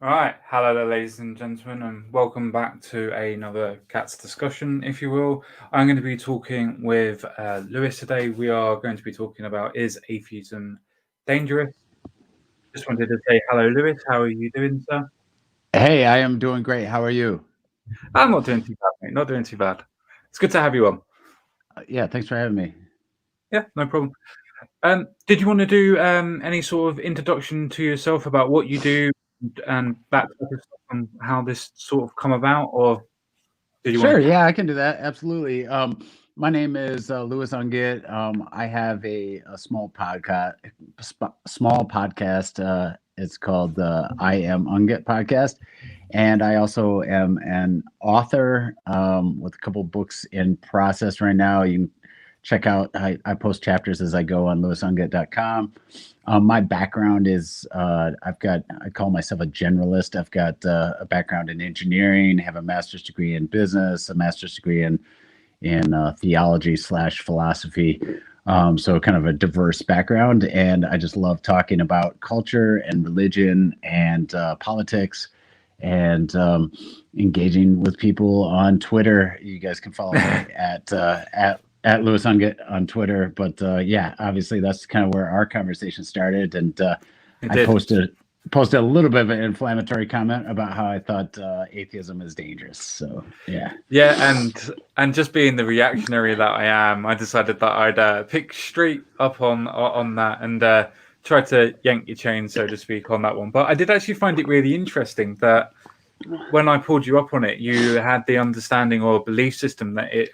All right, hello there, ladies and gentlemen, and welcome back to another Cats discussion, if you will. I'm going to be talking with Lewis today. We are going to be talking about, is atheism dangerous? Just wanted to say hello, Lewis. How are you doing, sir? Hey, I am doing great. How are you? I'm not doing too bad, mate. Not doing too bad. It's good to have you on. Yeah, thanks for having me. Yeah, no problem. Did you want to do any sort of introduction to yourself about what you do and that type of stuff and how this sort of come about, or did you want Sure, to? yeah, I can do that. Absolutely. My name is Louis Ungit. I have a small podcast. It's called the I Am Ungit podcast, and I also am an author with a couple books in process right now. You can check out. I post chapters as I go on louisungit.com. My background is I call myself a generalist. I've got a background in engineering, have a master's degree in business, a master's degree in theology/philosophy. So kind of a diverse background. And I just love talking about culture and religion and politics and engaging with people on Twitter. You guys can follow me at Louis Ungit on Twitter. But yeah, obviously that's kind of where our conversation started. And I posted a little bit of an inflammatory comment about how I thought atheism is dangerous. So yeah, and just being the reactionary that I am, I decided that I'd pick straight up on that and try to yank your chain, so to speak, on that one. But I did actually find it really interesting that when I pulled you up on it, you had the understanding or belief system that it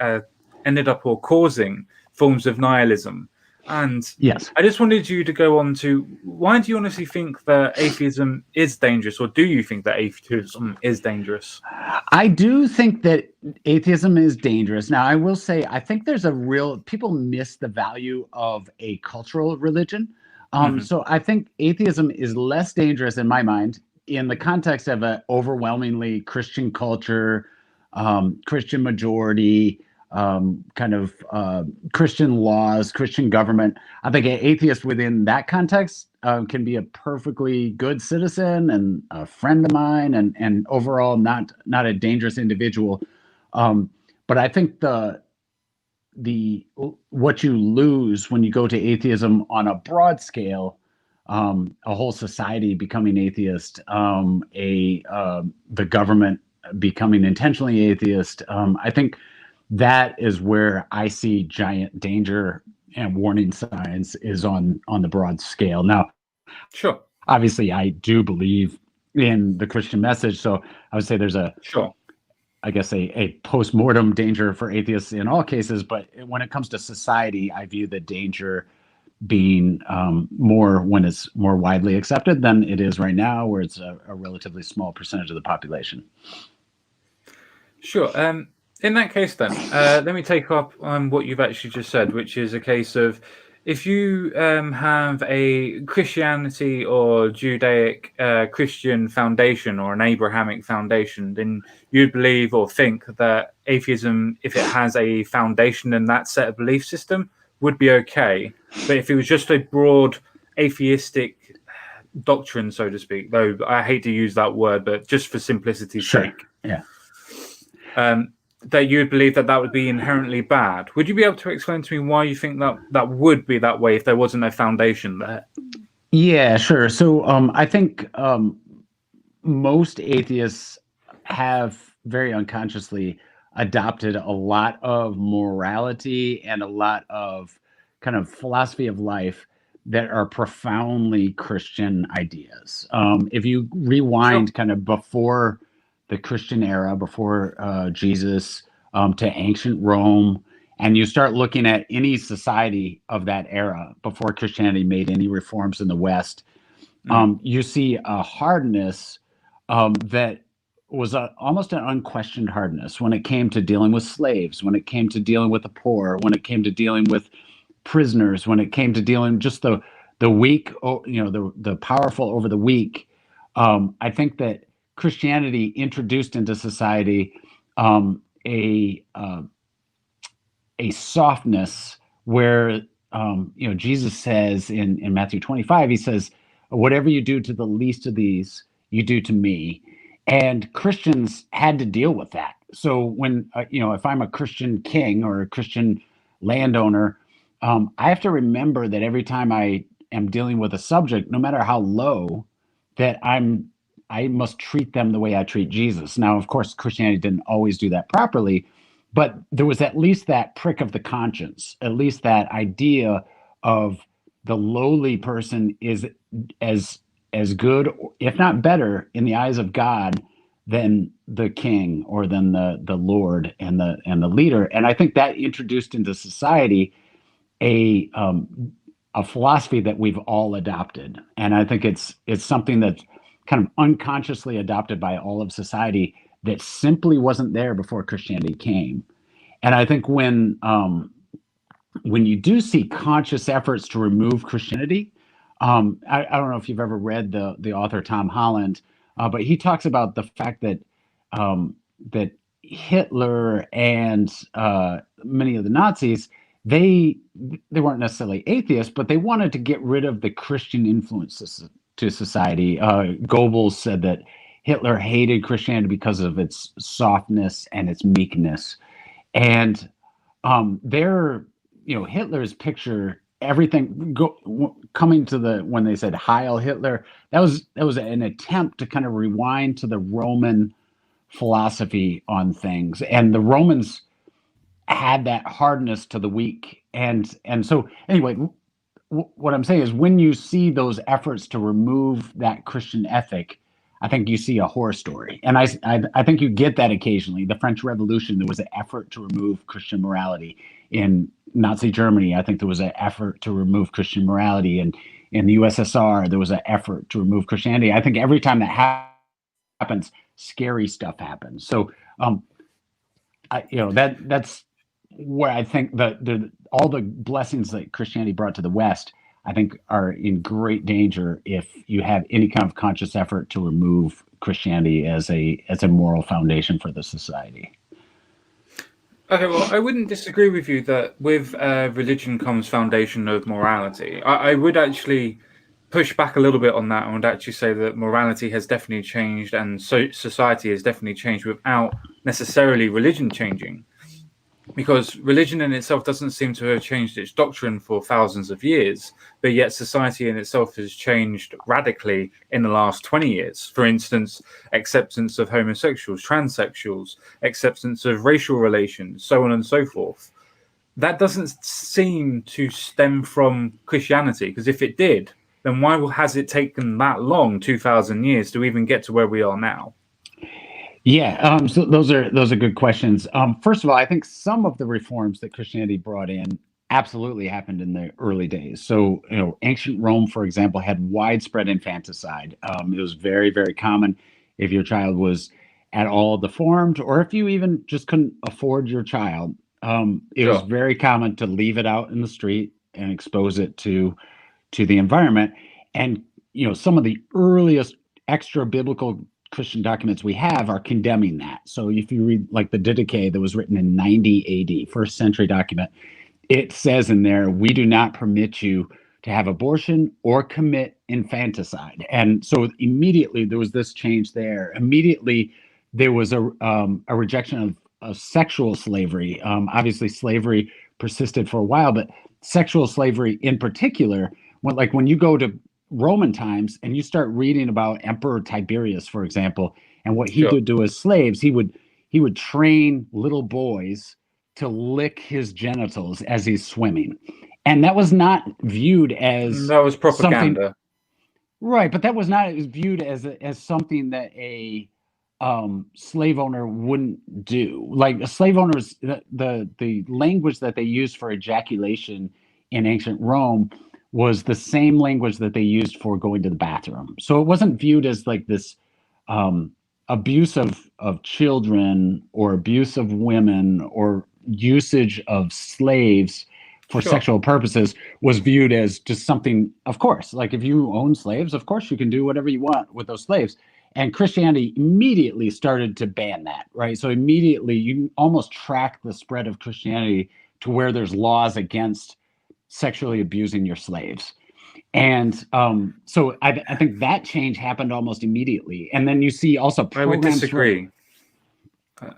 ended up or causing forms of nihilism. And yes, I just wanted you to go on to, why do you honestly think that atheism is dangerous, or do you think that atheism is dangerous? I do think that atheism is dangerous. Now, I will say, I think there's people miss the value of a cultural religion. So I think atheism is less dangerous in my mind in the context of an overwhelmingly Christian culture, Christian majority, kind of Christian laws, Christian government. I think an atheist within that context can be a perfectly good citizen and a friend of mine, and overall not a dangerous individual. But I think what you lose when you go to atheism on a broad scale, a whole society becoming atheist, the government becoming intentionally atheist. I think that is where I see giant danger and warning signs is on the broad scale. Now, sure, obviously, I do believe in the Christian message, so I would say there's a post-mortem danger for atheists in all cases. But when it comes to society, I view the danger being more when it's more widely accepted than it is right now, where it's a relatively small percentage of the population. Sure. In that case, then, let me take up what you've actually just said, which is a case of if you have a Christianity or Judaic Christian foundation or an Abrahamic foundation, then you'd believe or think that atheism, if it has a foundation in that set of belief system, would be okay. But if it was just a broad atheistic doctrine, so to speak, though I hate to use that word, but just for simplicity's sake, that you would believe that would be inherently bad. Would you be able to explain to me why you think that would be that way if there wasn't a foundation there? Yeah, sure. So I think most atheists have very unconsciously adopted a lot of morality and a lot of kind of philosophy of life that are profoundly Christian ideas. If you rewind kind of before the Christian era, before Jesus, to ancient Rome, and you start looking at any society of that era before Christianity made any reforms in the West, you see a hardness that was almost an unquestioned hardness when it came to dealing with slaves, when it came to dealing with the poor, when it came to dealing with prisoners, when it came to dealing just the weak, the powerful over the weak. I think that Christianity introduced into society a softness where Jesus says in Matthew 25, he says, "Whatever you do to the least of these, you do to me." And Christians had to deal with that. So when if I'm a Christian king or a Christian landowner, I have to remember that every time I am dealing with a subject, no matter how low, that I must treat them the way I treat Jesus. Now, of course, Christianity didn't always do that properly, but there was at least that prick of the conscience, at least that idea of the lowly person is as good, if not better, in the eyes of God than the king or than the lord and the leader. And I think that introduced into society a a philosophy that we've all adopted. And I think it's something that's kind of unconsciously adopted by all of society that simply wasn't there before Christianity came. And I think when you do see conscious efforts to remove Christianity, I don't know if you've ever read the author Tom Holland, but he talks about the fact that that Hitler and many of the Nazis, they weren't necessarily atheists, but they wanted to get rid of the Christian influences to society. Goebbels said that Hitler hated Christianity because of its softness and its meekness, and their Hitler's picture everything coming to the when they said Heil Hitler, that was an attempt to kind of rewind to the Roman philosophy on things, and the Romans had that hardness to the weak, and so anyway, what I'm saying is when you see those efforts to remove that Christian ethic, I think you see a horror story. And I think you get that occasionally. The French Revolution, there was an effort to remove Christian morality. In Nazi Germany, I think there was an effort to remove Christian morality. And in the USSR, there was an effort to remove Christianity. I think every time that happens, scary stuff happens. So, that's where I think all the blessings that Christianity brought to the West, I think, are in great danger if you have any kind of conscious effort to remove Christianity as a moral foundation for the society. Okay, well, I wouldn't disagree with you that with religion comes foundation of morality. I would actually push back a little bit on that and would actually say that morality has definitely changed, and so society has definitely changed without necessarily religion changing. Because religion in itself doesn't seem to have changed its doctrine for thousands of years, but yet society in itself has changed radically in the last 20 years. For instance, acceptance of homosexuals, transsexuals, acceptance of racial relations, so on and so forth. That doesn't seem to stem from Christianity, because if it did, then why has it taken that long, 2,000 years, to even get to where we are now? Yeah, so those are good questions. First of all, I think some of the reforms that Christianity brought in absolutely happened in the early days. So, ancient Rome, for example, had widespread infanticide. It was very, very common if your child was at all deformed, or if you even just couldn't afford your child. It was very common to leave it out in the street and expose it to the environment. And some of the earliest extra biblical Christian documents we have are condemning that. So if you read like the Didache that was written in 90 AD, first century document, it says in there, we do not permit you to have abortion or commit infanticide. And so immediately there was this change there. Immediately there was a rejection of sexual slavery. Obviously slavery persisted for a while, but sexual slavery in particular, when you go to Roman times and you start reading about Emperor Tiberius, for example, and what he did to his slaves, he would train little boys to lick his genitals as he's swimming. And that was not viewed as that was propaganda. Something, right, but that was not viewed as something that a slave owner wouldn't do. Like a slave owners, the language that they used for ejaculation in ancient Rome was the same language that they used for going to the bathroom. So it wasn't viewed as like this abuse of children or abuse of women or usage of slaves for sexual purposes was viewed as just something, of course, like if you own slaves, of course you can do whatever you want with those slaves. And Christianity immediately started to ban that, right? So immediately you almost track the spread of Christianity to where there's laws against sexually abusing your slaves. And so I think that change happened almost immediately. And then you see also I would disagree.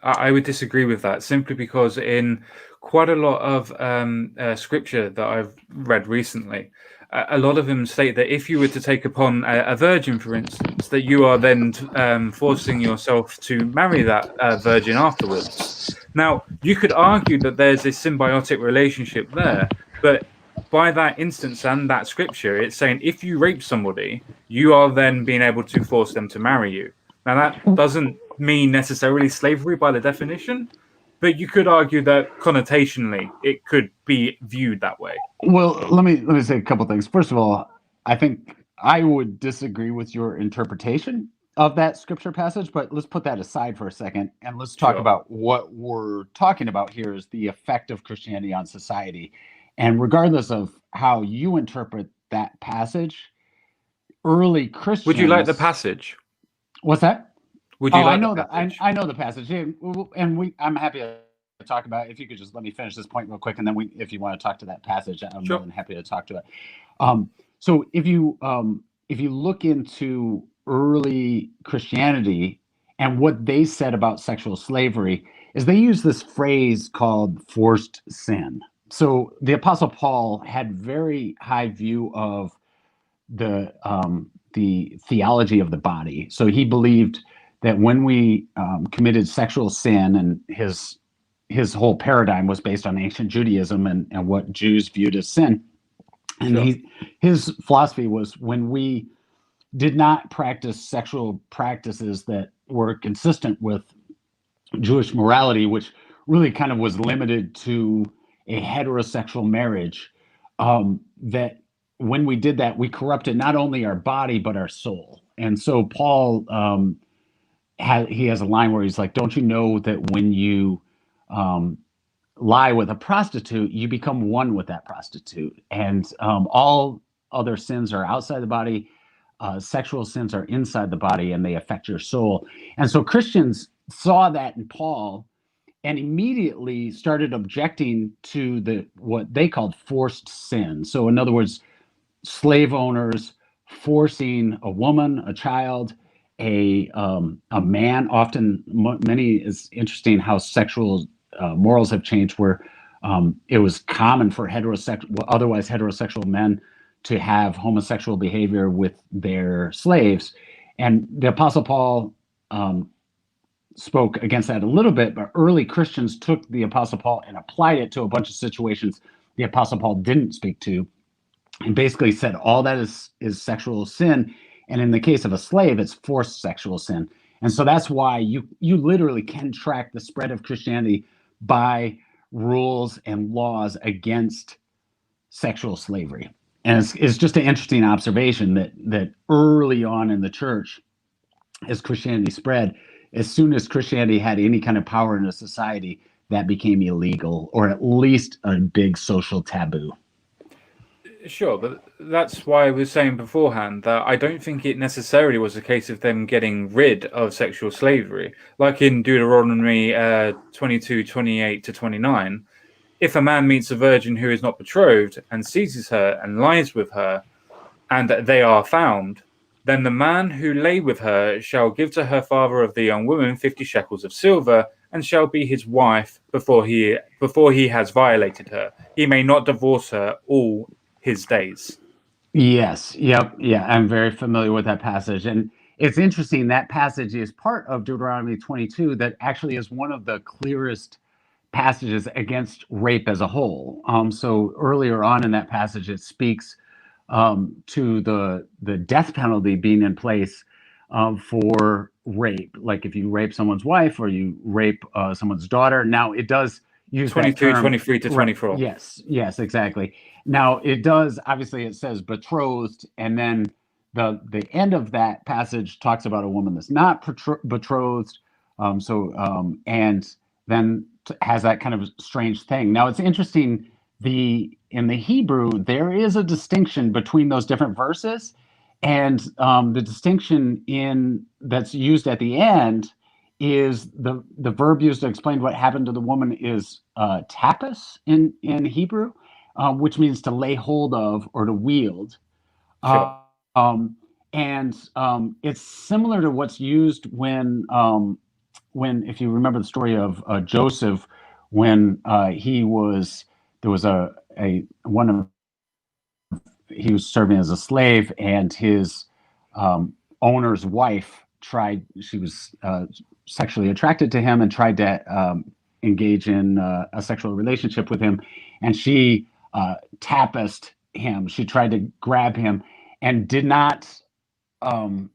I would disagree with that, simply because in quite a lot of scripture that I've read recently, a lot of them state that if you were to take upon a virgin, for instance, that you are then forcing yourself to marry that virgin afterwards. Now, you could argue that there's a symbiotic relationship there, but by that instance and that scripture, it's saying if you rape somebody, you are then being able to force them to marry you. Now, that doesn't mean necessarily slavery by the definition, but you could argue that connotationally it could be viewed that way. Well, let me say a couple things. First of all, I think I would disagree with your interpretation of that scripture passage, but let's put that aside for a second and let's talk Sure. about what we're talking about here is the effect of Christianity on society. And regardless of how you interpret that passage, early Would you like the Christians, passage? what's that? Would Oh, you I like the know that. passage? I know the passage. Yeah, and I'm happy to talk about it. If you could just let me finish this point real quick, and then if you want to talk to that passage, I'm more Sure. than happy to talk to it. So if you look into early Christianity and what they said about sexual slavery, is they use this phrase called forced sin. So the Apostle Paul had very high view of the theology of the body. So he believed that when we committed sexual sin, and his whole paradigm was based on ancient Judaism and what Jews viewed as sin. And Sure. his philosophy was when we did not practice sexual practices that were consistent with Jewish morality, which really kind of was limited to a heterosexual marriage, that when we did that, we corrupted not only our body but our soul. And so Paul he has a line where he's like, "Don't you know that when you um, lie with a prostitute, you become one with that prostitute, and all other sins are outside the body. Sexual sins are inside the body, and they affect your soul." And so Christians saw that in Paul and immediately started objecting to what they called forced sin. So, in other words, slave owners forcing a woman, a child, a man. Often, many is interesting how sexual morals have changed, where it was common for otherwise heterosexual men to have homosexual behavior with their slaves, and the Apostle Paul spoke against that a little bit. But early Christians took the Apostle Paul and applied it to a bunch of situations the Apostle Paul didn't speak to, and basically said all that is sexual sin, and in the case of a slave it's forced sexual sin. And so that's why you literally can track the spread of Christianity by rules and laws against sexual slavery. And it's just an interesting observation that early on in the church, as Christianity spread, as soon as Christianity had any kind of power in a society, that became illegal, or at least a big social taboo. Sure, but that's why I was saying beforehand that I don't think it necessarily was a case of them getting rid of sexual slavery. Like in Deuteronomy 22, 28 to 29, if a man meets a virgin who is not betrothed and seizes her and lies with her, and they are found, then the man who lay with her shall give to her father of the young woman 50 shekels of silver, and shall be his wife before he has violated her. He may not divorce her all his days. Yes, yep, yeah, I'm very familiar with that passage. And it's interesting, that passage is part of Deuteronomy 22 that actually is one of the clearest passages against rape as a whole. So earlier on in that passage, it speaks to the death penalty being in place for rape. Like if you rape someone's wife or you rape someone's daughter. Now it does use that 22, term. 23 to Right. 24. Yes, exactly. Now it does. Obviously, it says betrothed, and then the end of that passage talks about a woman that's not betrothed. And then has that kind of strange thing. Now it's interesting. In the Hebrew, there is a distinction between those different verses, and the distinction in that's used at the end is the verb used to explain what happened to the woman is tapis in Hebrew, which means to lay hold of or to wield. Sure. Um, and it's similar to what's used when, if you remember the story of Joseph, when there was a one of he was serving as a slave, and his owner's wife she was sexually attracted to him and tried to engage in a sexual relationship with him, and she tapiced him. She tried to grab him and did not um,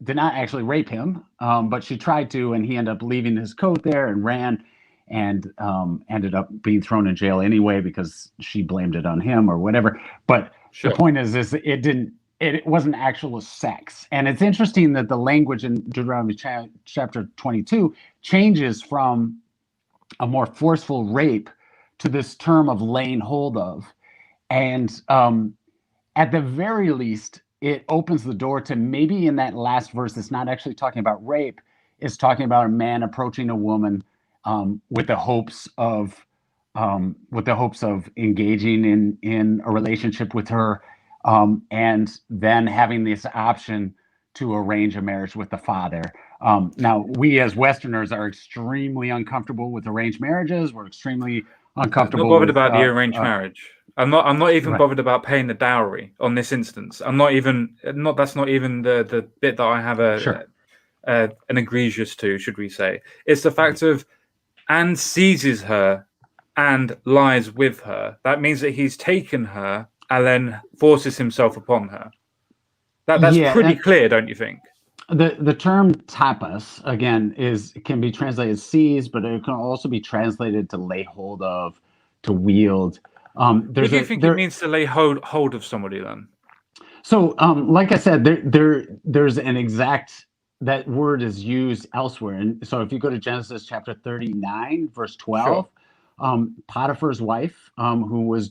did not actually rape him, but she tried to, and he ended up leaving his coat there and ran, and ended up being thrown in jail anyway because she blamed it on him or whatever. But the Sure. point is it wasn't actual sex. And it's interesting that the language in Deuteronomy chapter 22 changes from a more forceful rape to this term of laying hold of. And at the very least, it opens the door to maybe in that last verse, it's not actually talking about rape, it's talking about a man approaching a woman with the hopes of engaging in a relationship with her, and then having this option to arrange a marriage with the father. Now, we as Westerners are extremely uncomfortable with arranged marriages. We're extremely Not uncomfortable bothered with about the arranged marriage. I'm not even right. bothered about paying the dowry on this instance. I'm not even not that's not even the bit that I have Sure. an egregious to, should we say. It's the fact of and seizes her and lies with her. That means that he's taken her and then forces himself upon her. That's Yeah, pretty and clear, don't you think? the term tapas again can be translated seize, but it can also be translated to lay hold of, to wield. What There's do you a think it there means to lay hold of somebody then? So, like I said, there's an exact that word is used elsewhere. And so, if you go to Genesis chapter 39, verse Sure, 12, Potiphar's wife, who was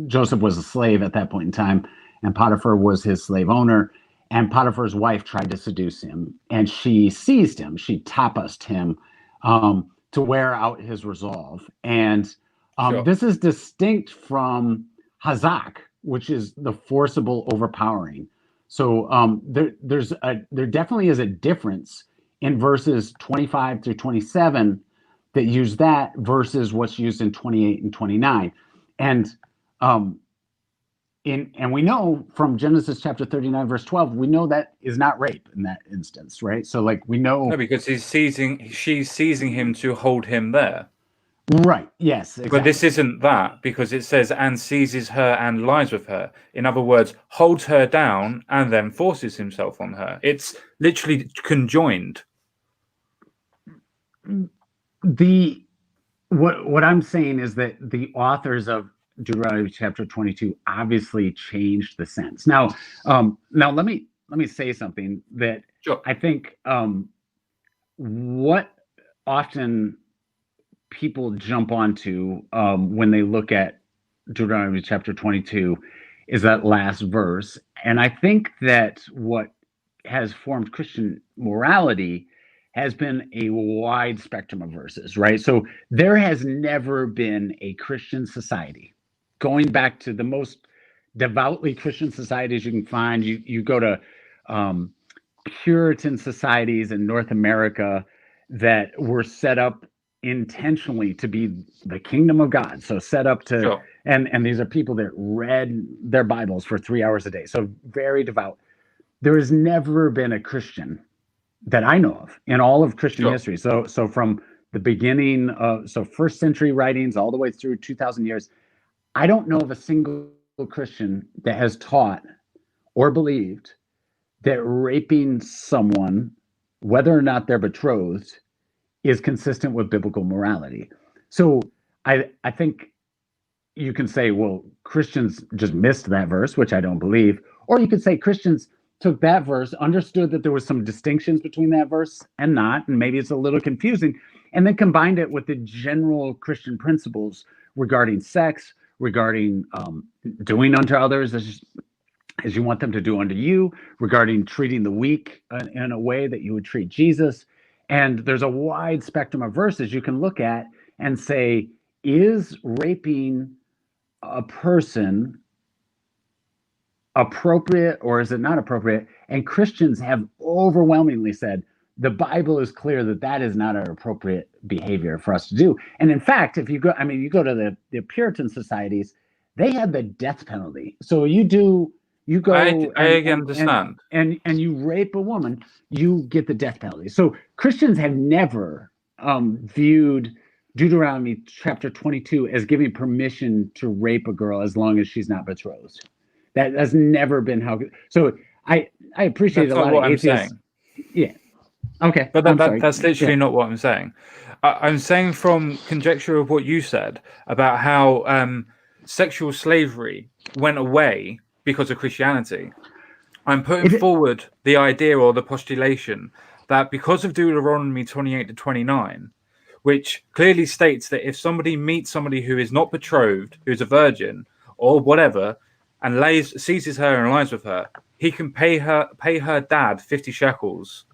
Joseph was a slave at that point in time, and Potiphar was his slave owner. And Potiphar's wife tried to seduce him, and she seized him. She tapased him to wear out his resolve. And sure. this is distinct from hazak, which is the forcible overpowering. So there definitely is a difference in verses 25 through 27 that use that versus what's used in 28 and 29. And um, and we know from Genesis chapter 39, verse 12, we know that is not rape in that instance, right? So like we No, know, because she's seizing him to hold him there. right? Yes, But this exactly. isn't that because it says and seizes her and lies with her. In other words, holds her down and then forces himself on her. It's literally conjoined. The what I'm saying is that the authors of Deuteronomy chapter 22 obviously changed the sense. Now let me say something that Sure. I think what often people jump onto when they look at Deuteronomy chapter 22 is that last verse. And I think that what has formed Christian morality has been a wide spectrum of verses, right? So there has never been a Christian society, going back to the most devoutly Christian societies you can find. You go to um, Puritan societies in North America that were set up intentionally to be the kingdom of God. So set up to, Sure. and these are people that read their Bibles for 3 hours a day. So very devout. There has never been a Christian that I know of in all of Christian Sure. history. So from the beginning of first century writings all the way through 2,000 years, I don't know of a single Christian that has taught or believed that raping someone, whether or not they're betrothed, is consistent with biblical morality. So I think you can say, well, Christians just missed that verse, which I don't believe, or you could say Christians took that verse, understood that there was some distinctions between that verse and not, and maybe it's a little confusing, and then combined it with the general Christian principles regarding sex, regarding doing unto others as you want them to do unto you, regarding treating the weak in a way that you would treat Jesus. And there's a wide spectrum of verses you can look at and say, is raping a person appropriate or is it not appropriate? And Christians have overwhelmingly said the Bible is clear that that is not an appropriate behavior for us to do. And in fact, if you go, I mean, you go to the Puritan societies, they had the death penalty. So you go I understand. and you rape a woman, you get the death penalty. So Christians have never viewed Deuteronomy chapter 22 as giving permission to rape a girl as long as she's not betrothed. That's never been how. So I appreciate That's a not lot of what I'm atheists. saying. Yeah. Okay. But I'm sorry. that's Yeah. literally not what I'm saying. I'm saying from conjecture of what you said about how sexual slavery went away because of Christianity. I'm putting It, forward the idea or the postulation that because of Deuteronomy 28 to 29, which clearly states that if somebody meets somebody who is not betrothed, who's a virgin or whatever, and seizes her and lies with her, he can pay her dad 50 shekels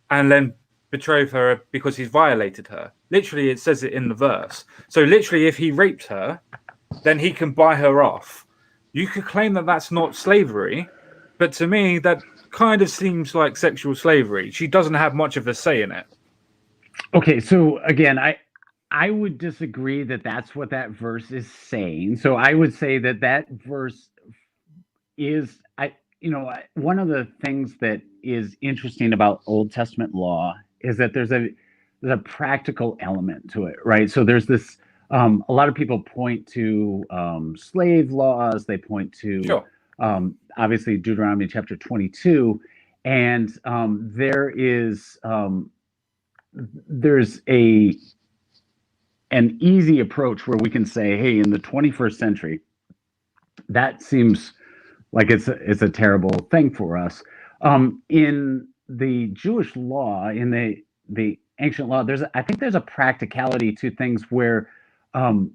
and then betroth her because he's violated her. Literally, it says it in the verse. So literally, if he rapes her, then he can buy her off. You could claim that that's not slavery, but to me, that kind of seems like sexual slavery. She doesn't have much of a say in it. okay. So again, I would disagree that that's what that verse is saying. So I would say that that verse is one of the things that is interesting about Old Testament law is that there's a practical element to it, right? So there's this a lot of people point to slave laws. They point to Sure. obviously Deuteronomy chapter 22, and there's an easy approach where we can say, hey, in the 21st century, that seems like it's a terrible thing for us. In the Jewish law, in the ancient law, I think there's a practicality to things where um,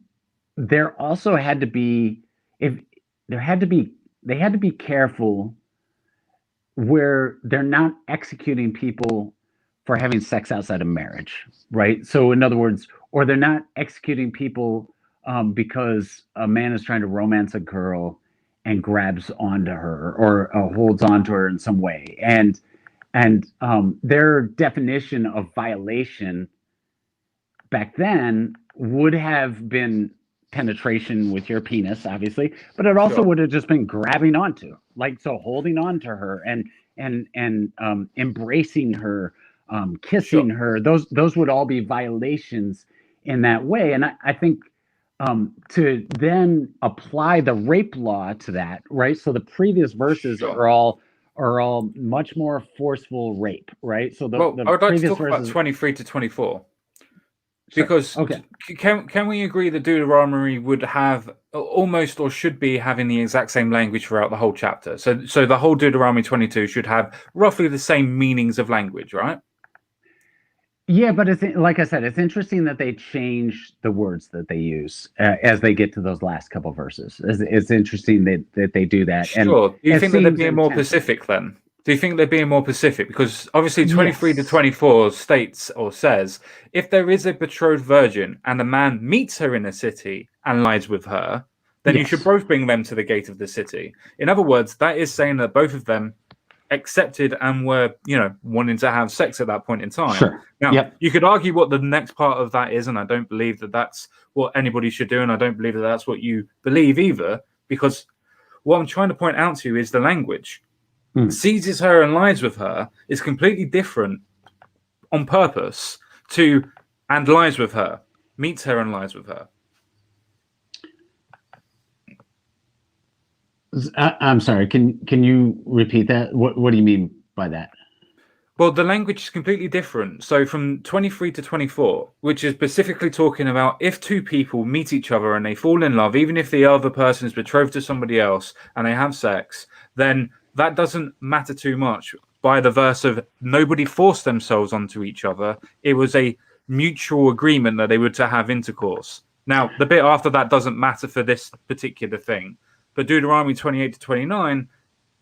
there also had to be if there had to be they had to be careful where they're not executing people for having sex outside of marriage, right? So, in other words, or they're not executing people because a man is trying to romance a girl and grabs onto her or holds onto her in some way, and their definition of violation back then would have been penetration with your penis, obviously, but it also Sure. would have just been grabbing onto, like, so holding on to her and embracing her, kissing Sure. her. Those would all be violations in that way, and I think to then apply the rape law to that, right? So the previous verses Sure. are all much more forceful rape, right? So Well, I the would like to previous talk about verses, 23 to 24 sure, because okay. can we agree that Deuteronomy would have almost or should be having the exact same language throughout the whole chapter? So the whole Deuteronomy 22 should have roughly the same meanings of language, right? Yeah, but it's like I said, it's interesting that they change the words that they use as they get to those last couple verses. It's interesting that they do that, and Sure. Do you it think that they're seems being more intentional. Pacific then? Do you think they're being more Pacific? Because obviously 23 to Yes, 24 states or says if there is a betrothed virgin and a man meets her in a city and lies with her, then you should yes, both bring them to the gate of the city. In other words, that is saying that both of them accepted and were, wanting to have sex at that point in time. sure, Now, yep. you could argue what the next part of that is, and I don't believe that that's what anybody should do, and I don't believe that that's what you believe either, because what I'm trying to point out to you is the language. Mm. Seizes her and lies with her is completely different on purpose to and lies with her, meets her and lies with her. I'm sorry. Can you repeat that? What do you mean by that? Well, the language is completely different. So from 23 to 24, which is specifically talking about if two people meet each other and they fall in love, even if the other person is betrothed to somebody else and they have sex, then that doesn't matter too much by the verse of nobody forced themselves onto each other. It was a mutual agreement that they were to have intercourse. Now, the bit after that doesn't matter for this particular thing. But Deuteronomy 28 to 29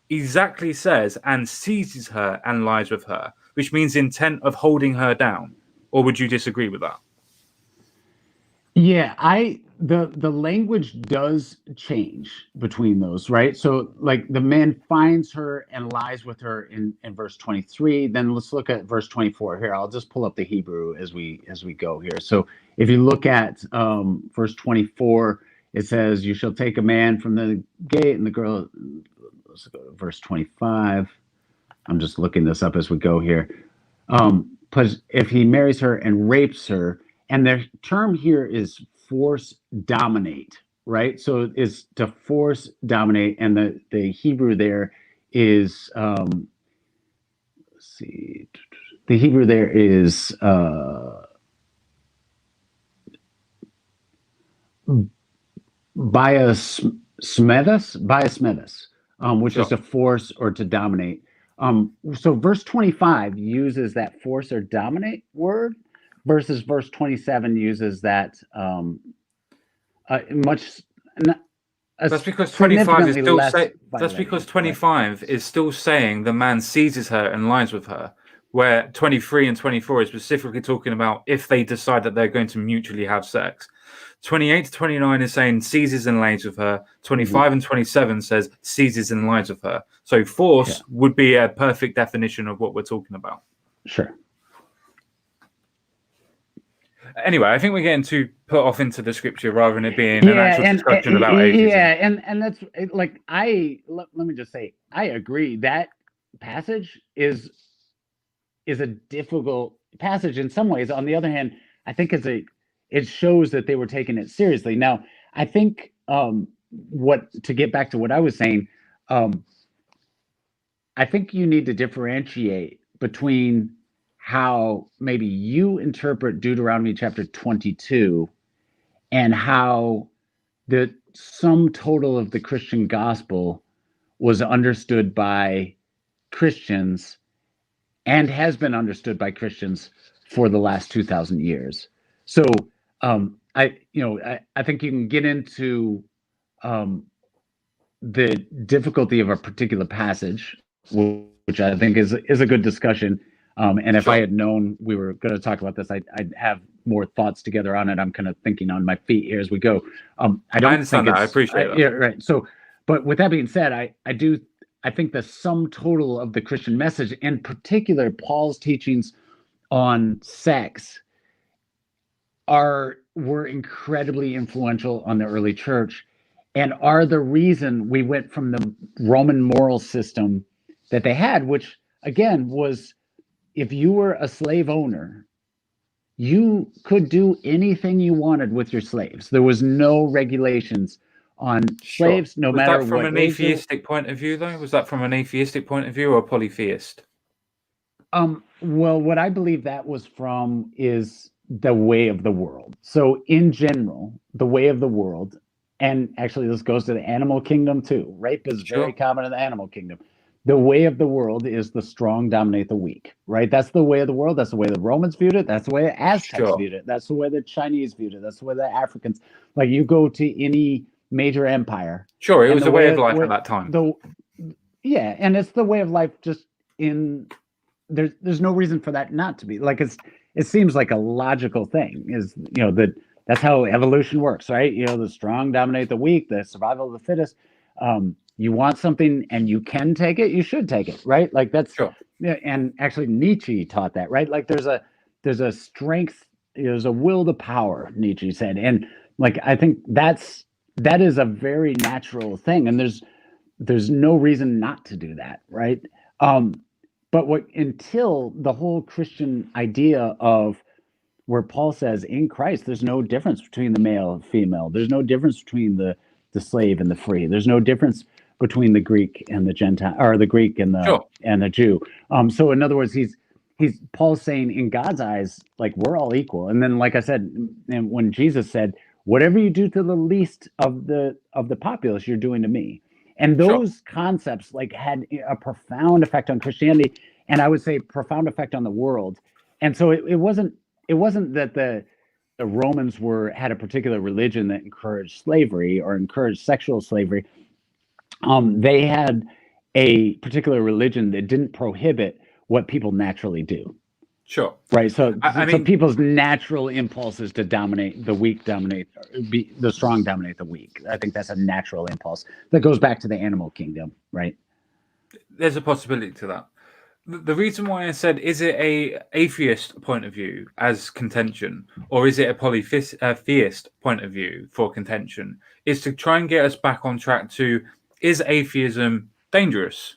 exactly says and seizes her and lies with her, which means intent of holding her down. Or would you disagree with that? Yeah, the language does change between those, right? So like the man finds her and lies with her in verse 23. Then let's look at verse 24 here. I'll just pull up the Hebrew as we go here. So if you look at verse 24, it says, "You shall take a man from the gate," and the girl. Let's go to verse 25. I'm just looking this up as we go here. Plus, if he marries her and rapes her, and the term here is force dominate, right? So it's to force dominate, and the Hebrew there is let's see, the Hebrew there is biasmethus, which is Sure. to force or to dominate. So verse 25 uses that force or dominate word, versus verse 27 uses that much That's because 25 is significantly still less say. That's because violating, right? 25 is still saying the man seizes her and lies with her, where 23 and 24 is specifically talking about if they decide that they're going to mutually have sex. 28 to 29 is saying seizes and lays with her. 25 and 27 says seizes and lies with her. So Yeah, force would be a perfect definition of what we're talking about. sure. Anyway, I think we're getting too put off into the scripture rather than it being an Yeah, actual discussion about atheism. and that's like let me just say I agree that passage is a difficult passage in some ways. On the other hand, I think it shows that they were taking it seriously. Now, I think what to get back to what I was saying, um, I think you need to differentiate between how maybe you interpret Deuteronomy chapter 22 and how the sum total of the Christian gospel was understood by Christians and has been understood by Christians for the last 2,000 years. So I think you can get into um, the difficulty of a particular passage, which I think is a good discussion. And if I Sure. had known we were going to talk about this, I'd have more thoughts together on it. I'm kind of thinking on my feet here as we go. I I don't think understand that. I appreciate that. yeah, right. So, but with that being said, I think the sum total of the Christian message, in particular Paul's teachings on sex, were incredibly influential on the early church and are the reason we went from the Roman moral system that they had, which again was if you were a slave owner, you could do anything you wanted with your slaves. There was no regulations on Sure. slaves, no Was matter that from what an age they were. atheistic point of view, though? Was that from an atheistic point of view or a polytheist? Well, what I believe that was from is the way of the world. So, in general, the way of the world, and actually, this goes to the animal kingdom too. Rape is very Sure. common in the animal kingdom. The way of the world is the strong dominate the weak, right? That's the way of the world. That's the way the Romans viewed it. That's the way the Aztecs Sure. viewed it. That's the way the Chinese viewed it. That's the way the Africans. Like you go to any major empire, Sure. It and was the a way way of life at way that time. the yeah, and it's the way of life just in there's no reason for that not to be like it seems like a logical thing is that that's how evolution works, right? The strong dominate the weak, the survival of the fittest. You want something and you can take it, you should take it, right? Like that's Sure. yeah, and actually Nietzsche taught that, right? Like there's a strength, there's a will to power, Nietzsche said. And like I think that is a very natural thing, and there's no reason not to do that, right? um but what until the whole Christian idea of where Paul says in Christ, there's no difference between the male and female. There's no difference between the slave and the free. There's no difference between the Greek and the Gentile, or the Greek Sure. and the Jew. So in other words, he's Paul's saying in God's eyes, like we're all equal. And then, like I said, and when Jesus said, "Whatever you do to the least of the populace, you're doing to me." And Sure. those concepts like had a profound effect on Christianity, and I would say profound effect on the world. And so it wasn't that the Romans had a particular religion that encouraged slavery or encouraged sexual slavery. They had a particular religion that didn't prohibit what people naturally do. Sure. Right. So, I so mean, people's natural impulses to dominate the weak, the strong dominate the weak. I think that's a natural impulse that goes back to the animal kingdom, right? there's a possibility to that. The reason why I said, is it a atheist point of view as contention, or is it a polytheist point of view for contention, is to try and get us back on track to, is atheism dangerous?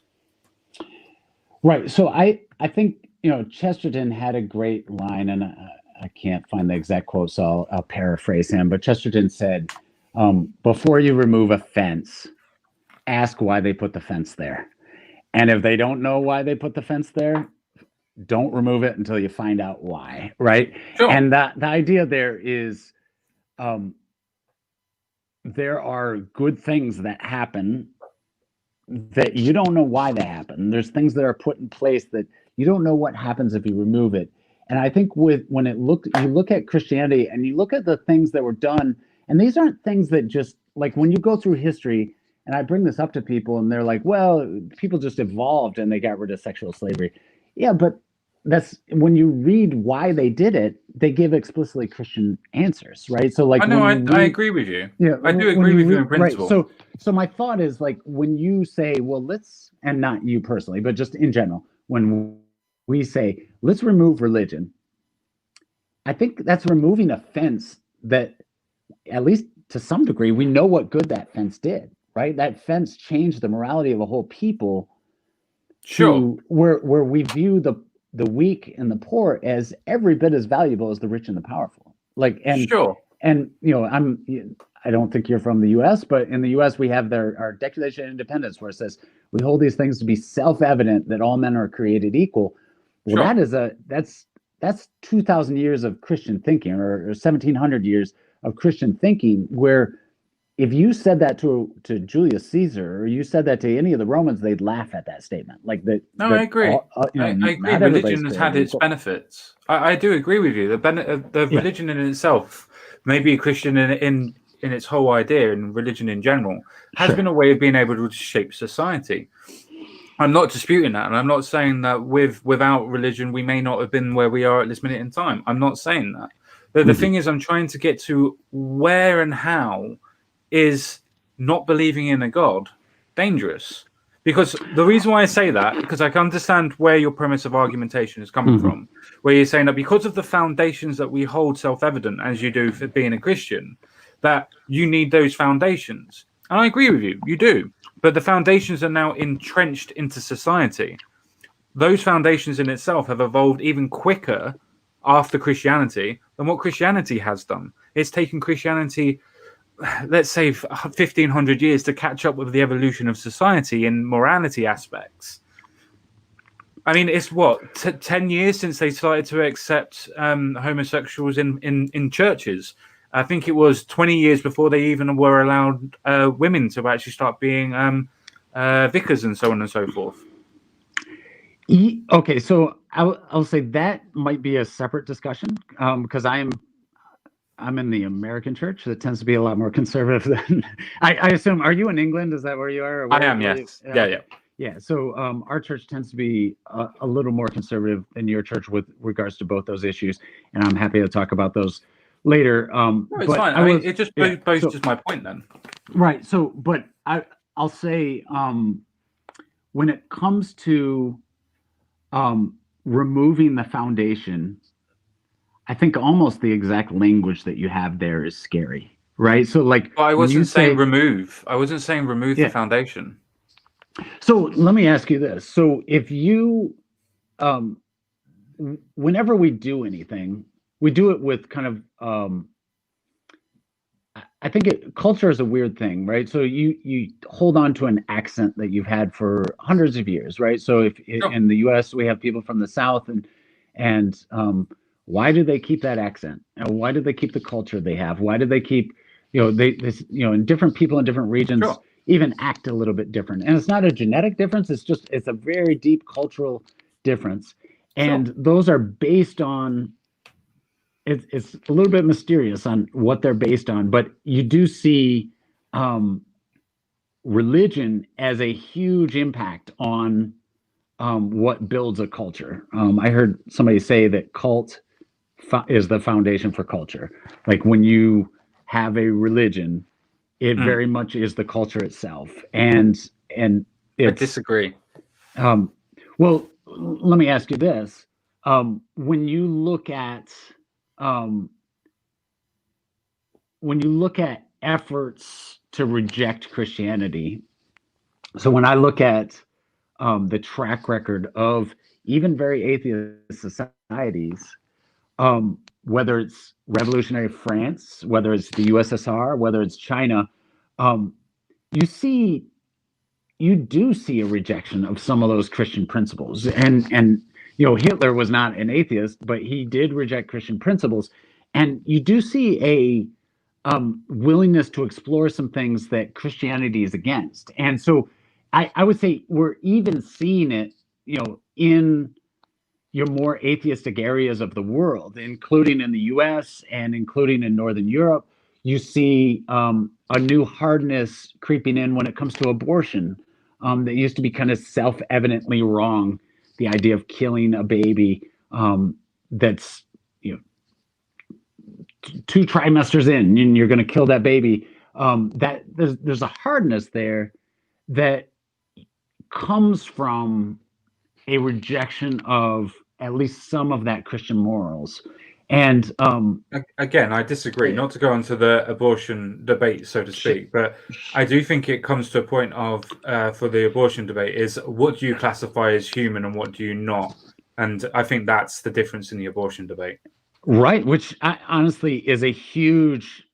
Right. So I think Chesterton had a great line, and I can't find the exact quote, so I'll paraphrase him. But Chesterton said, "Before you remove a fence, ask why they put the fence there." And if they don't know why they put the fence there, don't remove it until you find out why, right? Sure. And the idea there is there are good things that happen that you don't know why they happen. There's things that are put in place that you don't know what happens if you remove it. And I think you look at Christianity and you look at the things that were done, and these aren't things that just like when you go through history, and I bring this up to people and they're like, well, people just evolved and they got rid of sexual slavery. Yeah, but that's when you read why they did it, they give explicitly Christian answers, right? So like I know, I agree with you. Yeah, I do agree with you in principle. Right. So my thought is like when you say, well, and not you personally, but just in general, when we say, let's remove religion, I think that's removing a fence that, at least to some degree, we know what good that fence did, right? That fence changed the morality of a whole people. Sure. Where we view the weak and the poor as every bit as valuable as the rich and the powerful. Sure. And I don't think you're from the U.S., but in the U.S. we have our Declaration of Independence, where it says we hold these things to be self-evident that all men are created equal. Well, sure. that's 2,000 years of Christian thinking, or 1,700 years of Christian thinking, where if you said that to Julius Caesar, or you said that to any of the Romans, they'd laugh at that statement. Like that. No, I agree. I agree. Religion has had its benefits. I do agree with you. The religion in itself, maybe Christian in its whole idea, and religion in general, has been a way of being able to shape society. I'm not disputing that, and I'm not saying that without religion we may not have been where we are at this minute in time. I'm not saying that. But the thing is, I'm trying to get to where and how is not believing in a God dangerous? Because the reason why I say that, because I can understand where your premise of argumentation is coming from, where you're saying that because of the foundations that we hold self-evident, as you do for being a Christian, that you need those foundations. And I agree with you, you do. But the foundations are now entrenched into society. Those foundations in itself have evolved even quicker after Christianity than what Christianity has done. It's taken Christianity, let's say, 1,500 years to catch up with the evolution of society in morality aspects. I mean, it's what, 10 years since they started to accept homosexuals in churches. I think it was 20 years before they even were allowed women to actually start being vicars and so on and so forth. Okay, so I'll say that might be a separate discussion because I'm in the American church that tends to be a lot more conservative than I assume. Are you in England? Is that where you are? I am, yes. Yeah. So our church tends to be a little more conservative than your church with regards to both those issues, and I'm happy to talk about those later. No, it's fine. I mean, it just boasts my point then. Right. So, but I'll say when it comes to removing the foundation, I think almost the exact language that you have there is scary, right? So like, I wasn't saying remove. I wasn't saying remove the foundation. So let me ask you this. So if you, whenever we do anything, we do it with kind of, I think culture is a weird thing, right? So you hold on to an accent that you've had for hundreds of years, right? So if in the U.S. we have people from the South, and why do they keep that accent? And why do they keep the culture they have? Why do they keep, and different people in different regions even act a little bit different? And it's not a genetic difference. It's a very deep cultural difference. And those are based on, it's a little bit mysterious on what they're based on, but you do see religion as a huge impact on what builds a culture. I heard somebody say that cult is the foundation for culture. Like when you have a religion, it very much is the culture itself. And I disagree. Well, let me ask you this. When you look at efforts to reject Christianity, so when I look at the track record of even very atheist societies, whether it's revolutionary France, whether it's the USSR, whether it's China, you see you do see a rejection of some of those Christian principles. And Hitler was not an atheist, but he did reject Christian principles. And you do see a willingness to explore some things that Christianity is against. And so I would say we're even seeing it, in your more atheistic areas of the world, including in the US and including in Northern Europe. You see a new hardness creeping in when it comes to abortion that used to be kind of self-evidently wrong. The idea of killing a baby that's 2 trimesters in, and you're going to kill that baby. That there's a hardness there that comes from a rejection of at least some of that Christian morals. And again, I disagree. Not to go into the abortion debate, so to speak, but I do think it comes to a point of for the abortion debate is what do you classify as human and what do you not? And I think that's the difference in the abortion debate. Right, which honestly is a huge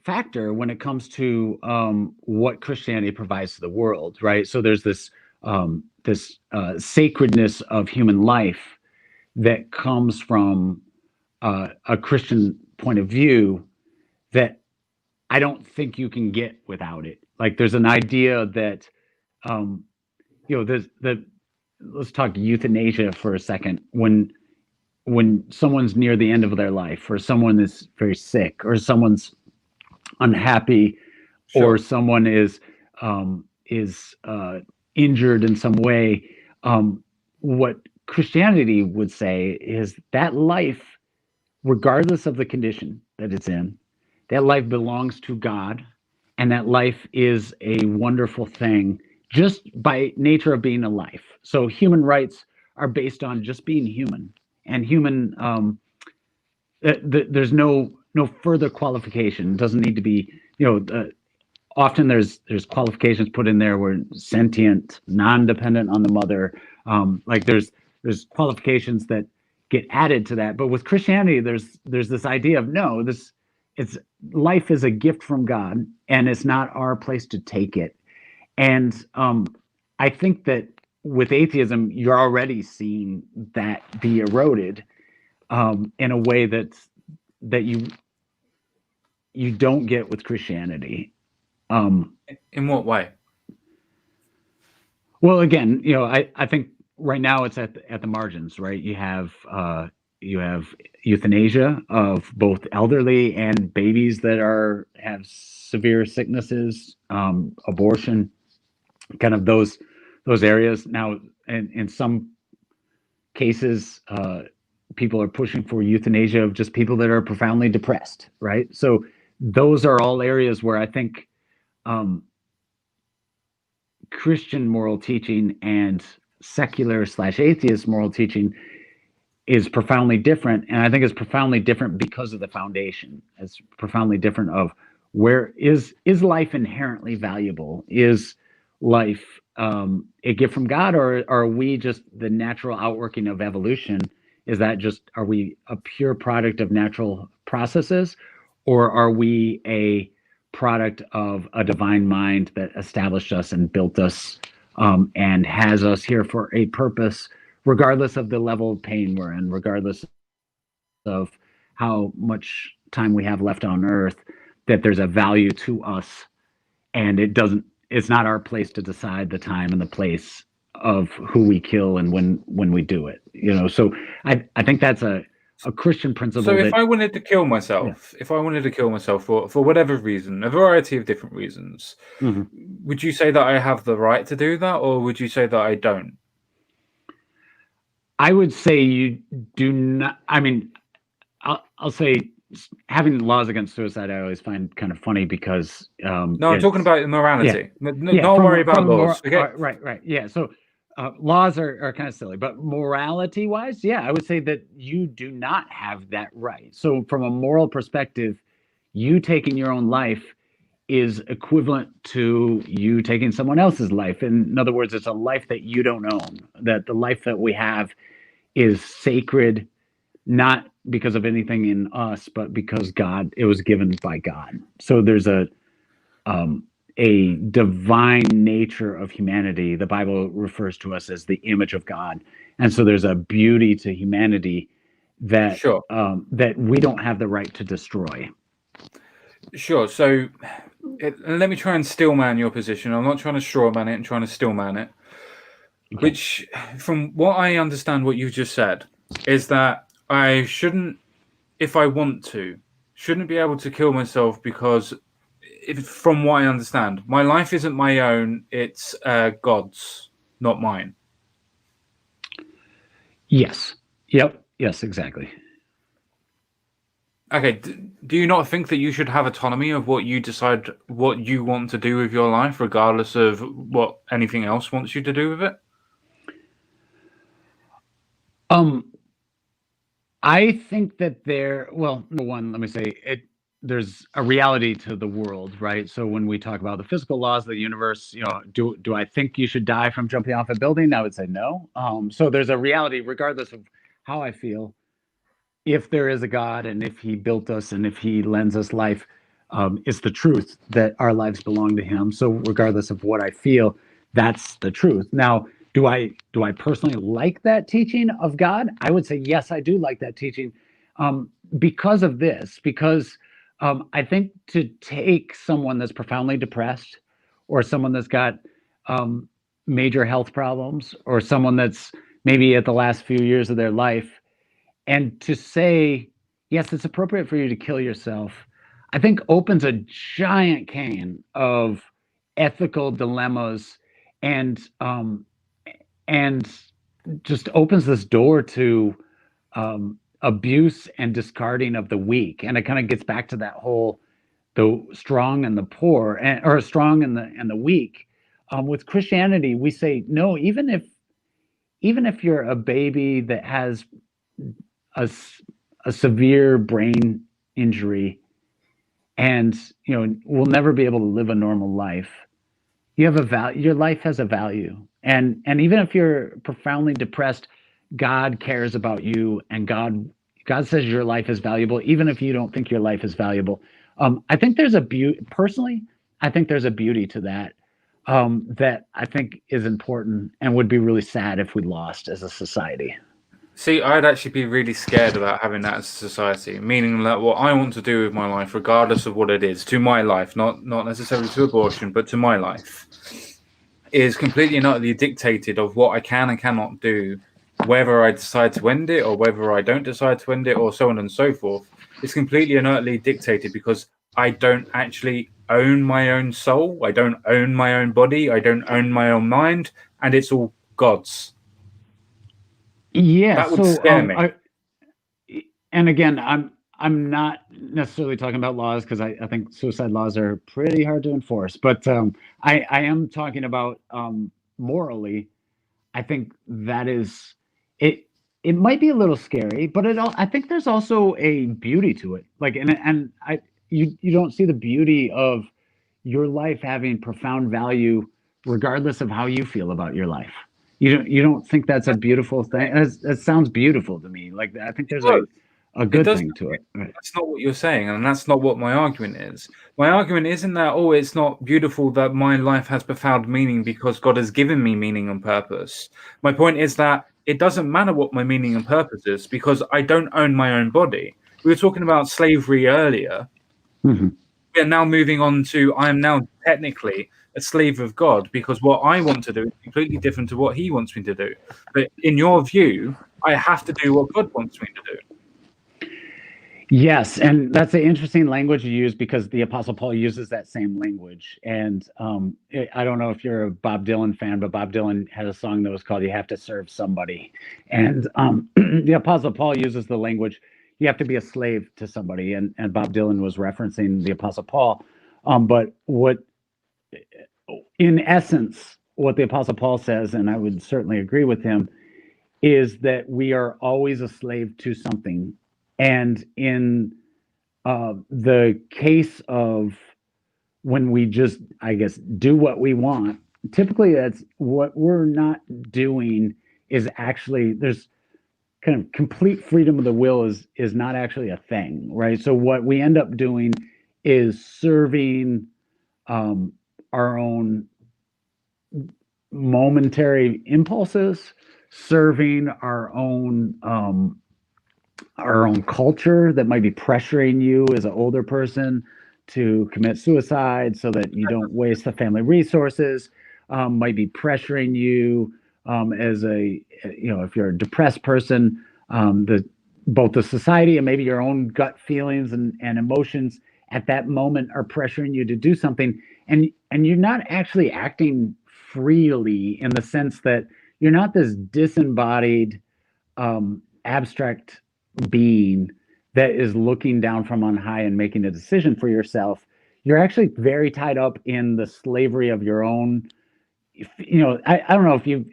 factor when it comes to what Christianity provides to the world, right? So there's this sacredness of human life that comes from a Christian point of view that I don't think you can get without it. Like there's an idea that let's talk euthanasia for a second. When someone's near the end of their life, or someone is very sick, or someone's unhappy, or someone is injured in some way, what Christianity would say is that life, regardless of the condition that it's in, that life belongs to God, and that life is a wonderful thing just by nature of being a life. So human rights are based on just being human. And human, there's no further qualification. It doesn't need to be, often there's qualifications put in there where sentient, non-dependent on the mother. Like there's qualifications that get added to that. But with Christianity, there's this idea of life is a gift from God, and it's not our place to take it. And I think that with atheism, you're already seeing that be eroded in a way that you don't get with Christianity. In what way? Well, again, I think right now it's at the margins, right? You have euthanasia of both elderly and babies that have severe sicknesses, abortion, kind of those areas. Now, in some cases, people are pushing for euthanasia of just people that are profoundly depressed, right? So those are all areas where I think Christian moral teaching and secular/atheist moral teaching is profoundly different. And I think it's profoundly different because of the foundation. It's profoundly different of where is life inherently valuable? Is life a gift from God, or are we just the natural outworking of evolution? Are we a pure product of natural processes, or are we a product of a divine mind that established us and built us and has us here for a purpose, regardless of the level of pain we're in, regardless of how much time we have left on earth, that there's a value to us, and it's not our place to decide the time and the place of who we kill and when we do it. So I think that's a Christian principle. So if I wanted to kill myself, for whatever reason, a variety of different reasons, would you say that I have the right to do that, or would you say that I don't? I would say you do not. I mean, I'll say having laws against suicide I always find kind of funny because I'm talking about morality. Yeah. Don't worry about laws. Right. Yeah. So laws are kind of silly, but morality wise, yeah, I would say that you do not have that right. So from a moral perspective, you taking your own life is equivalent to you taking someone else's life. In other words, it's a life that you don't own, that the life that we have is sacred, not because of anything in us, but because it was given by God. So there's a divine nature of humanity. The Bible refers to us as the image of God, and so there's a beauty to humanity that Sure. that we don't have the right to destroy. Sure. So let me try and steelman your position. I'm not trying to strawman it and trying to steelman it. Okay. Which, from what I understand, what you've just said is that I shouldn't, if I want to, shouldn't be able to kill myself because, from what I understand, my life isn't my own; it's God's, not mine. Yes. Yep. Yes. Exactly. Okay. Do you not think that you should have autonomy of what you decide, what you want to do with your life, regardless of what anything else wants you to do with it? I think that well, number one, let me say it. There's a reality to the world, right? So when we talk about the physical laws of the universe, do I think you should die from jumping off a building? I would say no. So there's a reality, regardless of how I feel. If there is a God and if He built us and if He lends us life, it's the truth that our lives belong to Him. So regardless of what I feel, that's the truth. Now, do I personally like that teaching of God? I would say yes, I do like that teaching, because of this. Because I think to take someone that's profoundly depressed, or someone that's got major health problems, or someone that's maybe at the last few years of their life, and to say, yes, it's appropriate for you to kill yourself, I think opens a giant can of ethical dilemmas, and and just opens this door to abuse and discarding of the weak. And it kind of gets back to that whole the strong and the poor, or strong and the weak. With Christianity, we say no, even if you're a baby that has a, a severe brain injury, and will never be able to live a normal life, you have a value. Your life has a value, and even if you're profoundly depressed, God cares about you, and God says your life is valuable, even if you don't think your life is valuable. I think there's a beauty. Personally, I think there's a beauty to that, that I think is important and would be really sad if we lost as a society. See, I'd actually be really scared about having that as a society, meaning that what I want to do with my life, regardless of what it is, to my life, not necessarily to abortion, but to my life, is completely and utterly dictated of what I can and cannot do, whether I decide to end it or whether I don't decide to end it, or so on and so forth. It's completely and utterly dictated because I don't actually own my own soul. I don't own my own body. I don't own my own mind, and it's all God's. Yeah. That would So, scare me. and again, I'm not necessarily talking about laws, because I think suicide laws are pretty hard to enforce. But I am talking about, morally. I think that is it. It might be a little scary, but I think there's also a beauty to it. Like, and you don't see the beauty of your life having profound value, regardless of how you feel about your life. You don't think that's a beautiful thing? That sounds beautiful to me. Like, I think there's a It good does. thing to it. Right. That's not what you're saying, and that's not what my argument is. My argument isn't that, oh, it's not beautiful that my life has profound meaning because God has given me meaning and purpose. My point is that it doesn't matter what my meaning and purpose is because I don't own my own body. We were talking about slavery earlier. Mhm. We are now moving on to I am now technically a slave of God because what I want to do is completely different to what He wants me to do. But in your view, I have to do what God wants me to do. Yes, and that's an interesting language you use, because the Apostle Paul uses that same language. And I don't know if you're a Bob Dylan fan, but Bob Dylan had a song that was called "You Have to Serve Somebody," and the Apostle Paul uses the language, "You have to be a slave to somebody," and Bob Dylan was referencing the Apostle Paul. But in essence, what the Apostle Paul says, and I would certainly agree with him, is that we are always a slave to something. And in the case of when we just, I guess, do what we want, typically that's what we're not doing. Is actually, there's kind of complete freedom of the will is not actually a thing, right? So what we end up doing is serving, um, our own momentary impulses, serving our own culture that might be pressuring you as an older person to commit suicide so that you don't waste the family resources, might be pressuring you as if you're a depressed person, both the society and maybe your own gut feelings and emotions at that moment are pressuring you to do something, and you're not actually acting freely in the sense that you're not this disembodied abstract being that is looking down from on high and making a decision for yourself. You're actually very tied up in the slavery of your own. I don't know if you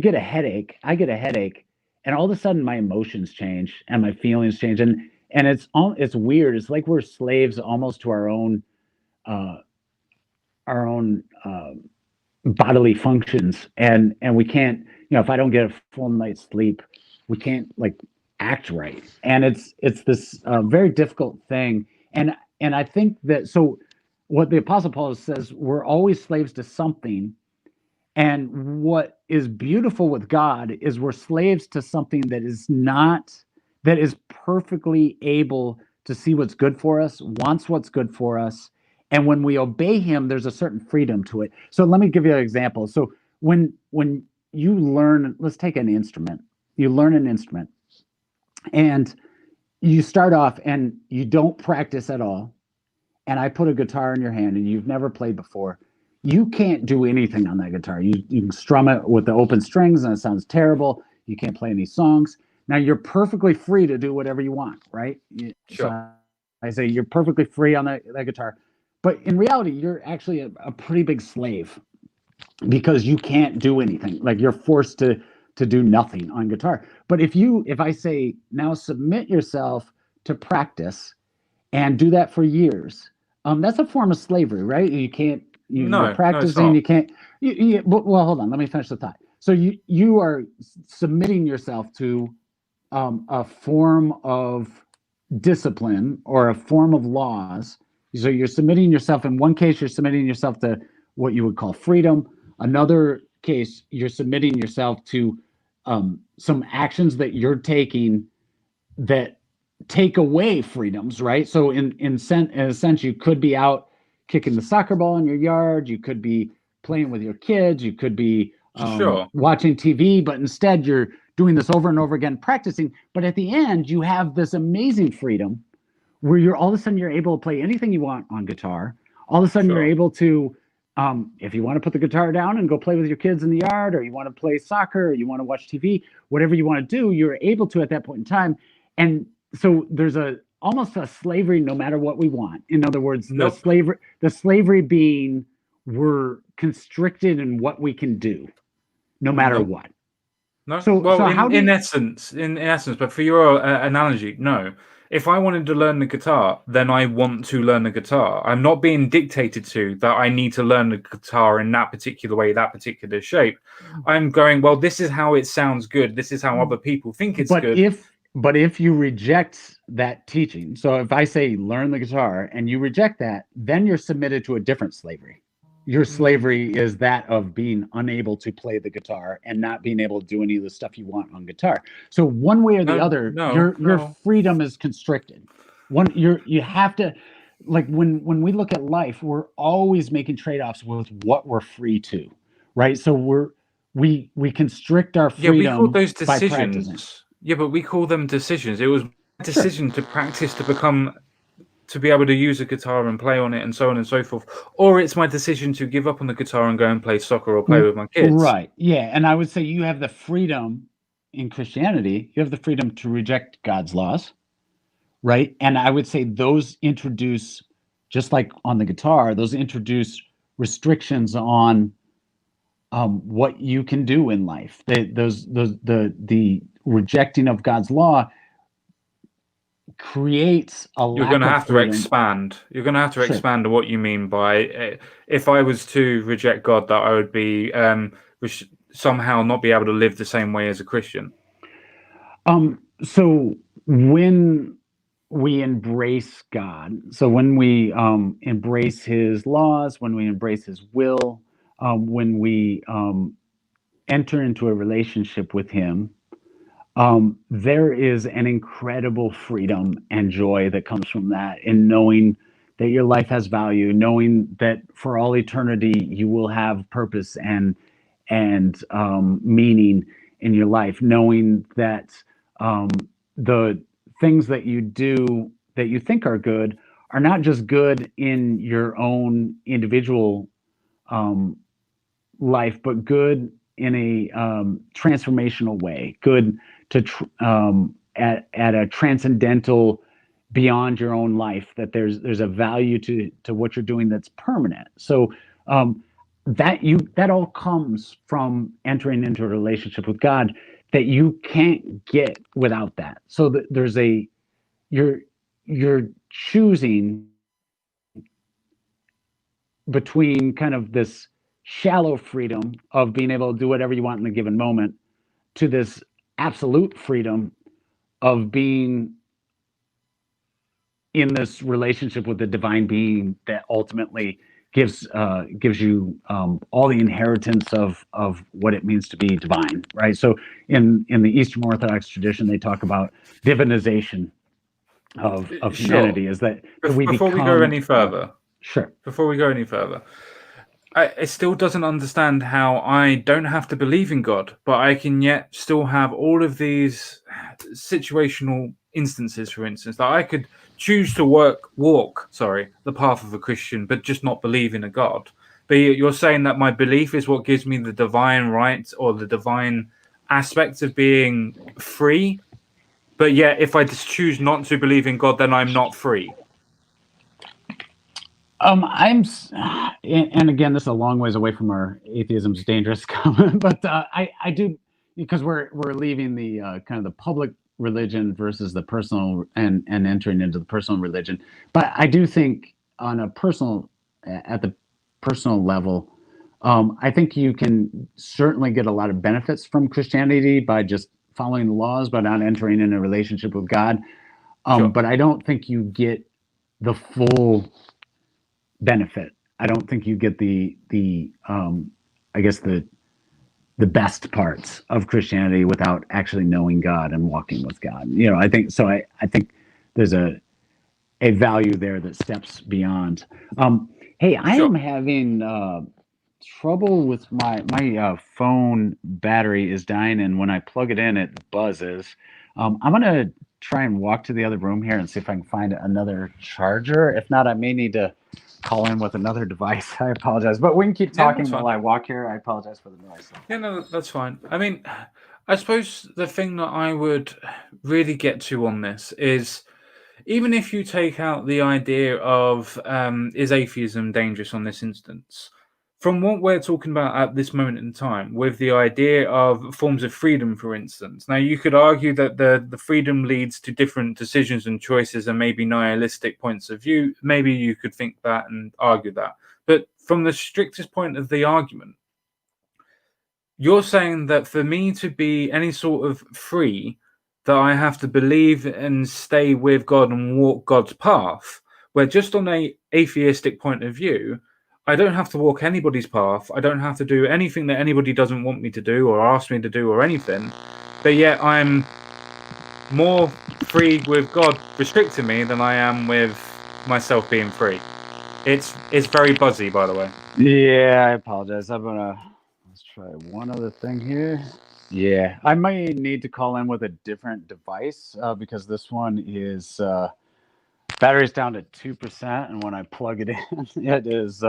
get a headache. I get a headache, and all of a sudden my emotions change and my feelings change, and it's weird. It's like we're slaves almost to uh, our own bodily functions, and we can't. If I don't get a full night's sleep, we can't like act right, and it's this very difficult thing. And I think that so what the Apostle Paul says, we're always slaves to something. And what is beautiful with God is we're slaves to something that is perfectly able to see what's good for us, wants what's good for us. And when we obey him, there's a certain freedom to it. So let me give you an example. So when you learn, let's take an instrument. You learn an instrument and you start off and you don't practice at all. And I put a guitar in your hand and you've never played before. You can't do anything on that guitar. You can strum it with the open strings and it sounds terrible. You can't play any songs. Now you're perfectly free to do whatever you want, right? Sure. So I say you're perfectly free on that guitar. But in reality, you're actually a pretty big slave because you can't do anything. Like you're forced to do nothing on guitar. But if I say now submit yourself to practice and do that for years, that's a form of slavery, right? You're practicing, you can't. Well, hold on, let me finish the thought. So you are submitting yourself to a form of discipline or a form of laws. So you're submitting yourself. In one case, you're submitting yourself to what you would call freedom. Another case, you're submitting yourself to some actions that you're taking that take away freedoms, right? So in a sense, you could be out kicking the soccer ball in your yard. You could be playing with your kids. You could be watching TV, but instead you're doing this over and over again, practicing. But at the end, you have this amazing freedom where you're all of a sudden you're able to play anything you want on guitar. All of a sudden you're able to, if you want to put the guitar down and go play with your kids in the yard, or you want to play soccer, or you want to watch TV, whatever you want to do, you're able to at that point in time. And so there's almost a slavery no matter what we want. In other words, the slavery being we're constricted in what we can do no matter what. No. In essence, but for your analogy, no. If I wanted to learn the guitar, then I want to learn the guitar. I'm not being dictated to that I need to learn the guitar in that particular way, that particular shape. I'm going, well, this is how it sounds good. This is how other people think it's good. But if you reject that teaching, so if I say learn the guitar and you reject that, then you're submitted to a different slavery. Your slavery is that of being unable to play the guitar and not being able to do any of the stuff you want on guitar. So one way or the other, your freedom is constricted. You have to, like when we look at life, we're always making trade-offs with what we're free to, right? So we constrict our freedom. Yeah, we call those decisions. Yeah, but we call them decisions. It was a decision to practice to be able to use a guitar and play on it and so on and so forth. Or it's my decision to give up on the guitar and go and play soccer or play with my kids. Right. Yeah. And I would say you have the freedom in Christianity, you have the freedom to reject God's laws. Right. And I would say those introduce, just like on the guitar, those introduce restrictions on what you can do in life. The rejecting of God's law creates you're going to have to expand. You're going to have to expand what you mean by if I was to reject God, that I would be somehow not be able to live the same way as a Christian. So when we embrace God. So when we embrace His laws, when we embrace His will, when we enter into a relationship with Him, there is an incredible freedom and joy that comes from that, in knowing that your life has value, knowing that for all eternity you will have purpose and meaning in your life, knowing that the things that you do that you think are good are not just good in your own individual um, life, but good in a transformational way, good to at a transcendental, beyond your own life. That there's a value to what you're doing that's permanent. So that all comes from entering into a relationship with God that you can't get without that. So there's a you're choosing between kind of this shallow freedom of being able to do whatever you want in a given moment to this absolute freedom of being in this relationship with the divine being that ultimately gives you all the inheritance of what it means to be divine, right? So in the Eastern Orthodox tradition, they talk about divinization of Sure. humanity, is that we Before we go become any further, sure. before we go any further, it still doesn't understand how I don't have to believe in God, but I can yet still have all of these situational instances. For instance, that I could choose to walk the path of a Christian, but just not believe in a God. But you're saying that my belief is what gives me the divine right or the divine aspect of being free. But yet, if I just choose not to believe in God, then I'm not free. And again, this is a long ways away from our atheism's dangerous comment, but I do, because we're leaving the kind of the public religion versus the personal, and entering into the personal religion. But I do think on a personal, at the personal level, I think you can certainly get a lot of benefits from Christianity by just following the laws, but not entering in a relationship with God. Sure. But I don't think you get the full benefit. I don't think you get the I guess the best parts of Christianity without actually knowing God and walking with God. I think so. I think there's a value there that steps beyond. Hey, I Sure. am having trouble with my phone battery is dying, and when I plug it in, it buzzes. I'm gonna try and walk to the other room here and see if I can find another charger. If not, I may need to call in with another device. I apologize, but we can keep Yeah, talking that's while fine. I walk here. I apologize for the noise. Yeah, no, that's fine. I mean, I suppose the thing that I would really get to on this is, even if you take out the idea of is atheism dangerous on this instance, from what we're talking about at this moment in time, with the idea of forms of freedom, for instance, now you could argue that the freedom leads to different decisions and choices and maybe nihilistic points of view. Maybe you could think that and argue that. But from the strictest point of the argument, you're saying that for me to be any sort of free, that I have to believe and stay with God and walk God's path. Where just on a atheistic point of view, I don't have to walk anybody's path. I don't have to do anything that anybody doesn't want me to do or ask me to do or anything. But yet I'm more free with God restricting me than I am with myself being free. It's very buzzy, by the way. Yeah, I apologize. Let's try one other thing here. Yeah, I might need to call in with a different device because this one is battery's down to 2%, and when I plug it in, it is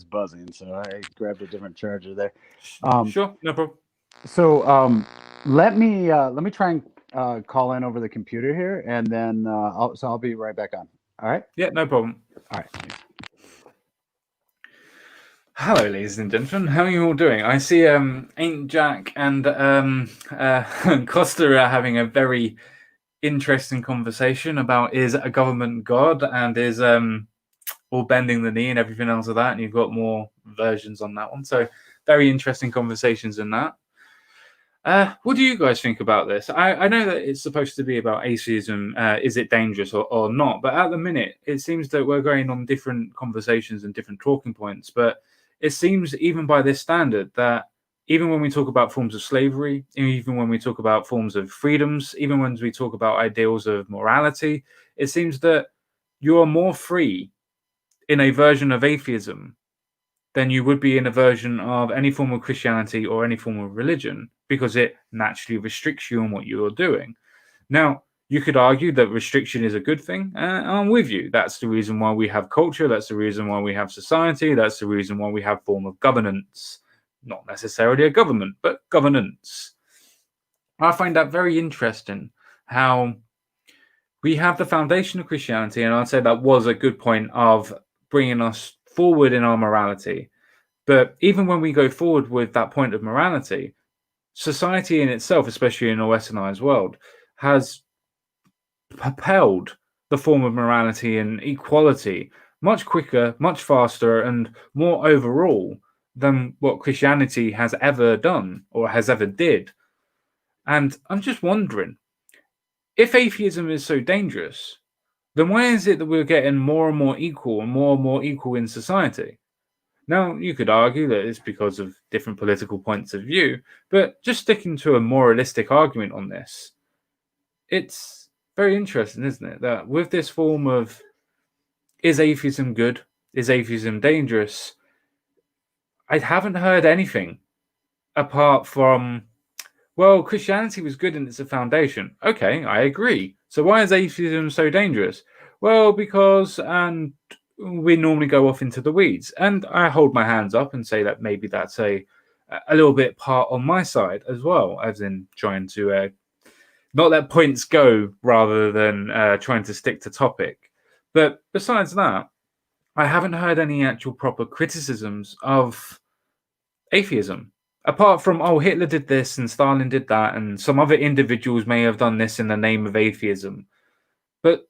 buzzing. So I grabbed a different charger there. Sure, no problem. So let me try and call in over the computer here, and then I'll be right back on. All right. Yeah, no problem. All right. Thanks. Hello, ladies and gentlemen. How are you all doing? I see Ain't Jack and Costa are having a very interesting conversation about is a government God and is all bending the knee and everything else of that. And you've got more versions on that one. So very interesting conversations in that. What do you guys think about this? I know that it's supposed to be about atheism. Is it dangerous or not? But at the minute, it seems that we're going on different conversations and different talking points. But it seems, even by this standard, that even when we talk about forms of slavery, even when we talk about forms of freedoms, even when we talk about ideals of morality, it seems that you are more free in a version of atheism than you would be in a version of any form of Christianity or any form of religion, because it naturally restricts you on what you're doing. Now, you could argue that restriction is a good thing. I'm with you. That's the reason why we have culture. That's the reason why we have society. That's the reason why we have form of governance. Not necessarily a government, but governance. I find that very interesting, how we have the foundation of Christianity, and I'd say that was a good point of bringing us forward in our morality. But even when we go forward with that point of morality, society in itself, especially in a westernized world, has propelled the form of morality and equality much quicker, much faster, and more overall than what Christianity has ever done or has ever did. And I'm just wondering, if atheism is so dangerous, then why is it that we're getting more and more equal and more equal in society? Now, you could argue that it's because of different political points of view, but just sticking to a moralistic argument on this, it's very interesting, isn't it? That with this form of, is atheism good? Is atheism dangerous? I haven't heard anything apart from, well, Christianity was good and it's a foundation. Okay, I agree. So why is atheism so dangerous? Well, because, and we normally go off into the weeds. And I hold my hands up and say that maybe that's a little bit part on my side as well, as in trying to not let points go rather than trying to stick to topic. But besides that, I haven't heard any actual proper criticisms of atheism. Apart from, oh, Hitler did this and Stalin did that, and some other individuals may have done this in the name of atheism. But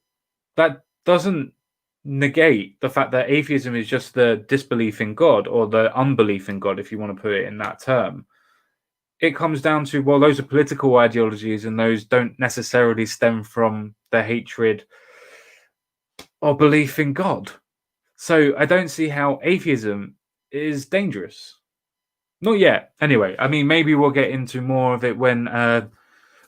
that doesn't negate the fact that atheism is just the disbelief in God, or the unbelief in God, if you want to put it in that term. It comes down to, well, those are political ideologies, and those don't necessarily stem from the hatred or belief in God. So I don't see how atheism is dangerous. Not yet. Anyway, I mean, maybe we'll get into more of it when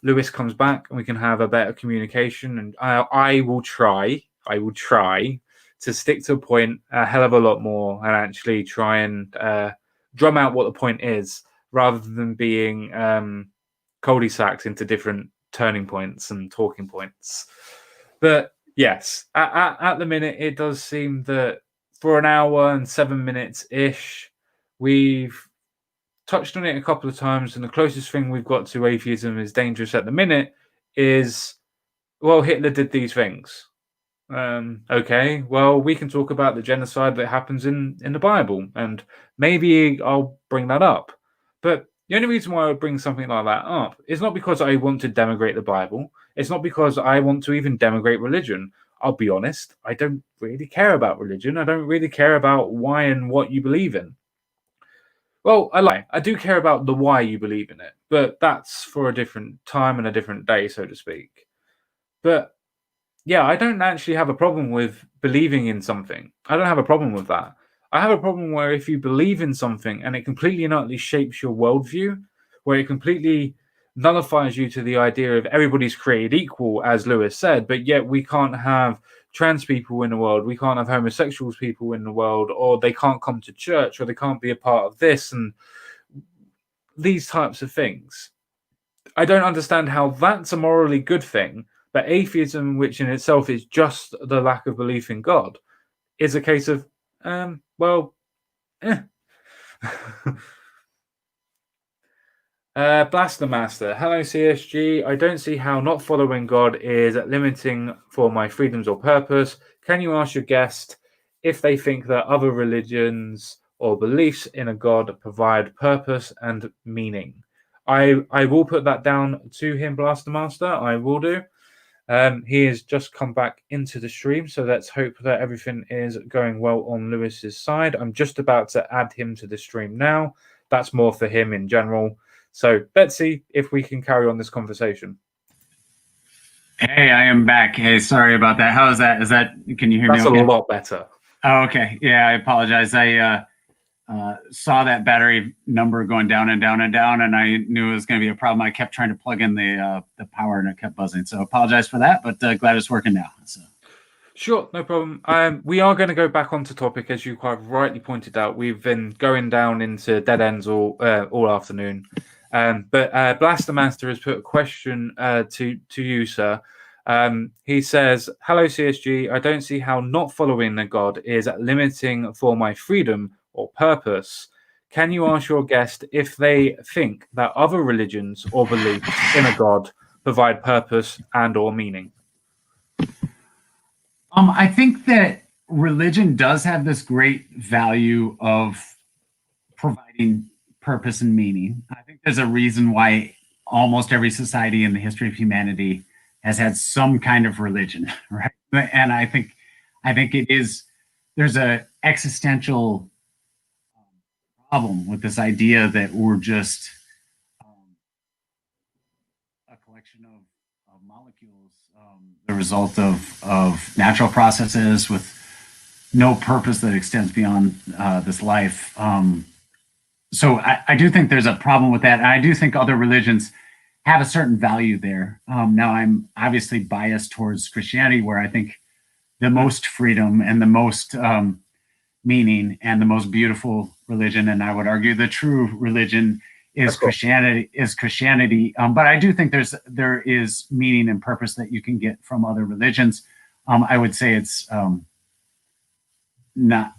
Lewis comes back and we can have a better communication. And I will try to stick to a point a hell of a lot more and actually try and drum out what the point is, rather than being cul-de-sacs into different turning points and talking points. But yes, at the minute, it does seem that for an hour and 7 minutes ish, we've touched on it a couple of times, and the closest thing we've got to atheism is dangerous at the minute is, well, Hitler did these things. Okay, well, we can talk about the genocide that happens in the Bible, and maybe I'll bring that up. But the only reason why I would bring something like that up is not because I want to denigrate the Bible. It's not because I want to even denigrate religion. I'll be honest, I don't really care about religion. I don't really care about why and what you believe in. Well, I lie. I do care about the why you believe in it, but that's for a different time and a different day, so to speak. But yeah, I don't actually have a problem with believing in something. I don't have a problem with that. I have a problem where if you believe in something and it completely and utterly shapes your worldview, where it completely nullifies you to the idea of everybody's created equal, as Lewis said, but yet we can't have trans people in the world, we can't have homosexuals people in the world, or they can't come to church, or they can't be a part of this, and these types of things. I don't understand how that's a morally good thing, but atheism, which in itself is just the lack of belief in God, is a case of, well, eh. Blaster Master, hello CSG. I don't see how not following God is limiting for my freedoms or purpose. Can you ask your guest if they think that other religions or beliefs in a God provide purpose and meaning? I will put that down to him, Blaster Master. I will do. He has just come back into the stream, so let's hope that everything is going well on Lewis's side. I'm just about to add him to the stream now. That's more for him in general. So let's see if we can carry on this conversation. Hey, I am back. Hey, sorry about that. How is that? Can you hear That's me okay? a lot better. Oh, okay. Yeah, I apologize. I saw that battery number going down and down and down, and I knew it was going to be a problem. I kept trying to plug in the power, and it kept buzzing. So apologize for that, but glad it's working now. So. Sure, no problem. We are going to go back onto topic, as you quite rightly pointed out. We've been going down into dead ends all afternoon. But Blastermaster has put a question to you, sir. He says, "Hello, CSG. I don't see how not following the God is limiting for my freedom or purpose. Can you ask your guest if they think that other religions or beliefs in a God provide purpose and or meaning?" I think that religion does have this great value of providing purpose and meaning. I think there's a reason why almost every society in the history of humanity has had some kind of religion, right? And I think there's a existential problem with this idea that we're just a collection of molecules, the result of natural processes with no purpose that extends beyond this life. So I do think there's a problem with that. And I do think other religions have a certain value there. Now, I'm obviously biased towards Christianity, where I think the most freedom and the most meaning and the most beautiful religion, and I would argue the true religion is Christianity. But I do think there is meaning and purpose that you can get from other religions. I would say it's not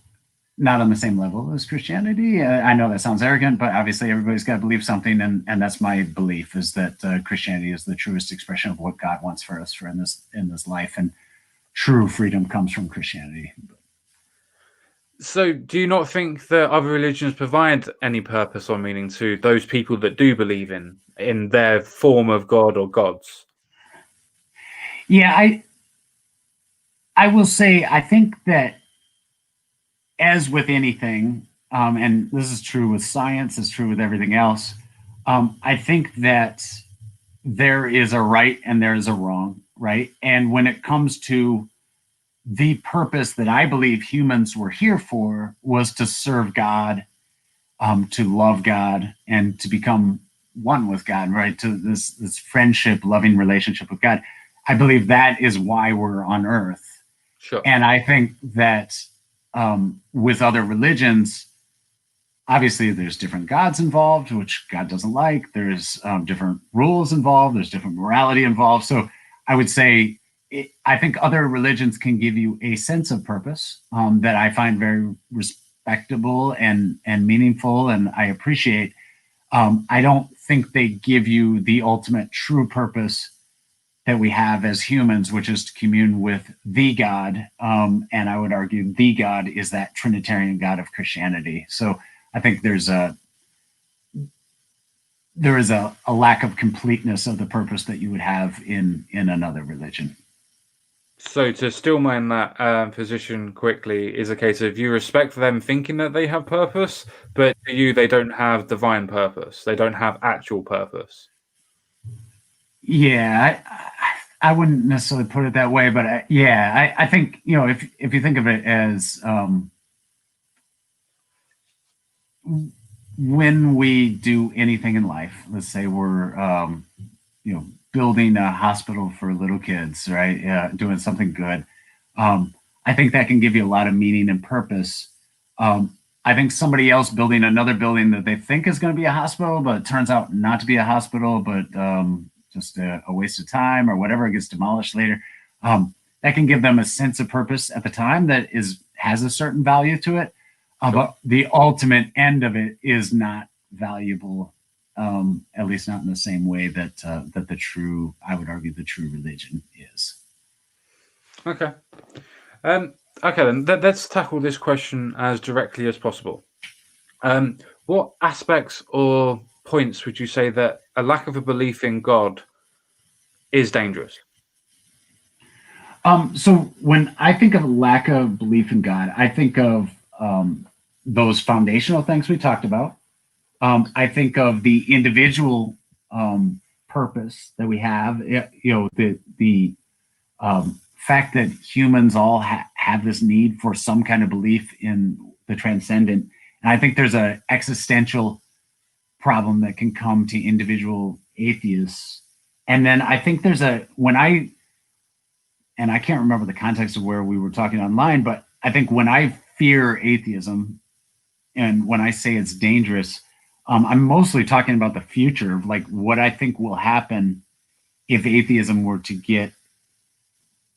on the same level as Christianity. I know that sounds arrogant, but obviously everybody's got to believe something, and that's my belief, is that Christianity is the truest expression of what God wants for us in this life, and true freedom comes from Christianity. So, do you not think that other religions provide any purpose or meaning to those people that do believe in their form of God or gods? Yeah, I will say, I think that, as with anything, and this is true with science, it's true with everything else, I think that there is a right and there is a wrong, right? And when it comes to the purpose that I believe humans were here for, was to serve God, to love God, and to become one with God, right? To this friendship, loving relationship with God. I believe that is why we're on earth. Sure. And I think that with other religions, obviously there's different gods involved, which God doesn't like. There's different rules involved. There's different morality involved. So I would say, I think other religions can give you a sense of purpose that I find very respectable and meaningful, and I appreciate. I don't think they give you the ultimate true purpose that we have as humans, which is to commune with the God. And I would argue the God is that Trinitarian God of Christianity. So I think there is a lack of completeness of the purpose that you would have in another religion. So, to still mind that position quickly is a case of you respect them thinking that they have purpose, but to you, they don't have divine purpose. They don't have actual purpose. Yeah, I wouldn't necessarily put it that way, but I think, if you think of it as when we do anything in life, let's say we're building a hospital for little kids, right? Doing something good. I think that can give you a lot of meaning and purpose. I think somebody else building another building that they think is going to be a hospital, but it turns out not to be a hospital, but just a waste of time or whatever, it gets demolished later. That can give them a sense of purpose at the time that has a certain value to it. But the ultimate end of it is not valuable, at least not in the same way that the true, I would argue, the true religion is. Okay. Okay, then let's tackle this question as directly as possible. What aspects or points would you say that a lack of a belief in God is dangerous? So when I think of a lack of belief in God, I think of those foundational things we talked about. I think of the individual purpose that we have. The fact that humans all have this need for some kind of belief in the transcendent, and I think there's an existential problem that can come to individual atheists. And then I think there's a when I and I can't remember the context of where we were talking online, but I think when I fear atheism and when I say it's dangerous, I'm mostly talking about the future, like what I think will happen if atheism were to get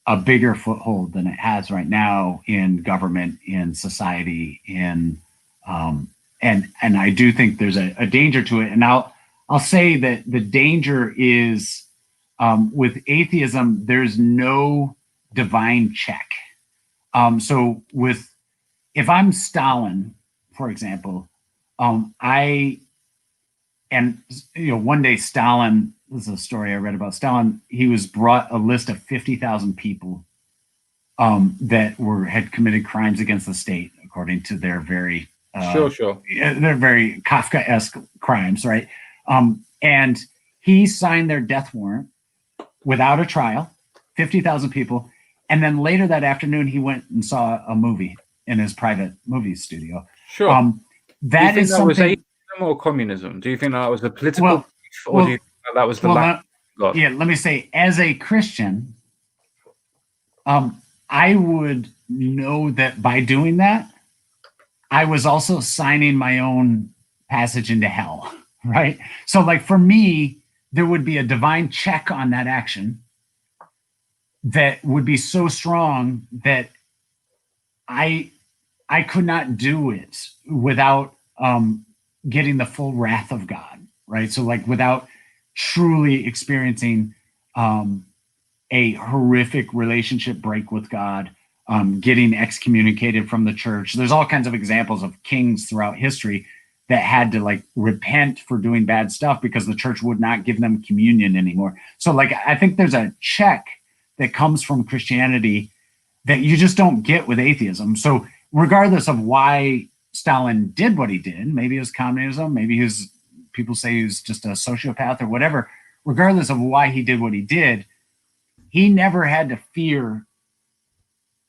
a bigger foothold than it has right now in government, in society, in and I do think there's a danger to it. And I'll say that the danger is with atheism, there's no divine check. So with if I'm Stalin, for example, I and one day Stalin, this is a story I read about Stalin. He was brought a list of 50,000 people that had committed crimes against the state, according to their very they're very Kafka-esque crimes, right? And he signed their death warrant without a trial, 50,000 people. And then later that afternoon, he went and saw a movie in his private movie studio. Sure. That is something. Was atheism or communism? Do you think that was a political or do you think that was the lack of God? Yeah, let me say, as a Christian, I would know that by doing that, I was also signing my own passage into hell, right? So, like for me, there would be a divine check on that action that would be so strong that I could not do it without getting the full wrath of God, right? So, like without truly experiencing a horrific relationship break with God, getting excommunicated from the church. There's all kinds of examples of kings throughout history that had to like repent for doing bad stuff because the church would not give them communion anymore. So like I think there's a check that comes from Christianity that you just don't get with atheism. So regardless of why Stalin did what he did, maybe it was communism, maybe he was, people say he was just a sociopath or whatever, regardless of why he did what he did, he never had to fear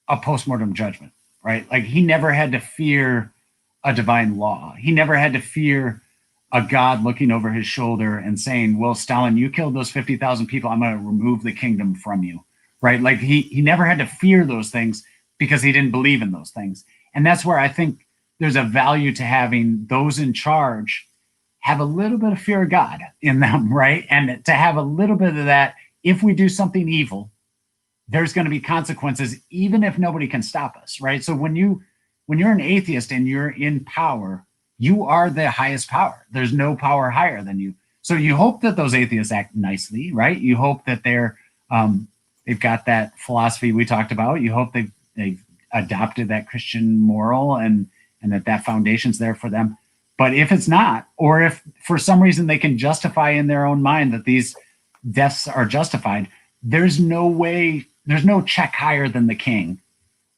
a postmortem judgment, right? Like he never had to fear a divine law. He never had to fear a God looking over his shoulder and saying, well, Stalin, you killed those 50,000 people. I'm going to remove the kingdom from you, right? Like he never had to fear those things because he didn't believe in those things. And that's where I think there's a value to having those in charge have a little bit of fear of God in them, right? And to have a little bit of that, if we do something evil, there's going to be consequences, even if nobody can stop us, right? So when you're an atheist and you're in power, you are the highest power. There's no power higher than you. So you hope that those atheists act nicely, right? You hope that they've got that philosophy we talked about. You hope they've adopted that Christian moral and that foundation's there for them. But if it's not, or if for some reason they can justify in their own mind that these deaths are justified, there's no check higher than the king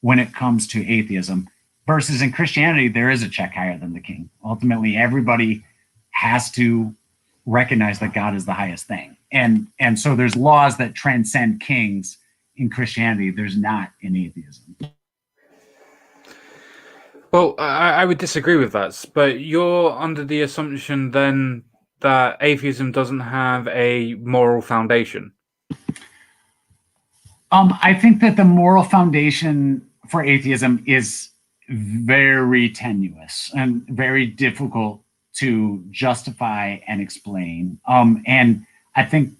when it comes to atheism. Versus in Christianity, there is a check higher than the king. Ultimately, everybody has to recognize that God is the highest thing. And so there's laws that transcend kings in Christianity. There's not in atheism. Well, I would disagree with that, but you're under the assumption then that atheism doesn't have a moral foundation. I think that the moral foundation for atheism is very tenuous and very difficult to justify and explain. And I think,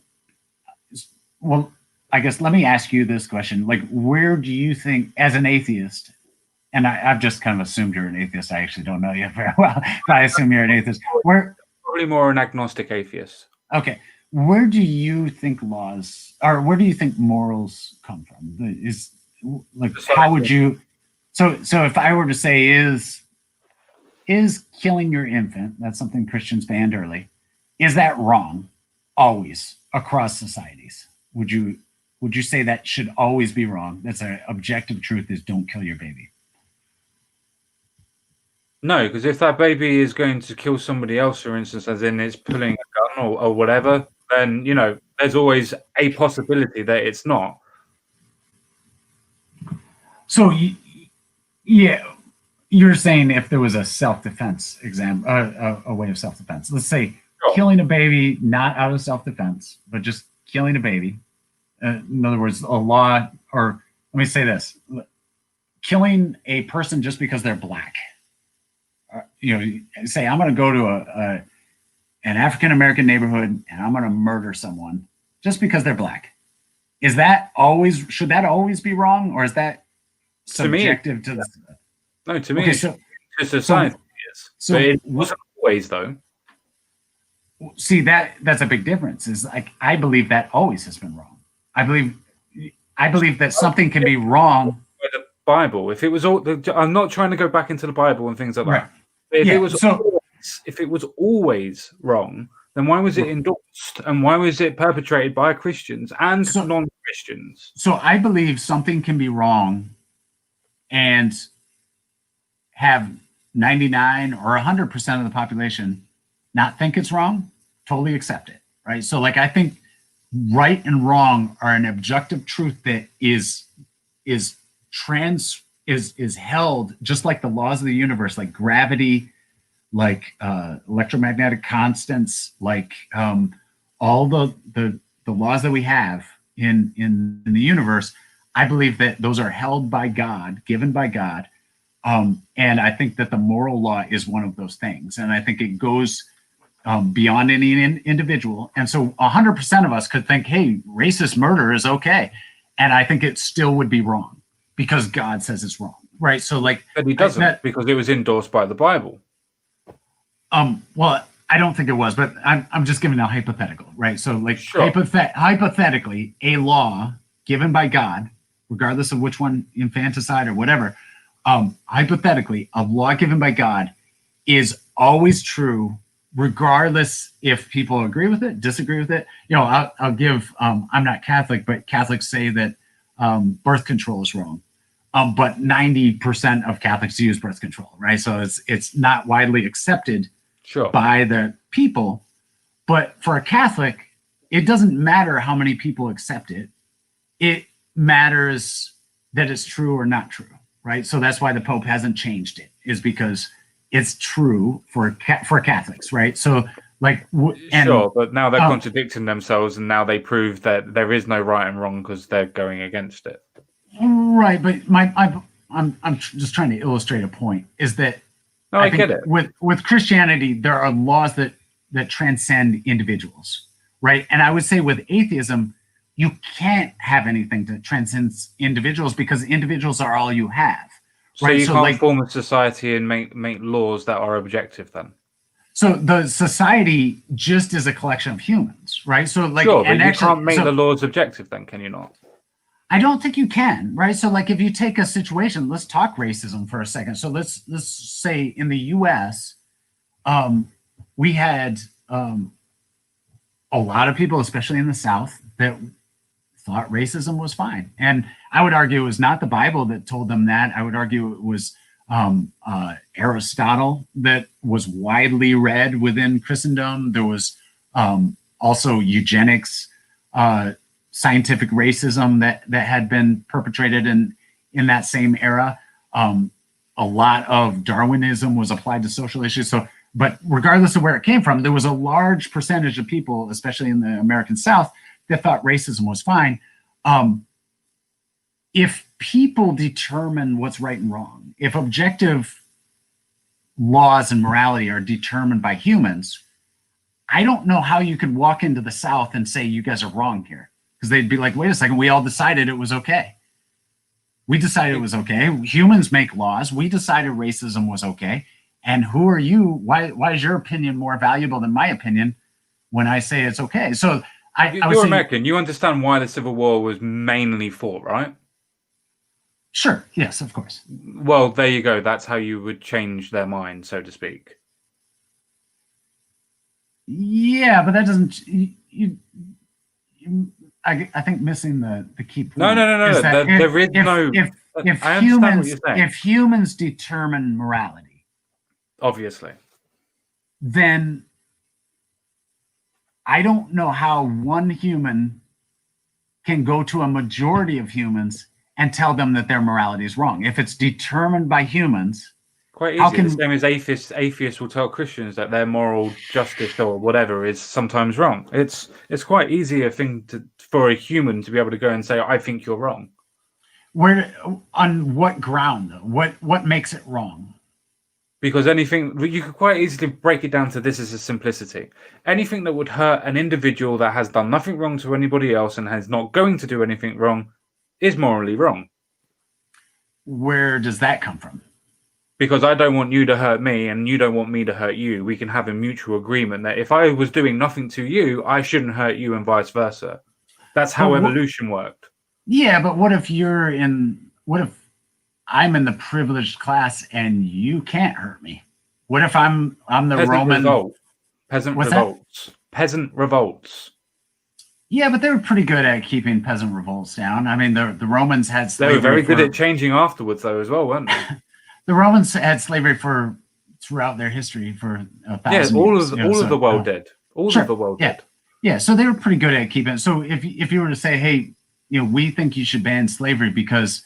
well, I guess let me ask you this question. Like, where do you think, as an atheist, and I've just kind of assumed you're an atheist. I actually don't know you very well, but I assume you're an atheist. Probably more an agnostic atheist. Okay. Where do you think laws, or where do you think morals come from? Is like, how would you, so if I were to say, is killing your infant, that's something Christians banned early, is that wrong always across societies? Would you say that should always be wrong? That's an objective truth, is don't kill your baby. No, because if that baby is going to kill somebody else, for instance, as in it's pulling a gun or whatever, then there's always a possibility that it's not. So, yeah, you're saying if there was a self-defense a way of self-defense, let's say Sure. killing a baby, not out of self-defense, but just killing a baby. In other words, a law, or let me say this: killing a person just because they're black. Say I'm going to go to an African American neighborhood and I'm going to murder someone just because they're black. Should that always be wrong, or is that subjective to the? No, to me, okay, it's just a science. So but it wasn't always, though. See, that's a big difference. Is like I believe that always has been wrong. I believe that something can be wrong. The Bible, if it was all, I'm not trying to go back into the Bible and things like right. that. But if it was always wrong, then why was it endorsed, and why was it perpetrated by Christians and non-Christians? So I believe something can be wrong and have 99 or 100% of the population not think it's wrong, totally accept it, right? So like I think right and wrong are an objective truth that is held just like the laws of the universe, like gravity, like electromagnetic constants, like all the laws that we have in the universe. I believe that those are held by God, given by God. And I think that the moral law is one of those things. And I think it goes beyond any individual. And so 100% of us could think, hey, racist murder is okay. And I think it still would be wrong because God says it's wrong, right? So like, but he doesn't, because it was endorsed by the Bible. Well, I don't think it was, but I'm just giving a hypothetical, right? So like hypothetically, a law given by God, regardless of which one, infanticide or whatever, hypothetically, a law given by God is always true, regardless if people agree with it, disagree with it. I'll give, I'm not Catholic, but Catholics say that birth control is wrong. But 90% of Catholics use birth control, right? So it's not widely accepted by the people. But for a Catholic, it doesn't matter how many people accept it. It matters that it's true or not true, right? So that's why the Pope hasn't changed it, is because it's true for Catholics, right? So like, but now they're contradicting themselves, and now they prove that there is no right and wrong because they're going against it. Right, but I'm just trying to illustrate a point. Is that I get it. With Christianity, there are laws that transcend individuals, right? And I would say with atheism, you can't have anything that transcends individuals because individuals are all you have. So right? You can't form a society and make laws that are objective then? So the society just is a collection of humans, right? So like, but you can't make the laws objective then, can you not? I don't think you can, right? So like if you take a situation, let's talk racism for a second. So let's say in the US, we had a lot of people, especially in the South, that thought racism was fine. And I would argue it was not the Bible that told them that. I would argue it was Aristotle that was widely read within Christendom. There was also eugenics, scientific racism that had been perpetrated in that same era. A lot of Darwinism was applied to social issues. So, but regardless of where it came from, there was a large percentage of people, especially in the American South, that thought racism was fine. If people determine what's right and wrong, if objective laws and morality are determined by humans, I don't know how you could walk into the South and say you guys are wrong here. Because they'd be like, wait a second, we all decided it was okay. We decided it was okay. Humans make laws. We decided racism was okay. And who are you? Why is your opinion more valuable than my opinion when I say it's okay? So you're American. You understand why the Civil War was mainly fought, right? Sure. Yes, of course. Well, there you go. That's how you would change their mind, so to speak. Yeah, but that doesn't. I think missing the key point. No. There is no. If humans determine morality, Obviously. then I don't know how one human can go to a majority of humans and tell them that their morality is wrong. If it's determined by humans, Quite how easy. The can same as atheists will tell Christians that their moral justice or whatever is sometimes wrong. It's quite easy a thing for a human to be able to go and say, I think you're wrong. where on what ground? What makes it wrong? Because anything, you could quite easily break it down to this as a simplicity. Anything that would hurt an individual that has done nothing wrong to anybody else and is not going to do anything wrong is morally wrong. Where does that come from? Because I don't want you to hurt me and you don't want me to hurt you. We can have a mutual agreement that if I was doing nothing to you, I shouldn't hurt you and vice versa. That's how evolution worked. Yeah, but what if I'm in the privileged class and you can't hurt me? What if I'm the Roman revolt? Peasant revolts. Peasant revolts. Yeah, but they were pretty good at keeping peasant revolts down. I mean, the Romans had slavery. They were very good at changing afterwards, though, as well, weren't they? The Romans had slavery throughout their history for 1,000 years. All of the world did. All of the world did. Yeah, so they were pretty good at keeping it. So if you were to say, hey, we think you should ban slavery because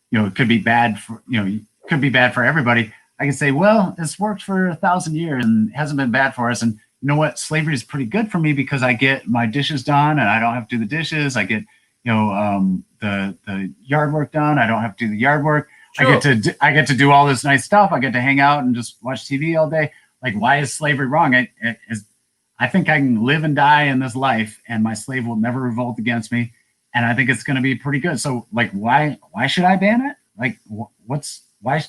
it could be bad for everybody, I can say, well, it's worked for 1,000 years and hasn't been bad for us. And you know what? Slavery is pretty good for me because I get my dishes done and I don't have to do the dishes. I get the yard work done. I don't have to do the yard work. Sure. I get to do all this nice stuff. I get to hang out and just watch TV all day. Like, why is slavery wrong? I think I can live and die in this life, and my slave will never revolt against me. And I think it's going to be pretty good. So, like, why should I ban it? Like, why?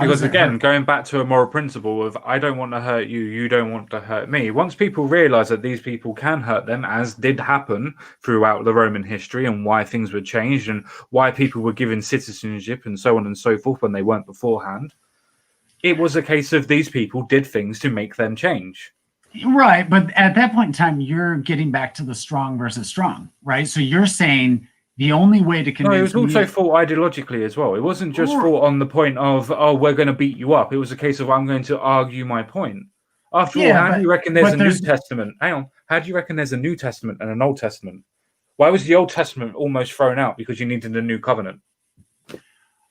Because again, going back to a moral principle of I don't want to hurt you, you don't want to hurt me. Once people realize that these people can hurt them, as did happen throughout the Roman history, and why things were changed and why people were given citizenship and so on and so forth when they weren't beforehand, it was a case of these people did things to make them change. Right. But at that point in time, you're getting back to the strong versus strong, right? So you're saying the only way to convince it was also thought ideologically as well. It wasn't just thought on the point of, we're going to beat you up. It was a case of, I'm going to argue my point. After all, how do you reckon there's a New Testament? Hang on. How do you reckon there's a New Testament and an Old Testament? Why was the Old Testament almost thrown out? Because you needed a new covenant.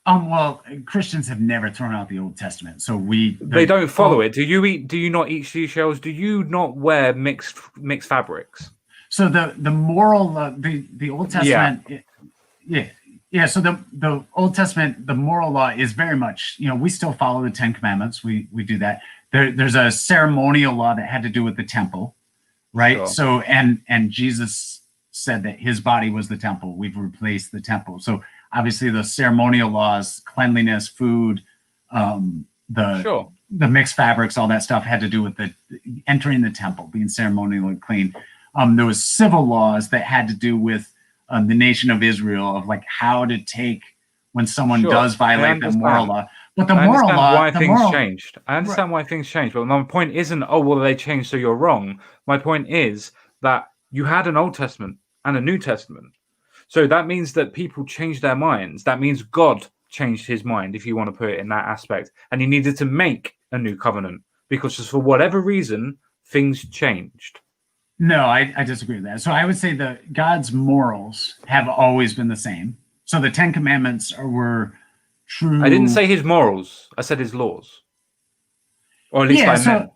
Well, Christians have never thrown out the Old Testament, so they don't follow it. Do you not eat seashells? Do you not wear mixed fabrics? So the moral, the Old Testament, yeah. So the Old Testament, the moral law is very much, we still follow the Ten Commandments. We do that. There's a ceremonial law that had to do with the temple, right? Sure. So and Jesus said that his body was the temple. We've replaced the temple. So obviously the ceremonial laws, cleanliness, food, the mixed fabrics, all that stuff had to do with the entering the temple, being ceremonially clean. There was civil laws that had to do with the nation of Israel, of like how to take when someone does violate the moral law. But the moral law, why things changed. I understand why things changed, but my point isn't, they changed, so you're wrong. My point is that you had an Old Testament and a New Testament. So that means that people changed their minds. That means God changed his mind, if you want to put it in that aspect. And he needed to make a new covenant because for whatever reason, things changed. No, I disagree with that. So I would say that God's morals have always been the same. So the Ten Commandments were true. I didn't say his morals. I said his laws. Or at least I meant.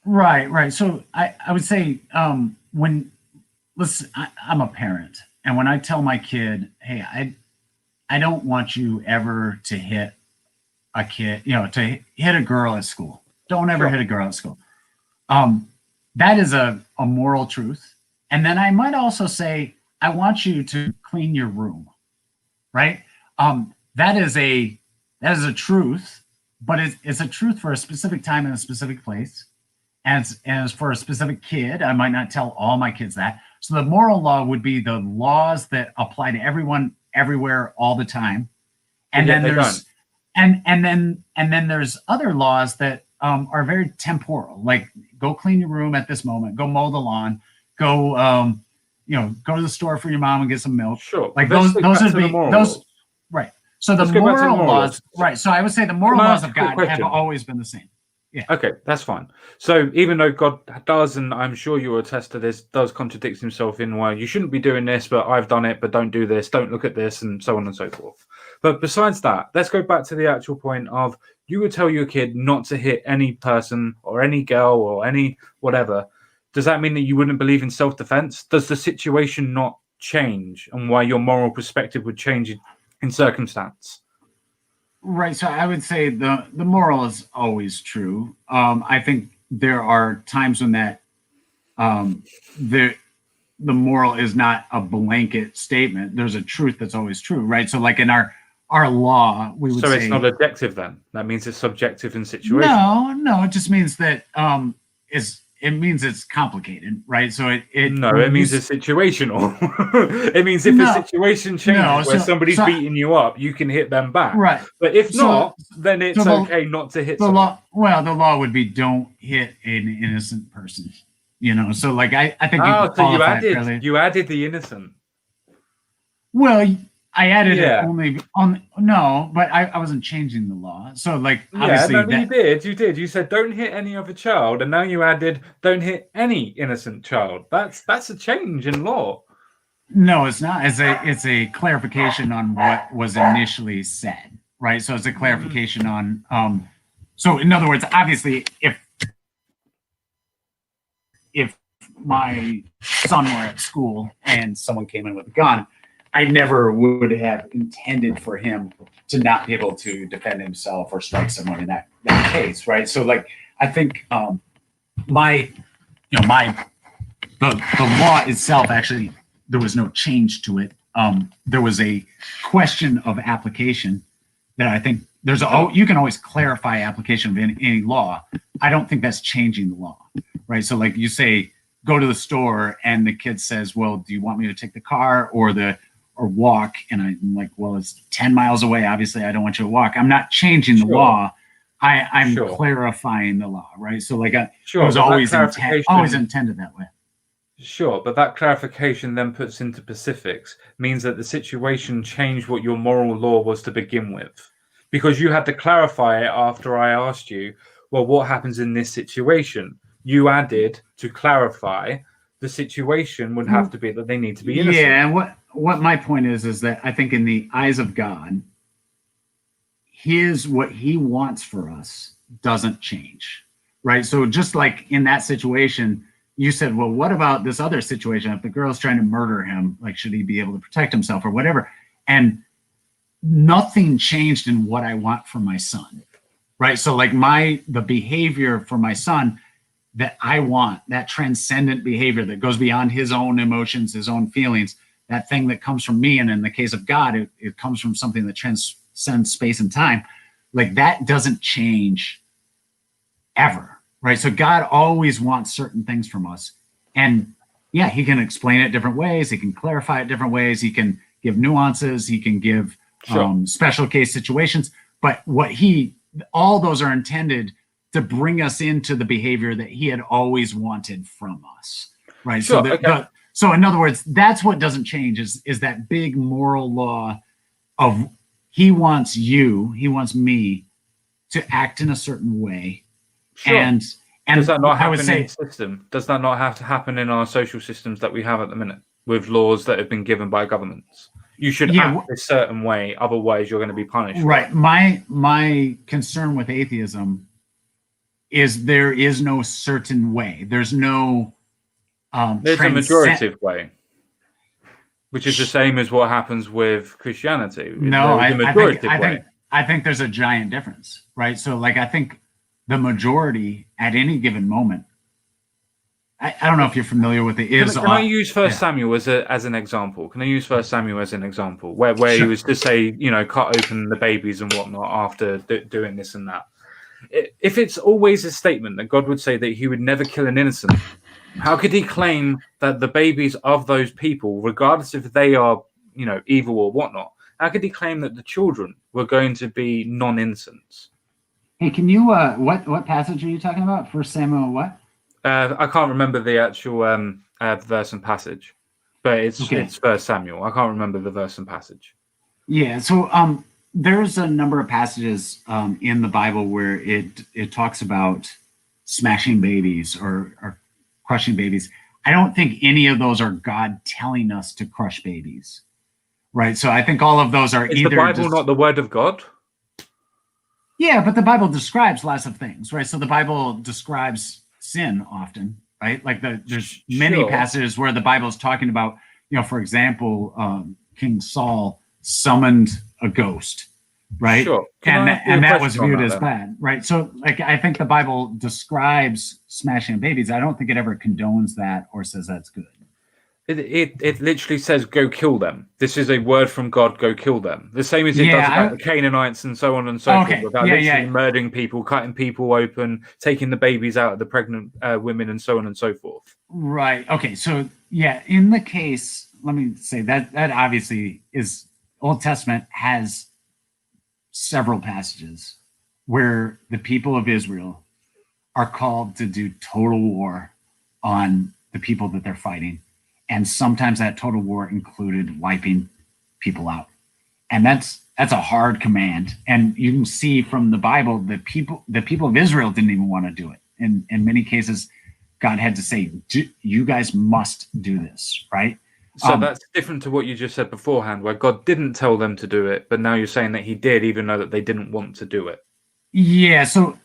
Right. So I would say I'm a parent. And when I tell my kid, hey, I don't want you ever to hit a kid, to hit a girl at school. Don't ever hit a girl at school. That is a moral truth. And then I might also say, I want you to clean your room, right? That is a truth, but it's a truth for a specific time and a specific place. And as for a specific kid, I might not tell all my kids that. So the moral law would be the laws that apply to everyone, everywhere, all the time. And then there's and then there's other laws that are very temporal, like go clean your room at this moment, go mow the lawn, go go to the store for your mom and get some milk. Sure. Like those would be those right. So the moral laws, right. So I would say the moral laws of God have always been the same. Yeah. Okay, that's fine. So even though God does, and I'm sure you will attest to this, does contradict himself in, well, you shouldn't be doing this, but I've done it, but don't do this, don't look at this, and so on and so forth. But besides that, let's go back to the actual point of you would tell your kid not to hit any person or any girl or any whatever. Does that mean that you wouldn't believe in self-defense? Does the situation not change, and why your moral perspective would change in circumstance? Right. So I would say the moral is always true. I think there are times when that the moral is not a blanket statement. There's a truth that's always true, right? So like in our law, we would So say it's not objective then. That means it's subjective and situational. no, it just means that it means it's complicated, right? So it means it's situational. It means if a situation changes where somebody's beating you up, you can hit them back. Right. But if not, then it's okay not to hit someone. The law would be don't hit an innocent person. So like I think you added the innocent. Well, I added it only on but I wasn't changing the law. So like obviously you did. You said don't hit any other child, and now you added don't hit any innocent child. That's a change in law. No, it's not. It's a clarification on what was initially said, right? So it's a clarification on so in other words, obviously if my son were at school and someone came in with a gun, I never would have intended for him to not be able to defend himself or strike someone in that case, right? So, like, I think the law itself, actually, there was no change to it. There was a question of application that I think you can always clarify application of any law. I don't think that's changing the law, right? So, like, you say, go to the store, and the kid says, well, do you want me to take the car or walk? And I'm like, well, it's 10 miles away. Obviously, I don't want you to walk. I'm not changing the law. I'm clarifying the law, right? So like it was always intended that way. Sure, but that clarification then puts into specifics, means that the situation changed what your moral law was to begin with. Because you had to clarify it after I asked you, well, what happens in this situation? You added to clarify the situation would have to be that they need to be innocent. Yeah, and what my point is that I think in the eyes of God, what he wants for us doesn't change, right? So just like in that situation, you said, well, what about this other situation? If the girl's trying to murder him, like, should he be able to protect himself or whatever? And nothing changed in what I want for my son, right? So like the behavior for my son that I want, that transcendent behavior that goes beyond his own emotions, his own feelings, that thing that comes from me. And in the case of God, it comes from something that transcends space and time. Like that doesn't change ever, right? So God always wants certain things from us. And yeah, he can explain it different ways. He can clarify it different ways. He can give nuances. He can give special case situations. But all those are intended to bring us into the behavior that he had always wanted from us, right? So in other words, that's what doesn't change is that big moral law of he wants me to act in a certain way. Sure. And does that not happen in the system? Does that not have to happen in our social systems that we have at the minute with laws that have been given by governments? You should act a certain way, otherwise you're going to be punished. Right. My concern with atheism is there is no certain way. There's no there's a majorative way, which is the same as what happens with Christianity. No, I think there's a giant difference, right? So like I think the majority at any given moment, I don't know if you're familiar with it. Can I use First Samuel as an example? Can I use First Samuel as an example where he was to say, cut open the babies and whatnot after doing this and that? If it's always a statement that God would say that he would never kill an innocent, how could he claim that the babies of those people, regardless if they are, evil or whatnot, how could he claim that the children were going to be non-innocents? Hey, can you, what passage are you talking about? First Samuel what? I can't remember the actual verse and passage, but it's First Samuel. I can't remember the verse and passage. Yeah, so there's a number of passages in the Bible where it talks about smashing babies or crushing babies. I don't think any of those are God telling us to crush babies, right? So I think all of those are Is either the Bible not the word of God? Yeah, but the Bible describes lots of things, right? So the Bible describes sin often, right? Like there's many passages where the Bible is talking about, for example, King Saul summoned a ghost, right? Sure. And that was viewed as bad, right? So like I think the Bible describes smashing babies. I don't think it ever condones that or says that's good. It literally says, go kill them. This is a word from God, go kill them. The same as it does about the Canaanites and so on and so forth, about literally murdering people, cutting people open, taking the babies out of the pregnant women and so on and so forth. Right. Okay. So, in the case, let me say that obviously is Old Testament has several passages where the people of Israel are called to do total war on the people that they're fighting. And sometimes that total war included wiping people out. And that's a hard command. And you can see from the Bible that the people of Israel didn't even want to do it. In many cases, God had to say, you guys must do this, right? So that's different to what you just said beforehand, where God didn't tell them to do it, but now you're saying that he did, even though that they didn't want to do it. Yeah, so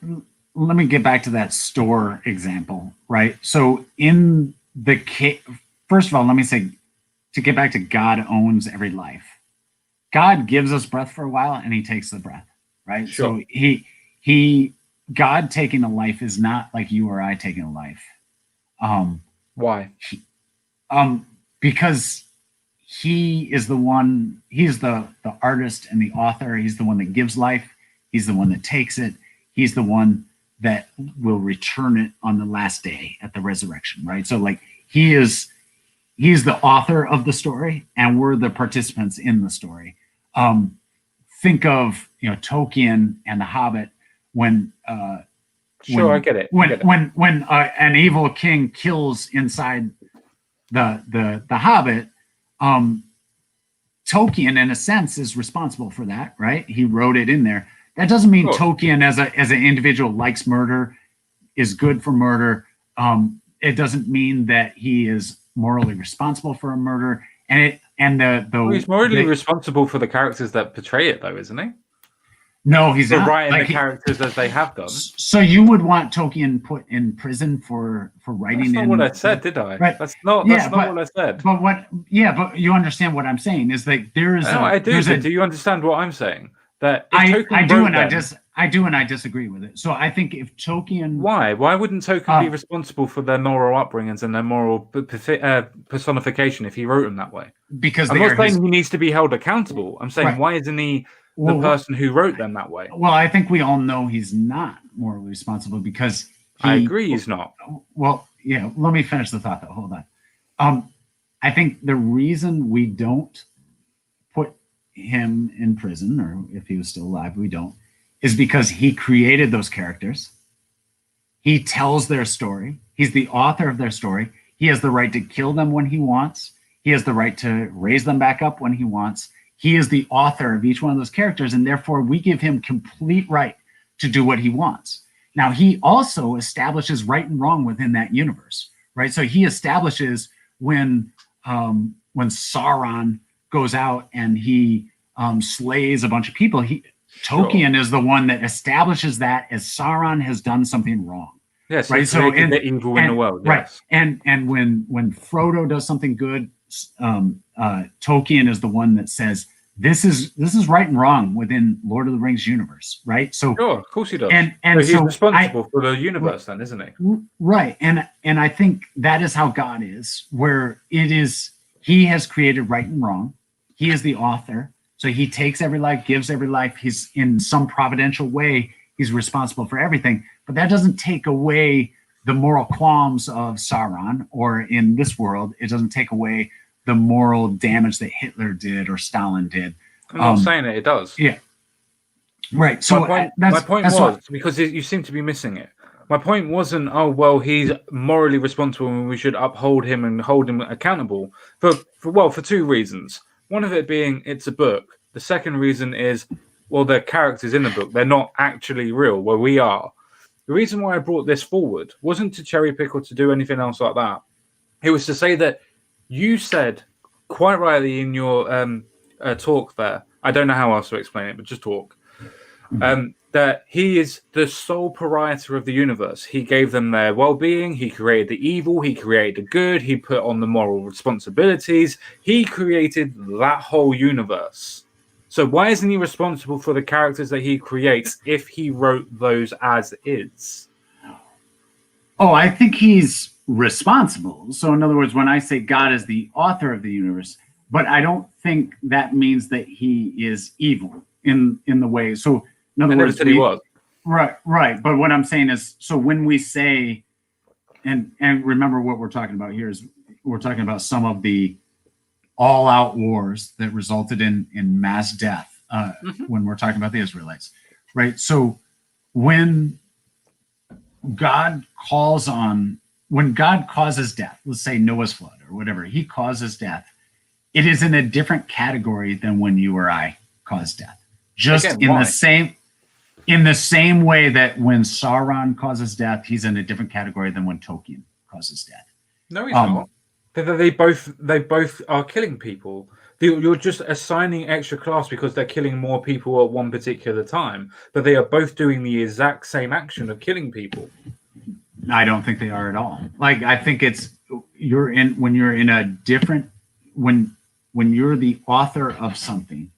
let me get back to that store example, right? So in the case, first of all, let me say, to get back to God owns every life. God gives us breath for a while and he takes the breath, right? Sure. So God taking a life is not like you or I taking a life. Why? Because he is the one, he's the artist and the author. He's the one that gives life. He's the one that takes it. He's the one that will return it on the last day at the resurrection, right? So like he's the author of the story and we're the participants in the story. Think of, Tolkien and the Hobbit when I get it. When an evil king kills inside the Hobbit, Tolkien in a sense is responsible for that, right? He wrote it in there. That doesn't mean Tolkien as an individual likes murder, is good for murder. It doesn't mean that he is morally responsible for a murder. And he's morally responsible for the characters that portray it, though, isn't he? No, he's not. Writing the characters as they have done. So you would want Tolkien put in prison for writing? That's not what I said, did I? Right. That's not what I said. But but you understand what I'm saying is that there is. No, I do. Do you understand what I'm saying? That I do, and I disagree with it. So I think if Tolkien, why wouldn't Tolkien be responsible for their moral upbringings and their moral personification if he wrote them that way? Because I'm not saying he needs to be held accountable. I'm saying why isn't he the person who wrote them that way? Well, I think we all know he's not morally responsible because I agree he's not. Well, yeah. Let me finish the thought though. Hold on. I think the reason we don't put him in prison, or if he was still alive, we don't, is because he created those characters. He tells their story. He's the author of their story. He has the right to kill them when he wants. He has the right to raise them back up when he wants. He is the author of each one of those characters, and therefore we give him complete right to do what he wants. Now, he also establishes right and wrong within that universe, right? So he establishes when Sauron goes out and he slays a bunch of people, Tolkien is the one that establishes that as Sauron has done something wrong. Yes, right. So the evil in the world, yes. Right, and when Frodo does something good, Tolkien is the one that says this is right and wrong within Lord of the Rings universe, right? So sure, of course he does. And so he's responsible for the universe, then, isn't he? Right, and I think that is how God is, where it is he has created right and wrong. He is the author, so he takes every life, gives every life. He's in some providential way, he's responsible for everything. But that doesn't take away the moral qualms of Sauron, or in this world, it doesn't take away the moral damage that Hitler did or Stalin did. I'm not saying it does. Yeah. Right. So my point was, because you seem to be missing it. My point wasn't, oh, well, he's morally responsible and we should uphold him and hold him accountable for two reasons. One of it being it's a book. The second reason is well, they're characters in the book. They're not actually real, where we are. The reason why I brought this forward wasn't to cherry pick or to do anything else like that. It was to say that you said quite rightly in your talk there. I don't know how else to explain it, but just talk. That he is the sole proprietor of the universe. He gave them their well-being. He created the evil. He created the good. He put on the moral responsibilities. He created that whole universe. So why isn't he responsible for the characters that he creates if he wrote those as is? Oh, I think he's responsible. So in other words, when I say God is the author of the universe, but I don't think that means that he is evil in the way. So in other words, he was. Right. But what I'm saying is, so when we say, and remember what we're talking about here is we're talking about some of the all-out wars that resulted in mass death when we're talking about the Israelites, right? So when God causes death, let's say Noah's flood or whatever, he causes death, it is in a different category than when you or I cause death. Just again, in the same way that when Sauron causes death, he's in a different category than when Tolkien causes death. No, he's not. They both are killing people. You're just assigning extra class because they're killing more people at one particular time, but they are both doing the exact same action of killing people. I don't think they are at all. Like, I think when you're the author of something,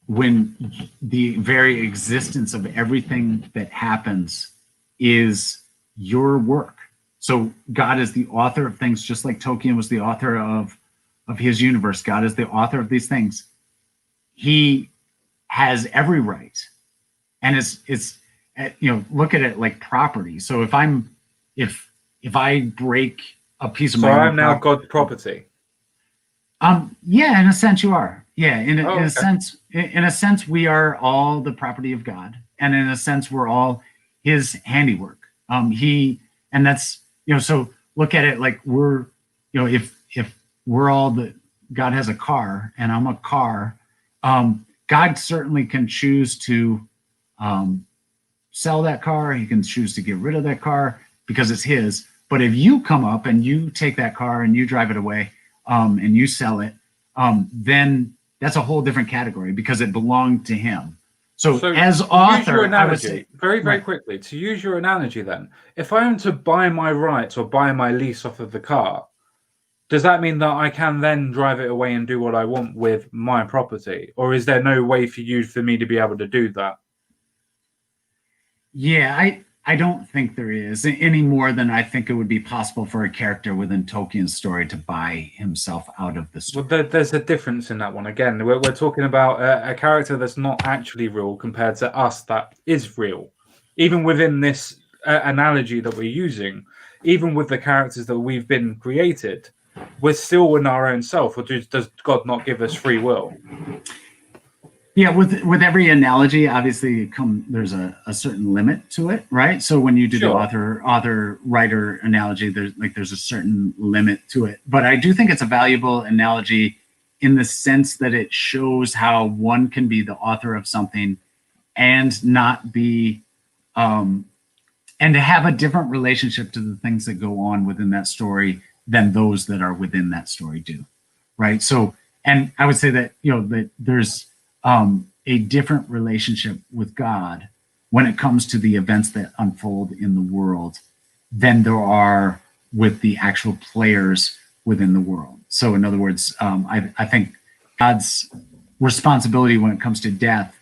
when the very existence of everything that happens is your work. So God is the author of things, just like Tolkien was the author of his universe. God is the author of these things. He has every right. And it's look at it like property. So if I break a piece of my own, so I'm now God's property. Yeah, in a sense you are. Yeah, in a sense, we are all the property of God, and in a sense, we're all His handiwork. And that's so look at it like we're if we're all God has a car and I'm a car, God certainly can choose to sell that car. He can choose to get rid of that car because it's His. But if you come up and you take that car and you drive it away, and you sell it, then that's a whole different category because it belonged to him. So as author, analogy, I would say very quickly, to use your analogy then, if I am to buy my rights or buy my lease off of the car, does that mean that I can then drive it away and do what I want with my property? Or is there no way for me to be able to do that? Yeah, I don't think there is any more than I think it would be possible for a character within Tolkien's story to buy himself out of the story. Well, there's a difference in that one. Again, we're talking about a character that's not actually real compared to us that is real. Even within this analogy that we're using, even with the characters that we've been created, we're still in our own self. Or does God not give us free will? Yeah, with every analogy, obviously there's a certain limit to it, right? So when you do the author-writer analogy, there's a certain limit to it. But I do think it's a valuable analogy in the sense that it shows how one can be the author of something and not be, and to have a different relationship to the things that go on within that story than those that are within that story do, right? So, and I would say that, that there's a different relationship with God when it comes to the events that unfold in the world than there are with the actual players within the world. So in other words, I think God's responsibility when it comes to death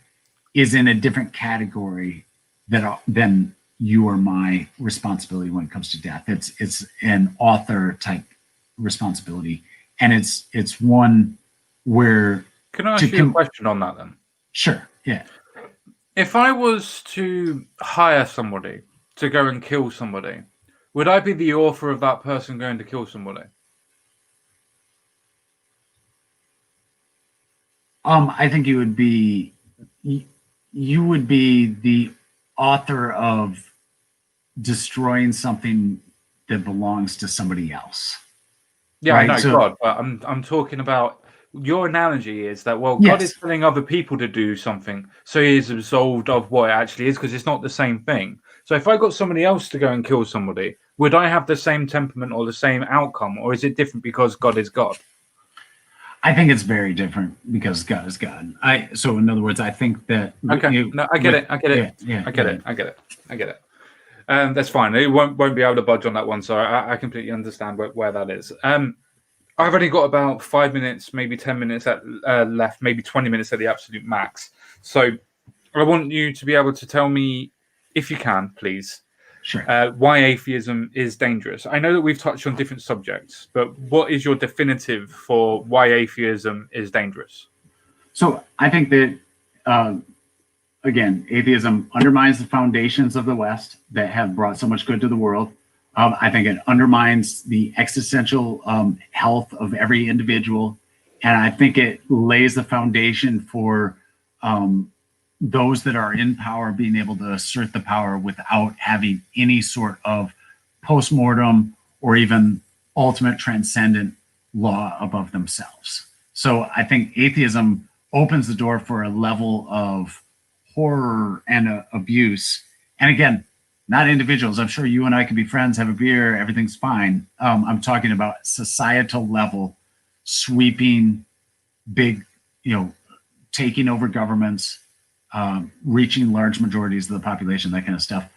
is in a different category than you or my responsibility when it comes to death. It's an author type responsibility, and it's one where. Can I ask you a question on that then? Sure, yeah. If I was to hire somebody to go and kill somebody, would I be the author of that person going to kill somebody? I think you would be the author of destroying something that belongs to somebody else. Yeah, right? I know, God, but I'm talking about your analogy is that, well, God Yes. is telling other people to do something, so he is absolved of what it actually is, because it's not the same thing. So if I got somebody else to go and kill somebody, would I have the same temperament or the same outcome, or is it different because God is God? I think it's very different because God is God. So in other words, I think that Okay, no, I get it. I get it. Yeah, I get it. I get it. I get it. That's fine. It won't be able to budge on that one, so I completely understand where that is. I've only got about 5 minutes, maybe 10 minutes left, maybe 20 minutes at the absolute max. So I want you to be able to tell me, if you can, please, Sure. why atheism is dangerous. I know that we've touched on different subjects, but what is your definitive for why atheism is dangerous? So I think that, again, atheism undermines the foundations of the West that have brought so much good to the world. I think it undermines the existential health of every individual. And I think it lays the foundation for those that are in power being able to assert the power without having any sort of postmortem or even ultimate transcendent law above themselves. So I think atheism opens the door for a level of horror and abuse. And again, not individuals. I'm sure you and I can be friends, have a beer, everything's fine. I'm talking about societal level, sweeping, big, taking over governments, reaching large majorities of the population, that kind of stuff.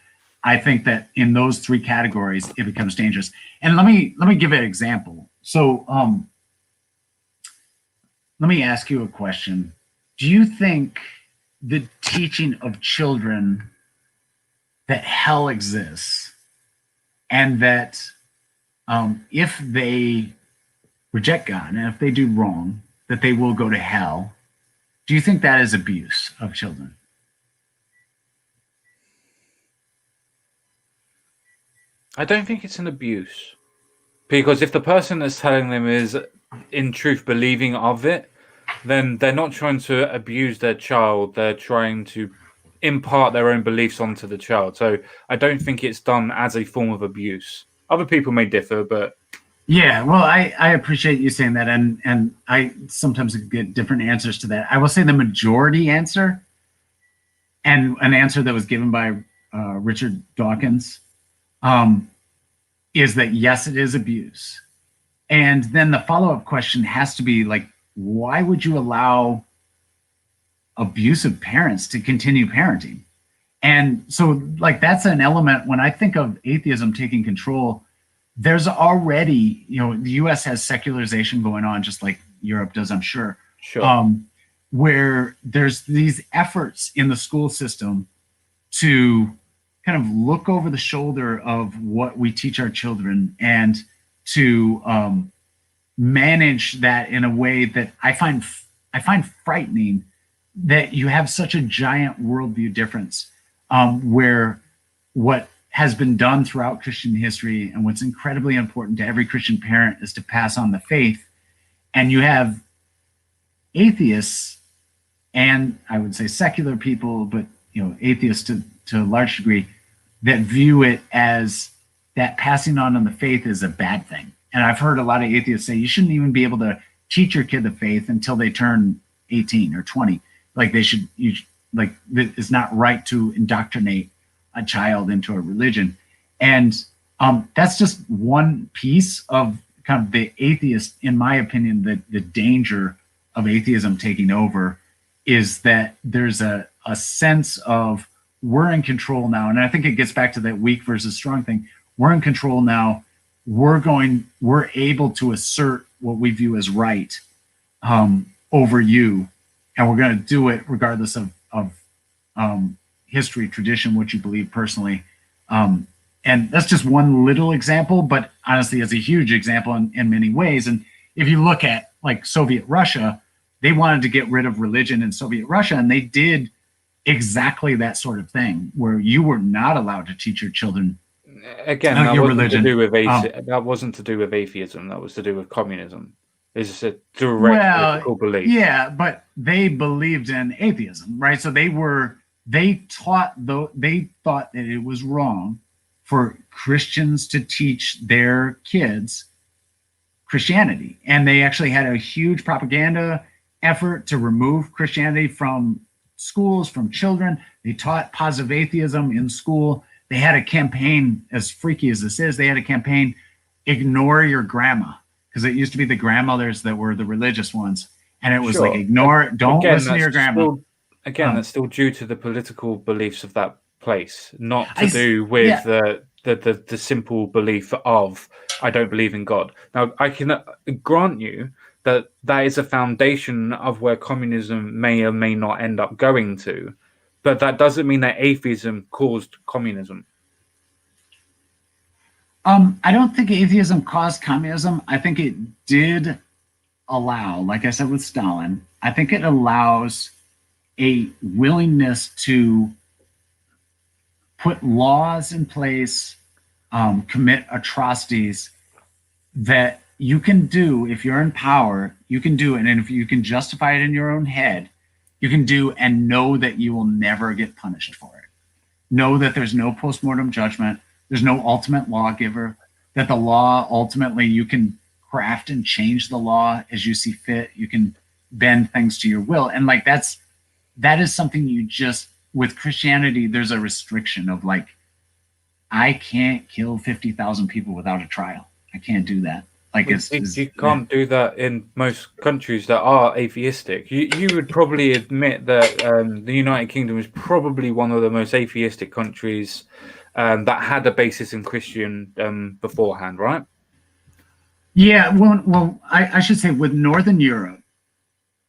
I think that in those three categories, it becomes dangerous. And let me give an example. So let me ask you a question. Do you think the teaching of children that hell exists and that if they reject God and if they do wrong, that they will go to hell, do you think that is abuse of children? I don't think it's an abuse, because if the person that's telling them is in truth believing of it, then they're not trying to abuse their child. They're trying to impart their own beliefs onto the child. So I don't think it's done as a form of abuse. Other people may differ, but yeah, well, I appreciate you saying that, and I sometimes get different answers to that. I will say the majority answer, and an answer that was given by Richard Dawkins, is that yes, it is abuse. And then the follow-up question has to be like, why would you allow abusive parents to continue parenting? And so, like, that's an element when I think of atheism taking control. There's already, the U.S. has secularization going on, just like Europe does, I'm sure. Sure. Where there's these efforts in the school system to kind of look over the shoulder of what we teach our children and to manage that in a way that I find frightening, that you have such a giant worldview difference, where what has been done throughout Christian history and what's incredibly important to every Christian parent is to pass on the faith. And you have atheists, and I would say secular people, but atheists to a large degree, that view it as that passing on the faith is a bad thing. And I've heard a lot of atheists say you shouldn't even be able to teach your kid the faith until they turn 18 or 20. Like it's not right to indoctrinate a child into a religion. And that's just one piece of kind of the atheist, in my opinion, the danger of atheism taking over is that there's a sense of we're in control now. And I think it gets back to that weak versus strong thing. We're in control now. We're able to assert what we view as right over you. And we're going to do it regardless of history, tradition, what you believe personally. And that's just one little example, but honestly, it's a huge example in many ways. And if you look at like Soviet Russia, they wanted to get rid of religion in Soviet Russia, and they did exactly that sort of thing, where you were not allowed to teach your children again, that your wasn't religion. To do with that wasn't to do with atheism. That was to do with communism. It's a direct political belief. Yeah, but they believed in atheism, right? So they thought that it was wrong for Christians to teach their kids Christianity. And they actually had a huge propaganda effort to remove Christianity from schools, from children. They taught positive atheism in school. They had a campaign, as freaky as this is, they had a campaign, ignore your grandma, because it used to be the grandmothers that were the religious ones. And it was Sure. like, ignore, don't Again, listen to your grandma. That's still due to the political beliefs of that place, not to I- do with yeah. the simple belief of I don't believe in God. Now, I can grant you that that is a foundation of where communism may or may not end up going to, but that doesn't mean that atheism caused communism. I don't think atheism caused communism. I think it did allow, like I said with Stalin, I think it allows a willingness to put laws in place, commit atrocities that you can do if you're in power, you can do it. And if you can justify it in your own head, you can do and know that you will never get punished for it. Know that there's no postmortem judgment, there's no ultimate lawgiver, that the law ultimately you can craft and change the law as you see fit. You can bend things to your will. And like that is something you just, with Christianity, there's a restriction of like, I can't kill 50,000 people without a trial. I can't do that. Like you can't do that in most countries that are atheistic. You would probably admit that the United Kingdom is probably one of the most atheistic countries that had a basis in Christian beforehand, right? Yeah, well, I should say with Northern Europe,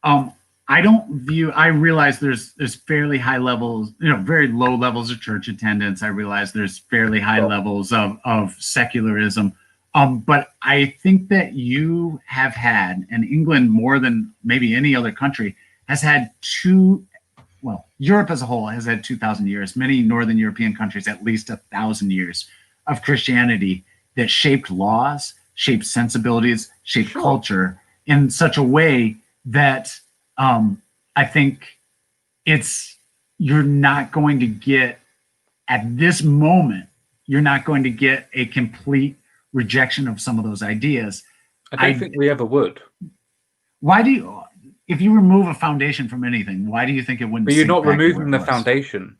I don't view. I realize there's fairly high levels, very low levels of church attendance. I realize there's fairly high levels of secularism. But I think that you have had, and England more than maybe any other country, has had Europe as a whole has had 2,000 years. Many Northern European countries, at least 1,000 years of Christianity that shaped laws, shaped sensibilities, shaped culture in such a way that I think you're not going to get, at this moment, you're not going to get a complete rejection of some of those ideas. I don't think we ever would. Why do you, if you remove a foundation from anything, why do you think it wouldn't? But you're not removing the foundation.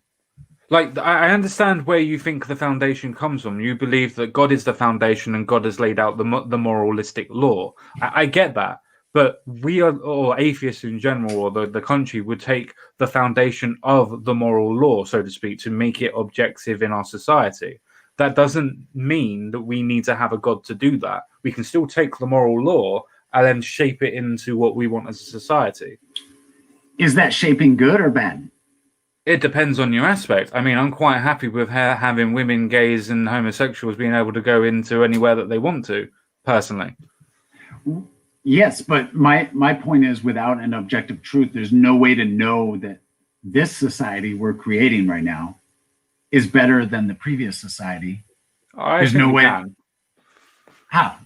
Like, I understand where you think the foundation comes from. You believe that God is the foundation and God has laid out the moralistic law. I get that. But we are, or atheists in general, or the country would take the foundation of the moral law, so to speak, to make it objective in our society. That doesn't mean that we need to have a God to do that. We can still take the moral law and then shape it into what we want as a society. Is that shaping good or bad? It depends on your aspect. I mean, I'm quite happy with having women, gays, and homosexuals being able to go into anywhere that they want to, personally. Yes, but my point is, without an objective truth, there's no way to know that this society we're creating right now is better than the previous society. There's no way. How?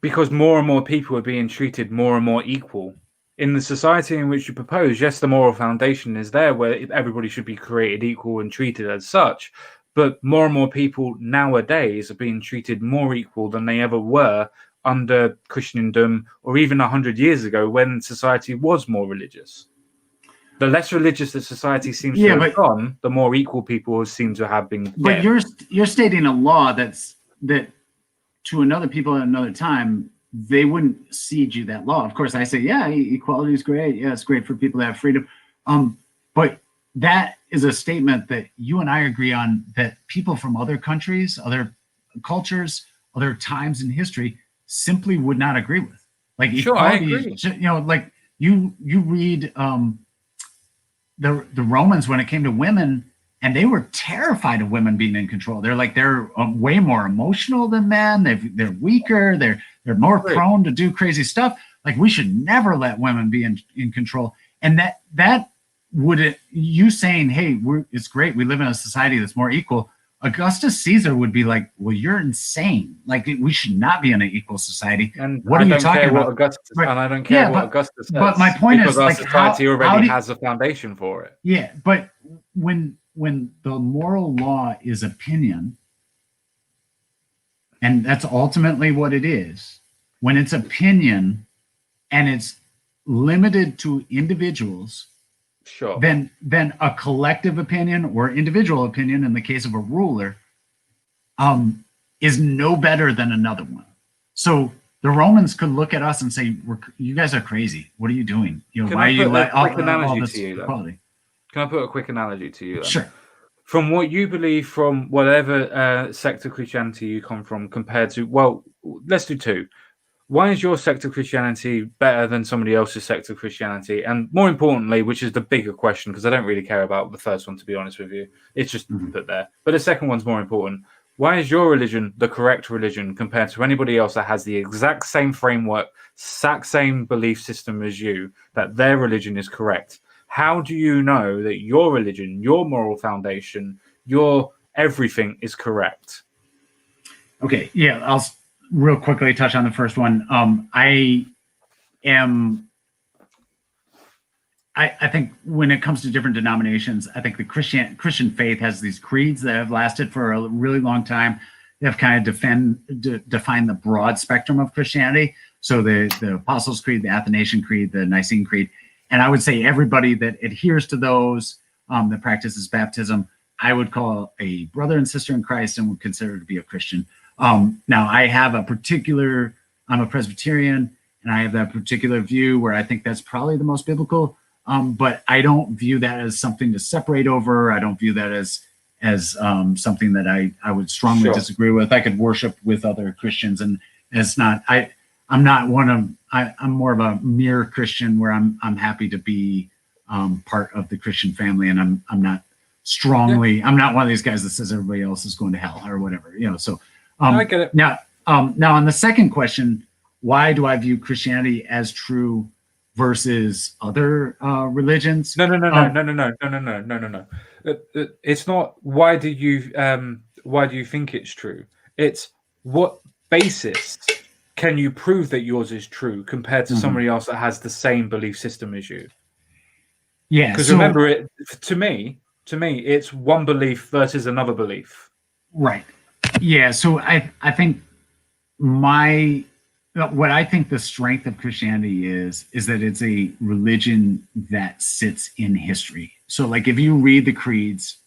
Because more and more people are being treated more and more equal. In the society in which you propose, yes, the moral foundation is there where everybody should be created equal and treated as such. But more and more people nowadays are being treated more equal than they ever were under Christendom, or even 100 years ago when society was more religious. The less religious the society seems to have gone, the more equal people seem to have been. But you're stating a law that to another people at another time, they wouldn't cede you that law. Of course, I say, yeah, equality is great. Yeah, it's great for people to have freedom. But that is a statement that you and I agree on, that people from other countries, other cultures, other times in history simply would not agree with. Like equality, I agree. Like you read the Romans when it came to women, and they were terrified of women being in control. They're like, they're way more emotional than men. They're weaker. They're more prone to do crazy stuff. Like, we should never let women be in control. And that would, you saying, hey, it's great, we live in a society that's more equal. Augustus Caesar would be like, well, you're insane. Like, we should not be in an equal society. And what are you talking about? And I don't care what Augustus says. But my point is, our society already has a foundation for it. Yeah, but when the moral law is opinion, and that's ultimately what it is, when it's opinion and it's limited to individuals, Sure. then a collective opinion or individual opinion, in the case of a ruler, is no better than another one. So the Romans could look at us and say, "You guys are crazy. What are you doing? Why are you like all this equality?" Can I put a quick analogy to you? Then? Sure. From what you believe, from whatever sect of Christianity you come from, compared to, well, let's do two. Why is your sect of Christianity better than somebody else's sect of Christianity? And more importantly, which is the bigger question, because I don't really care about the first one, to be honest with you. It's just put there. But the second one's more important. Why is your religion the correct religion compared to anybody else that has the exact same framework, exact same belief system as you, that their religion is correct? How do you know that your religion, your moral foundation, your everything is correct? Okay, yeah, I'll real quickly touch on the first one. I think when it comes to different denominations, I think the Christian faith has these creeds that have lasted for a really long time. They have kind of defined the broad spectrum of Christianity. So the Apostles' Creed, the Athanasian Creed, the Nicene Creed. And I would say everybody that adheres to those, that practices baptism, I would call a brother and sister in Christ and would consider to be a Christian. Now, I'm a Presbyterian, and I have that particular view where I think that's probably the most biblical. But I don't view that as something to separate over. I don't view that as something that I would strongly disagree with. I could worship with other Christians, and it's not. I'm not one of. I'm more of a mere Christian where I'm happy to be part of the Christian family, and I'm not strongly. I'm not one of these guys that says everybody else is going to hell or whatever. So I get it. Now on the second question, why do I view Christianity as true versus other religions? No. It's not. Why do you think it's true? It's what basis can you prove that yours is true compared to somebody else that has the same belief system as you? Yeah, because remember, to me, it's one belief versus another belief. Right. Yeah. So I think what I think the strength of Christianity is that it's a religion that sits in history. So like if you read the creeds,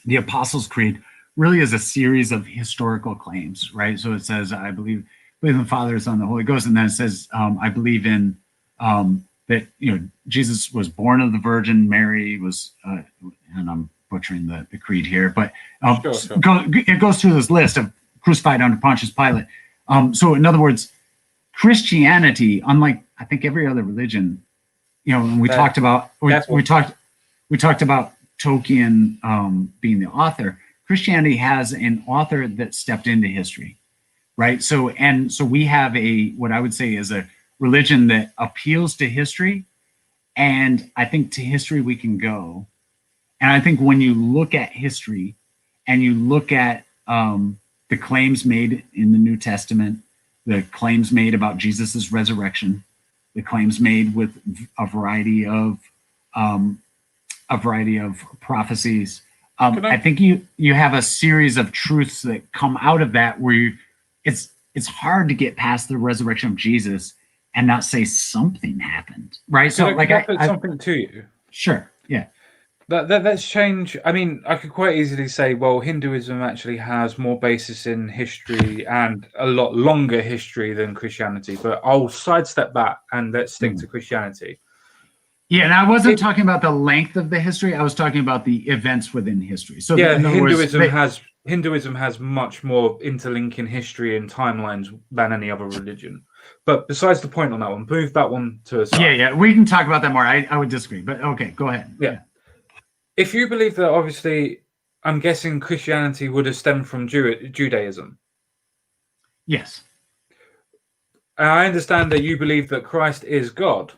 the Apostles' Creed really is a series of historical claims, right? So it says, I believe in the Father, Son, and the Holy Ghost. And then it says, I believe in that, Jesus was born of the Virgin, Mary was, and I'm butchering the creed here, but sure. It goes through this list of crucified under Pontius Pilate. So in other words, Christianity, unlike I think every other religion, and we talked about Tolkien being the author. Christianity has an author that stepped into history, right? So we have what I would say is a religion that appeals to history, and I think to history we can go. And I think when you look at history and you look at the claims made in the New Testament, the claims made about Jesus's resurrection, the claims made with a variety of prophecies. I think you have a series of truths that come out of that where it's hard to get past the resurrection of Jesus and not say something happened, right? Can I put something to you? Sure, yeah. Let's change. I mean, I could quite easily say, well, Hinduism actually has more basis in history and a lot longer history than Christianity, but I'll sidestep that and let's stick to Christianity. Yeah, and I wasn't talking about the length of the history. I was talking about the events within history. So yeah, Hinduism has much more interlinking history and timelines than any other religion. But besides the point on that one, move that one to a side. Yeah, we can talk about that more. I would disagree, but okay, go ahead. Yeah. If you believe that, obviously, I'm guessing Christianity would have stemmed from Judaism. Yes. I understand that you believe that Christ is God.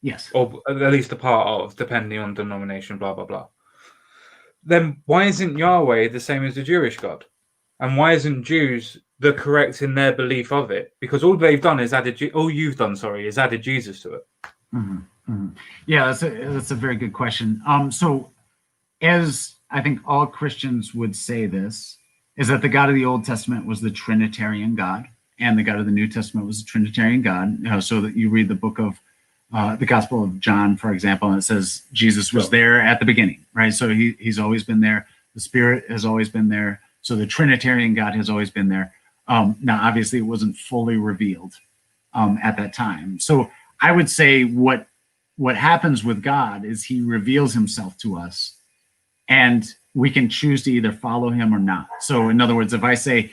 Yes. Or at least a part of, depending on denomination, blah, blah, blah. Then why isn't Yahweh the same as the Jewish God? And why isn't Jews the correct in their belief of it? Because all you've done is added Jesus to it. Mm-hmm. Mm-hmm. Yeah, that's a very good question. So as I think all Christians would say this, is that the God of the Old Testament was the Trinitarian God, and the God of the New Testament was a Trinitarian God. So that you read the book of the Gospel of John, for example, and it says Jesus was there at the beginning, right? So he's always been there. The Spirit has always been there. So the Trinitarian God has always been there. Now, obviously, it wasn't fully revealed at that time. So I would say what happens with God is he reveals himself to us, and we can choose to either follow him or not. So in other words, if I say,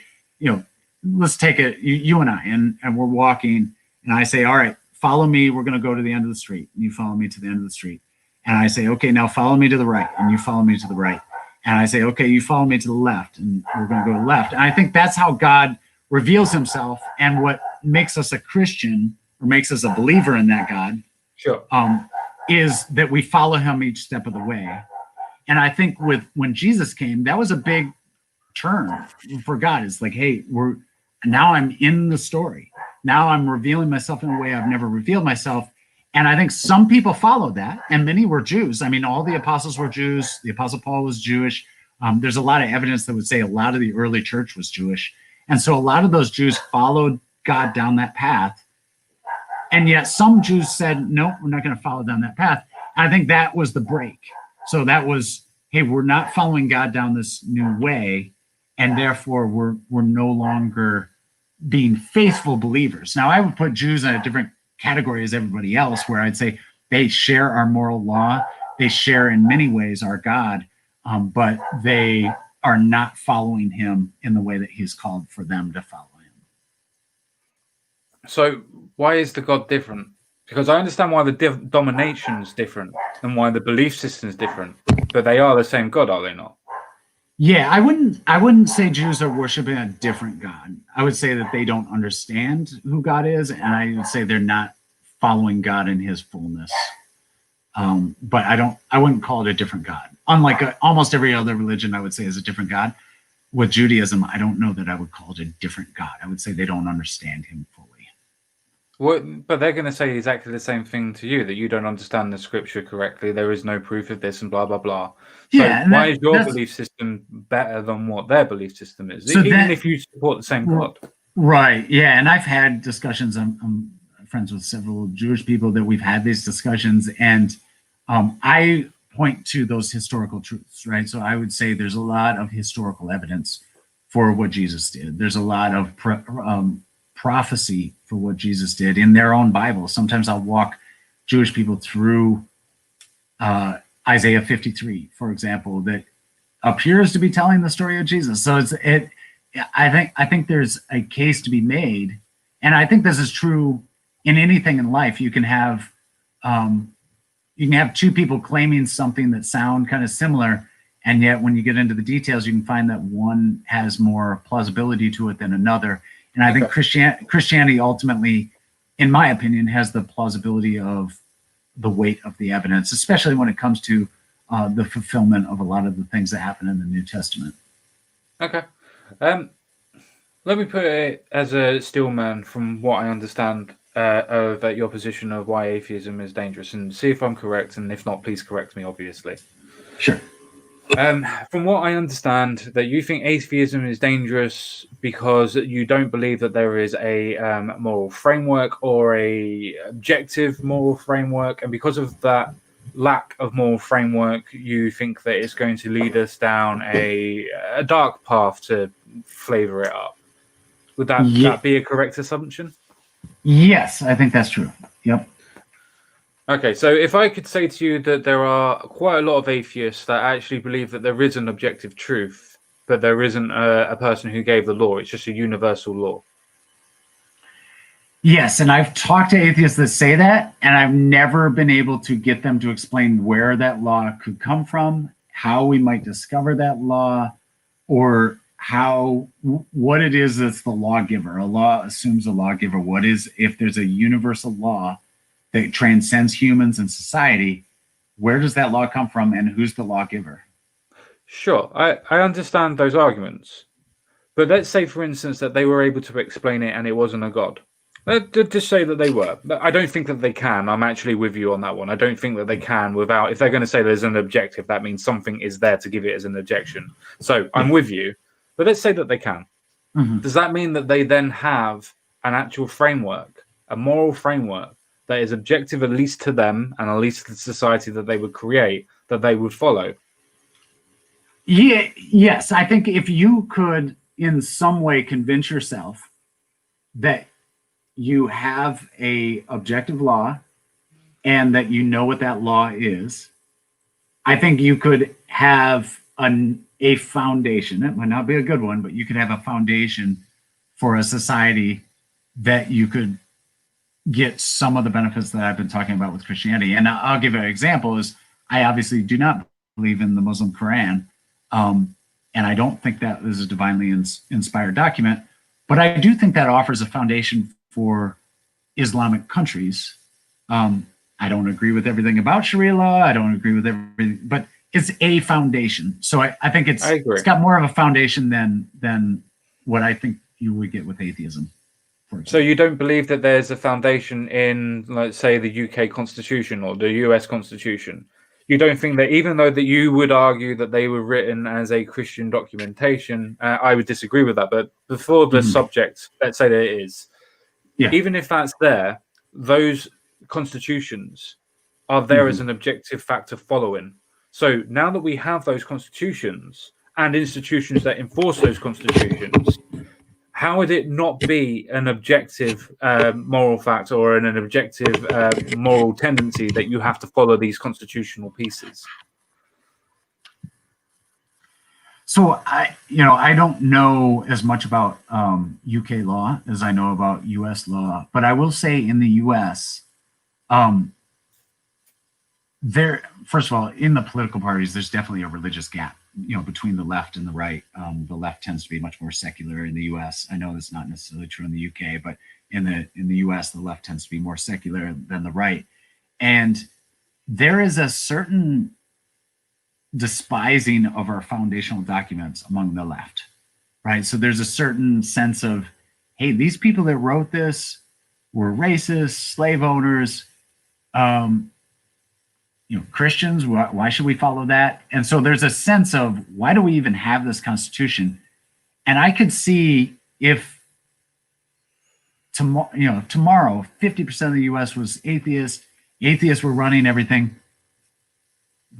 let's take it, you and I, and we're walking, and I say, all right, follow me. We're going to go to the end of the street. And you follow me to the end of the street. And I say, okay, now follow me to the right. And you follow me to the right. And I say, okay, you follow me to the left. And we're going to go to the left. And I think that's how God reveals himself. And what makes us a Christian or makes us a believer in that God is that we follow him each step of the way. And I think when Jesus came, that was a big turn for God. It's like, hey, now I'm in the story. Now I'm revealing myself in a way I've never revealed myself. And I think some people followed that, and many were Jews. I mean, all the apostles were Jews. The apostle Paul was Jewish. There's a lot of evidence that would say a lot of the early church was Jewish. And so a lot of those Jews followed God down that path. And yet some Jews said, no, we're not going to follow down that path. And I think that was the break. So that was, hey, we're not following God down this new way, and therefore we're no longer being faithful believers. Now, I would put Jews in a different category as everybody else, where I'd say they share our moral law. They share in many ways our God, but they are not following him in the way that he's called for them to follow him. So why is the God different? Because I understand why the domination is different and why the belief system is different, but they are the same God, are they not? Yeah, I wouldn't say Jews are worshiping a different God. I would say that they don't understand who God is, and I would say they're not following God in his fullness. But I wouldn't call it a different God. Unlike almost every other religion, I would say is a different God. With Judaism, I don't know that I would call it a different God. I would say they don't understand him fully. Well, but they're going to say exactly the same thing to you, that you don't understand the scripture correctly. There is no proof of this and blah, blah, blah. So Yeah, why is your belief system better than what their belief system is? So even if you support the same God. Right. Yeah. And I've had discussions. I'm friends with several Jewish people that we've had these discussions. And I point to those historical truths, right? So I would say there's a lot of historical evidence for what Jesus did. There's a lot of prophecy for what Jesus did in their own Bible. Sometimes I'll walk Jewish people through Isaiah 53, for example, that appears to be telling the story of Jesus. So I think there's a case to be made, and I think this is true in anything in life. You can have two people claiming something that sound kind of similar, and yet when you get into the details, you can find that one has more plausibility to it than another. And I think Christianity ultimately, in my opinion, has the plausibility of the weight of the evidence, especially when it comes to the fulfillment of a lot of the things that happen in the New Testament. Okay. Let me put it as a steelman from what I understand of your position of why atheism is dangerous, and see if I'm correct, and if not, please correct me, obviously. Sure. From what I understand, that you think atheism is dangerous because you don't believe that there is a moral framework or a objective moral framework, and because of that lack of moral framework, you think that it's going to lead us down a dark path to flavor it up. Would that be a correct assumption? Yes, I think that's true. Yep. Okay, so if I could say to you that there are quite a lot of atheists that actually believe that there is an objective truth, but there isn't a person who gave the law, it's just a universal law. Yes, and I've talked to atheists that say that, and I've never been able to get them to explain where that law could come from, how we might discover that law, or what it is that's the lawgiver. A law assumes a lawgiver. What is, if there's a universal law that transcends humans and society, where does that law come from, and who's the lawgiver? Sure, I understand those arguments. But let's say, for instance, that they were able to explain it and it wasn't a god. Let's just say that they were. I don't think that they can. I'm actually with you on that one. I don't think that they can without, if they're going to say there's an objective, that means something is there to give it as an objection. So I'm with you. But let's say that they can. Mm-hmm. Does that mean that they then have an actual framework, a moral framework that is objective, at least to them and at least to the society that they would create, that they would follow. Yeah, yes. I think if you could in some way convince yourself that you have a objective law and that you know what that law is, I think you could have a foundation. It might not be a good one, but you could have a foundation for a society that you could get some of the benefits that I've been talking about with Christianity. And I'll give an example is I obviously do not believe in the Muslim Quran. And I don't think that is a divinely inspired document, but I do think that offers a foundation for Islamic countries. I don't agree with everything about Sharia law. I don't agree with everything, but it's a foundation. So I think it's got more of a foundation than what I think you would get with atheism. So you don't believe that there's a foundation in, let's say, the UK Constitution or the US Constitution? You don't think that, even though that you would argue that they were written as a Christian documentation, I would disagree with that. But before the subject, let's say that it is, even if that's there, those constitutions are there as an objective factor following. So now that we have those constitutions and institutions that enforce those constitutions, how would it not be an objective moral fact or an objective moral tendency that you have to follow these constitutional pieces? So I don't know as much about UK law as I know about US law, but I will say in the US, first of all, in the political parties, there's definitely a religious gap, between the left and the right. The left tends to be much more secular in the US. I know that's not necessarily true in the UK, but in the US, the left tends to be more secular than the right. And there is a certain despising of our foundational documents among the left, right? So there's a certain sense of, hey, these people that wrote this were racist, slave owners, Christians, why should we follow that? And so there's a sense of, why do we even have this Constitution? And I could see if tomorrow 50% of the US was atheists were running everything.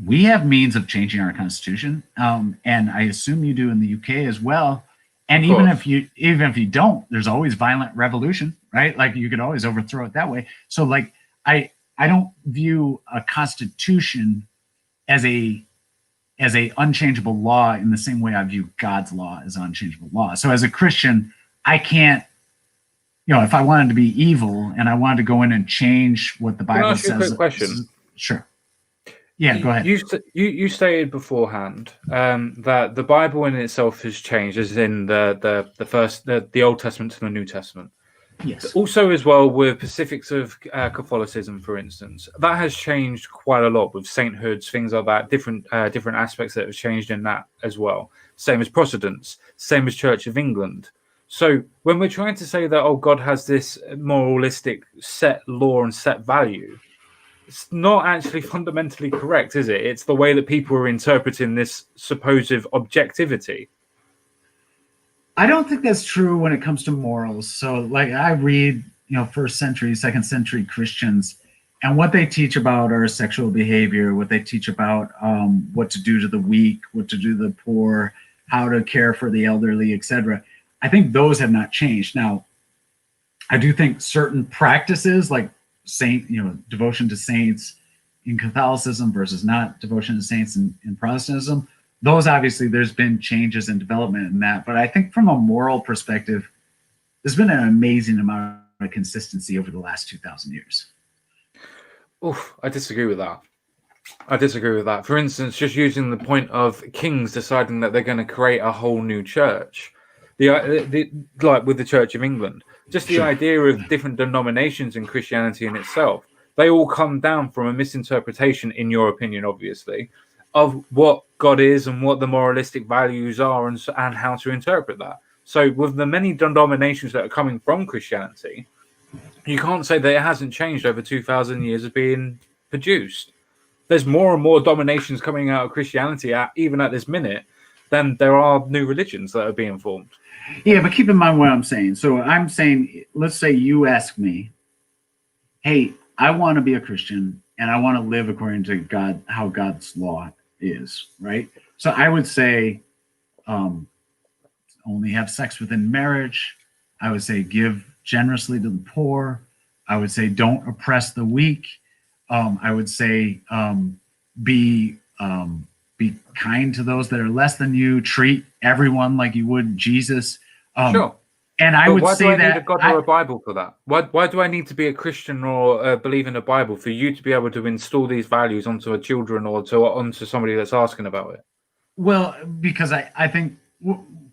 We have means of changing our Constitution. And I assume you do in the UK as well. And even if you don't, there's always violent revolution, right? Like you could always overthrow it that way. So like I don't view a constitution as a unchangeable law in the same way I view God's law as unchangeable law. So as a Christian, I can't, if I wanted to be evil and I wanted to go in and change what the Bible says. Can I ask you a quick question? Sure. Yeah, go ahead. You stated beforehand that the Bible in itself has changed, as in the Old Testament to the New Testament. Yes. Also, as well, with specifics of Catholicism, for instance, that has changed quite a lot with sainthoods, things like that. Different aspects that have changed in that as well. Same as Protestants, same as Church of England. So when we're trying to say that, God has this moralistic set law and set value, it's not actually fundamentally correct, is it? It's the way that people are interpreting this supposed objectivity. I don't think that's true when it comes to morals. So like I read, first century, second century Christians, and what they teach about our sexual behavior, what they teach about what to do to the weak, what to do to the poor, how to care for the elderly, etc. I think those have not changed. Now, I do think certain practices like devotion to saints in Catholicism versus not devotion to saints in Protestantism, those obviously there's been changes and development in that. But I think from a moral perspective, there's been an amazing amount of consistency over the last 2,000 years. Oof, I disagree with that. For instance, just using the point of kings deciding that they're going to create a whole new church, like with the Church of England, just the idea of different denominations in Christianity in itself, they all come down from a misinterpretation, in your opinion, obviously, of what God is and what the moralistic values are and how to interpret that. So with the many denominations that are coming from Christianity, you can't say that it hasn't changed over 2,000 years of being produced. There's more and more dominations coming out of Christianity, even at this minute, then there are new religions that are being formed. Yeah, but keep in mind what I'm saying. So I'm saying, let's say you ask me, hey, I want to be a Christian and I want to live according to God, how God's law is, right? So I would say, only have sex within marriage. I would say give generously to the poor. I would say don't oppress the weak. I would say be kind to those that are less than you. Treat everyone like you would Jesus. Sure. And I But would why say do I that need a God or a Bible for that? Why do I need to be a Christian or believe in a Bible for you to be able to install these values onto a children or onto somebody that's asking about it? Well, because I think,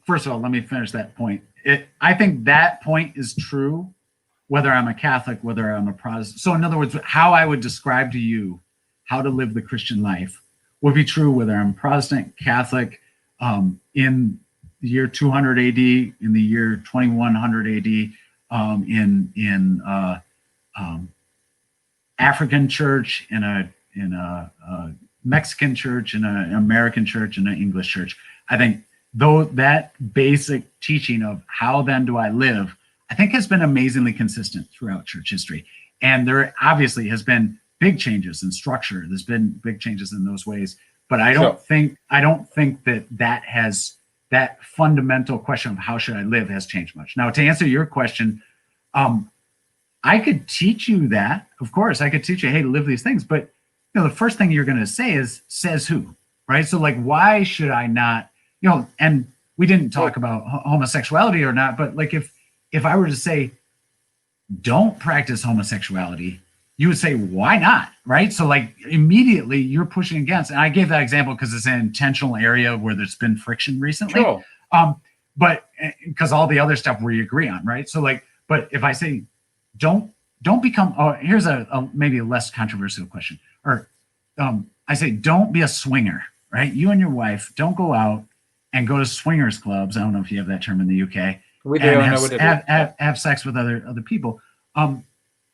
first of all, let me finish that point. I think that point is true, whether I'm a Catholic, whether I'm a Protestant. So in other words, how I would describe to you how to live the Christian life would be true whether I'm Protestant, Catholic, in the year 200 AD, in the year 2100 AD, in African church, in a Mexican church, in an American church, in an English church. I think though that basic teaching of how then do I live, I think has been amazingly consistent throughout church history. And there obviously has been big changes in structure. There's been big changes in those ways, but I don't think that fundamental question of how should I live has changed much. Now, to answer your question, I could teach you that. Of course, I could teach you, hey, live these things. But the first thing you're going to say is, says who, right? So like, why should I not, and we didn't talk about homosexuality or not, but like if I were to say, don't practice homosexuality, you would say, why not? Right. So like immediately you're pushing against, and I gave that example because it's an intentional area where there's been friction recently. Sure. But because all the other stuff we agree on, right? So like, but if I say, don't become, here's a maybe a less controversial question. Or I say, don't be a swinger, right? You and your wife don't go out and go to swingers clubs. I don't know if you have that term in the UK. We do. I know what it is. Have sex with other people.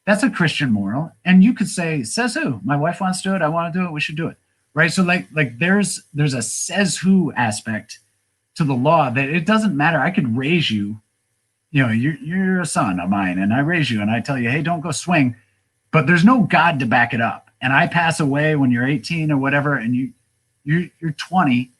That's a Christian moral. And you could say, says who? My wife wants to do it. I want to do it. We should do it. Right. So like there's a says who aspect to the law that it doesn't matter. I could raise you, you're a son of mine and I raise you and I tell you, hey, don't go swing, but there's no God to back it up. And I pass away when you're 18 or whatever, and you're 20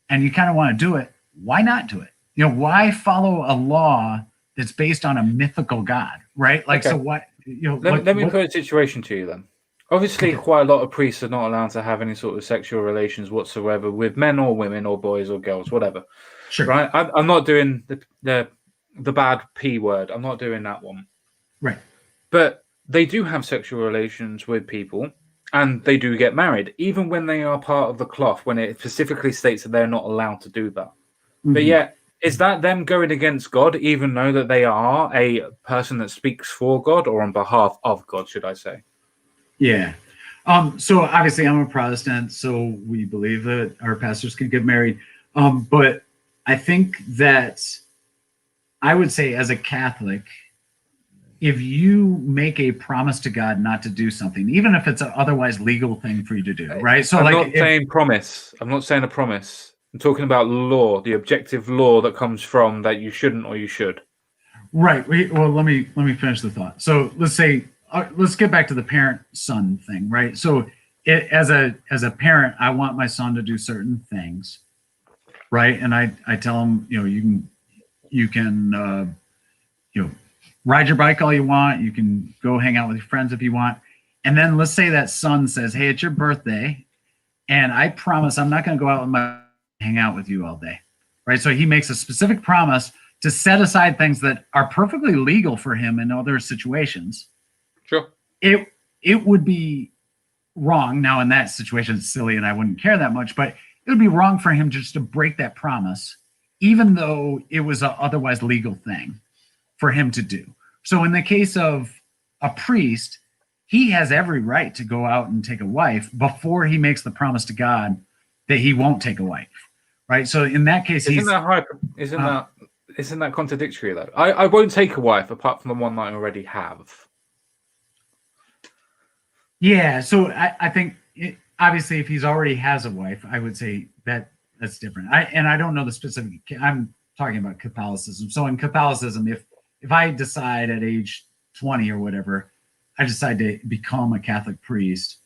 and you kind of want to do it. Why not do it? Why follow a law that's based on a mythical God, right? Like, okay. So what, let me put a situation to you then. Obviously, quite a lot of priests are not allowed to have any sort of sexual relations whatsoever with men or women or boys or girls, whatever. Sure. Right? I'm not doing the bad P word. I'm not doing that one. Right. But they do have sexual relations with people, and they do get married, even when they are part of the cloth, when it specifically states that they're not allowed to do that. Mm-hmm. But yet, is that them going against God, even though that they are a person that speaks for God or on behalf of God, should I say? Yeah. So obviously I'm a Protestant, so we believe that our pastors can get married. But I think that I would say as a Catholic, if you make a promise to God not to do something, even if it's an otherwise legal thing for you to do, right? So I'm not saying promise. I'm not saying a promise. I'm talking about law, the objective law that comes from that you shouldn't or you should. Right. Well, let me finish the thought. So let's say, let's get back to the parent-son thing, right? So as a parent, I want my son to do certain things, right? And I tell him, you can ride your bike all you want. You can go hang out with your friends if you want. And then let's say that son says, hey, it's your birthday, and I promise I'm not going to go out and hang out with you all day, right? So he makes a specific promise to set aside things that are perfectly legal for him in other situations. Sure. It would be wrong. Now, in that situation, it's silly and I wouldn't care that much, but it would be wrong for him just to break that promise, even though it was an otherwise legal thing for him to do. So in the case of a priest, he has every right to go out and take a wife before he makes the promise to God that he won't take a wife, right? So in that case, isn't that contradictory though? I won't take a wife apart from the one that I already have. Yeah, so I think obviously if he's already has a wife, I would say that That's different. I don't know the specific. I'm talking about Catholicism. So in Catholicism, if I decide at age 20 or whatever, I decide to become a Catholic priest,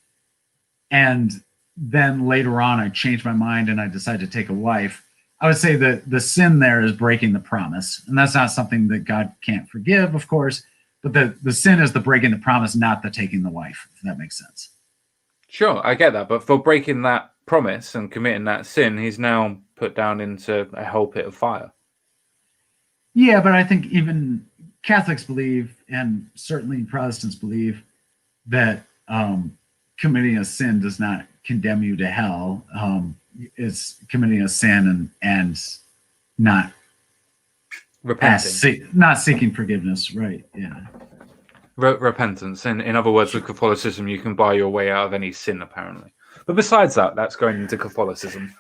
and then later on I change my mind and I decide to take a wife, I would say that the sin there is breaking the promise, and that's not something that God can't forgive, of course. But the sin is the breaking the promise, not the taking the wife. If that makes sense. Sure, I get that, but for breaking that promise and committing that sin, he's now put down into a hell pit of fire. Yeah, but I think even Catholics believe, and certainly Protestants believe, that committing a sin does not condemn you to hell. It's committing a sin and not Repenting. not seeking forgiveness, right? Yeah. Repentance. In other words, with Catholicism, you can buy your way out of any sin, apparently. But besides that, that's going into Catholicism.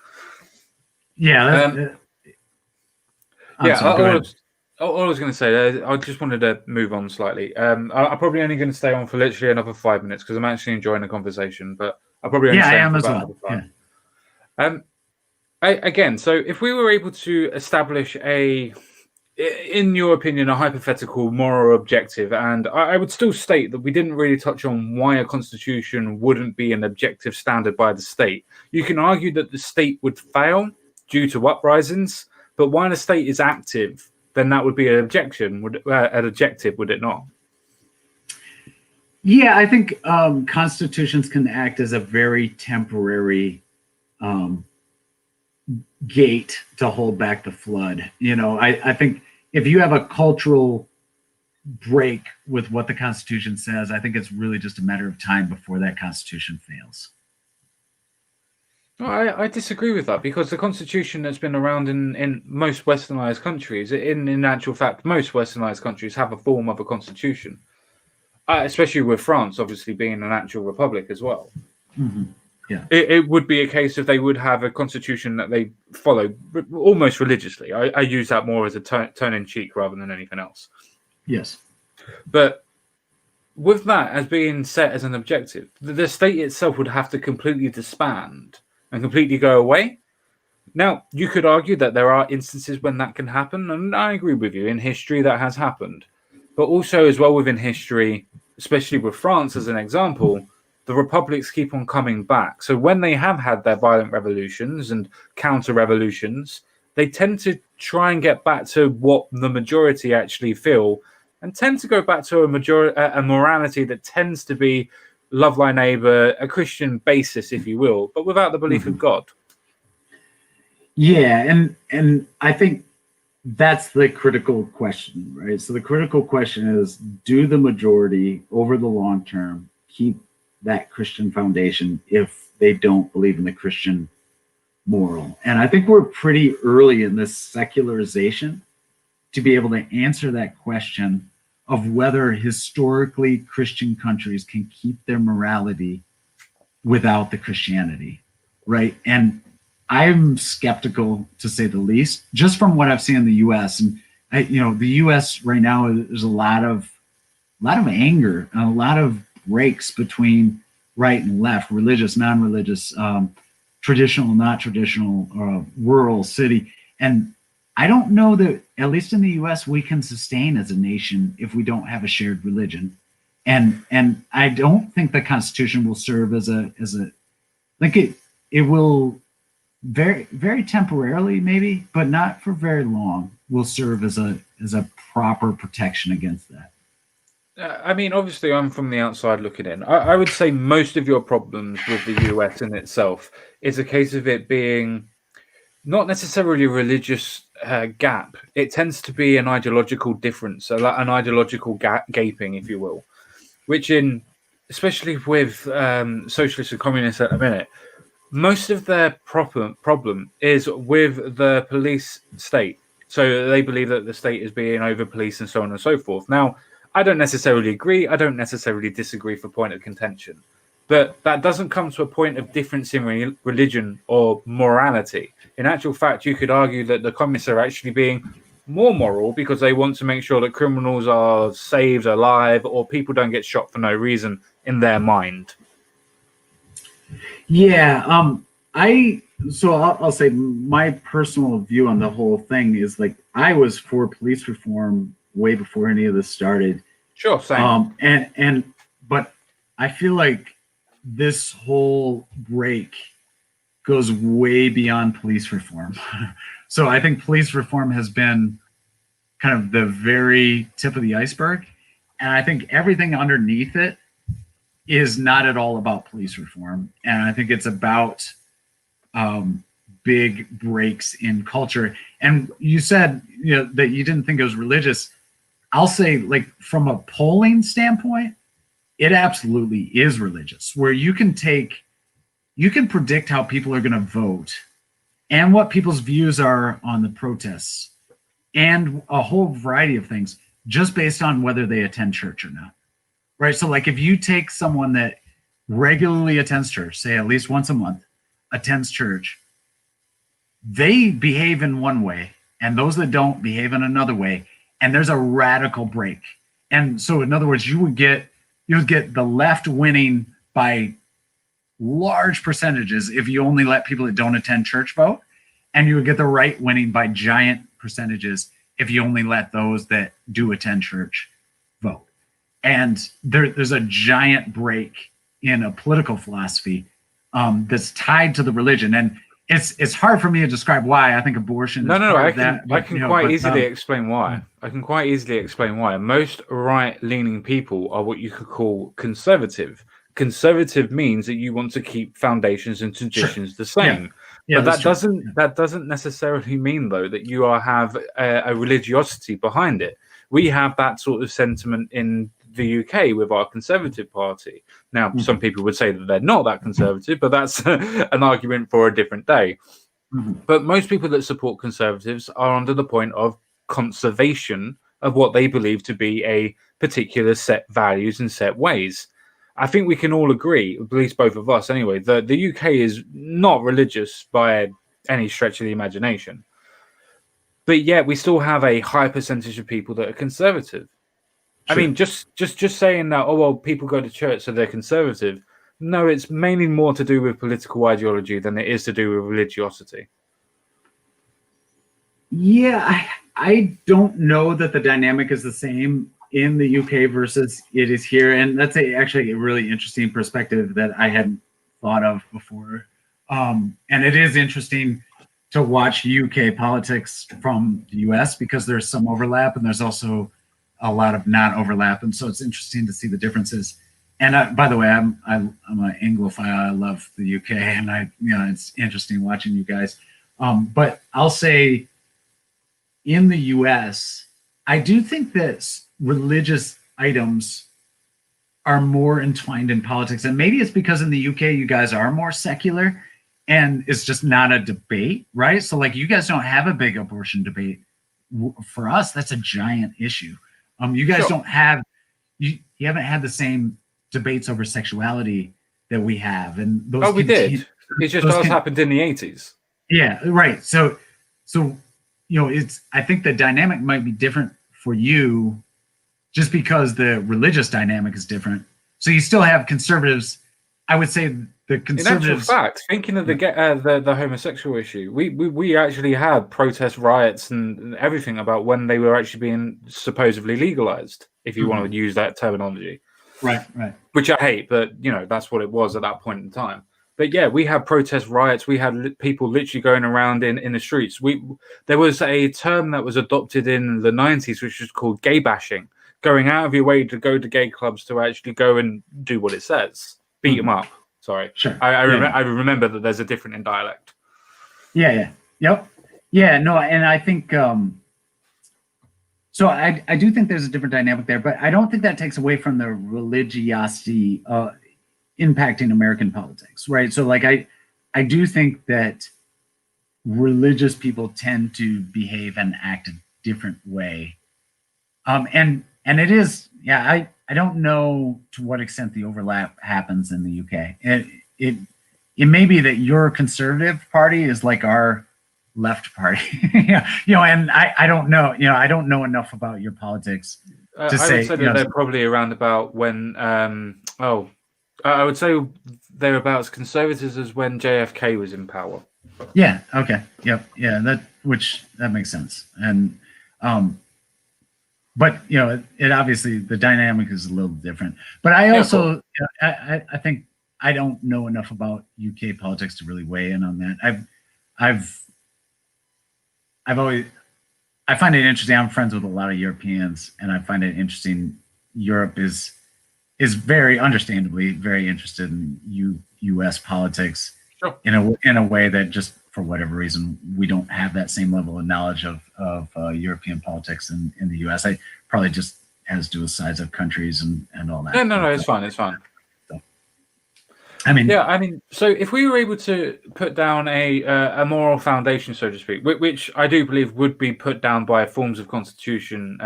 Yeah. All I was going to say, I just wanted to move on slightly. I'm probably only going to stay on for literally another 5 minutes because I'm actually enjoying the conversation. But I'll probably only stay on for about another 5. Again, so if we were able to establish in your opinion, a hypothetical moral objective, and I would still state that we didn't really touch on why a constitution wouldn't be an objective standard by the state. You can argue that the state would fail due to uprisings, but when a state is active, then that would be an objective, would it not? Yeah, I think constitutions can act as a very temporary gate to hold back the flood. I think if you have a cultural break with what the Constitution says, I think it's really just a matter of time before that Constitution fails. I disagree with that because the Constitution has been around in most westernized countries. In actual fact, most westernized countries have a form of a constitution, especially with France, obviously being an actual republic as well. Mm-hmm. Yeah, it would be a case if they would have a constitution that they follow almost religiously. I use that more as a turn in cheek rather than anything else. Yes. But with that as being set as an objective, the state itself would have to completely disband and completely go away. Now, you could argue that there are instances when that can happen, and I agree with you. In history, that has happened. But also as well within history, especially with France as an example, the republics keep on coming back. So when they have had their violent revolutions and counter-revolutions, they tend to try and get back to what the majority actually feel and tend to go back to a morality that tends to be love thy neighbor, a Christian basis, if you will, but without the belief of God. Yeah, and I think that's the critical question, right? So the critical question is, do the majority over the long term keep that Christian foundation if they don't believe in the Christian moral? And I think we're pretty early in this secularization to be able to answer that question of whether historically Christian countries can keep their morality without the Christianity, right? And I'm skeptical, to say the least, just from what I've seen in the U.S. And the U.S. right now, there's a lot of anger and a lot of breaks between right and left, religious, non-religious, traditional, not traditional, rural, city. And I don't know that, at least in the U.S., we can sustain as a nation if we don't have a shared religion. And I don't think the Constitution will serve as a like it will very, very temporarily maybe, but not for very long, will serve as a proper protection against that. I mean, obviously, I'm from the outside looking in. I would say most of your problems with the US in itself is a case of it being not necessarily a religious gap. It tends to be an ideological difference, an ideological gaping, if you will, which especially with socialists and communists at the minute, most of their problem is with the police state. So they believe that the state is being over-policed and so on and so forth. Now, I don't necessarily agree. I don't necessarily disagree for point of contention. But that doesn't come to a point of difference in religion or morality. In actual fact, you could argue that the communists are actually being more moral because they want to make sure that criminals are saved alive or people don't get shot for no reason in their mind. Yeah, I so I'll say my personal view on the whole thing is like I was for police reform way before any of this started. Sure, same. But I feel like this whole break goes way beyond police reform. So I think police reform has been kind of the very tip of the iceberg, and I think everything underneath it is not at all about police reform, and I think it's about big breaks in culture. And you said that you didn't think it was religious. I'll say, like, from a polling standpoint, it absolutely is religious, where you can predict how people are going to vote and what people's views are on the protests and a whole variety of things just based on whether they attend church or not. Right. So like if you take someone that regularly attends church, say at least once a month, attends church, they behave in one way and those that don't behave in another way. And there's a radical break. And so in other words, you would get the left winning by large percentages if you only let people that don't attend church vote. And you would get the right winning by giant percentages if you only let those that do attend church vote. And there's a giant break in a political philosophy that's tied to the religion. And it's hard for me to describe why. I think abortion is I can quite easily explain why. I can quite easily explain why. Most right-leaning people are what you could call conservative. Conservative means that you want to keep foundations and traditions the same. Yeah, but that doesn't necessarily mean though that you have a religiosity behind it. We have that sort of sentiment in the UK with our Conservative Party. Now, some people would say that they're not that conservative, but that's an argument for a different day. But most people that support Conservatives are under the point of conservation of what they believe to be a particular set values and set ways. I think we can all agree, at least both of us anyway, that the UK is not religious by any stretch of the imagination. But yet we still have a high percentage of people that are conservative. Sure. I mean, just saying that, oh, well, people go to church, so they're conservative. No, it's mainly more to do with political ideology than it is to do with religiosity. Yeah, I don't know that the dynamic is the same in the UK versus it is here. And that's actually a really interesting perspective that I hadn't thought of before. And it is interesting to watch UK politics from the US because there's some overlap and there's also a lot of not overlap. And so it's interesting to see the differences. And by the way, I'm an Anglophile. I love the UK and it's interesting watching you guys. But I'll say in the US, I do think that religious items are more entwined in politics. And maybe it's because in the UK, you guys are more secular and it's just not a debate, right? So like you guys don't have a big abortion debate. For us, that's a giant issue. You guys don't have, you haven't had the same debates over sexuality that we have. And those we did. It just happened in the 80s. Yeah, right. So I think the dynamic might be different for you just because the religious dynamic is different. So you still have conservatives. I would say the conservatives. In actual fact, thinking of the homosexual issue, we actually had protest riots and everything about when they were actually being supposedly legalized, if you want to use that terminology. Right. Which I hate, but that's what it was at that point in time. But yeah, we had protest riots. We had people literally going around in the streets. There was a term that was adopted in the 90s, which was called gay bashing, going out of your way to go to gay clubs to actually go and do what it says, beat them up. Sorry, sure. I remember that there's a different in dialect. Yeah. Yep. Yeah. No, and I think so. I do think there's a different dynamic there, but I don't think that takes away from the religiosity impacting American politics, right? So like I do think that religious people tend to behave and act a different way. And it is, I don't know to what extent the overlap happens in the UK. It may be that your conservative party is like our left party, and I don't know, I don't know enough about your politics to say. I would say that they're probably around about when, I would say they're about as conservative as when JFK was in power. Yeah. Okay. Yep. Yeah. That makes sense. And, but it obviously the dynamic is a little different. But I Yeah, cool. also, I think I don't know enough about UK politics to really weigh in on that. I've, I've always, I find it interesting. I'm friends with a lot of Europeans, and I find it interesting. Europe is very understandably very interested in U.S. politics Sure. in a way that just for whatever reason we don't have that same level of knowledge of European politics in the U.S. I probably just has to do with size of countries and all that. Yeah, no, it's fine. It's fine. So, I mean, yeah, I mean, so if we were able to put down a moral foundation, so to speak, which I do believe would be put down by forms of constitution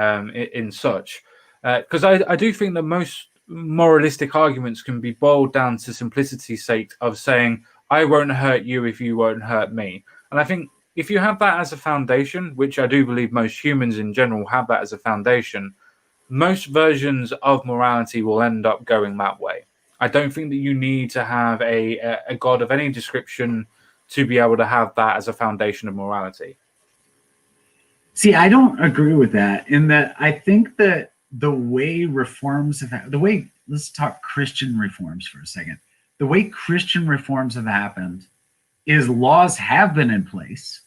in such, because I do think that most moralistic arguments can be boiled down to simplicity's sake of saying, I won't hurt you if you won't hurt me. And I think if you have that as a foundation, which I do believe most humans in general have that as a foundation, most versions of morality will end up going that way. I don't think that you need to have a god of any description to be able to have that as a foundation of morality. see, I don't agree with that. In that, I think that the way reforms have let's talk Christian reforms for a second. The way Christian reforms have happened is laws have been in place,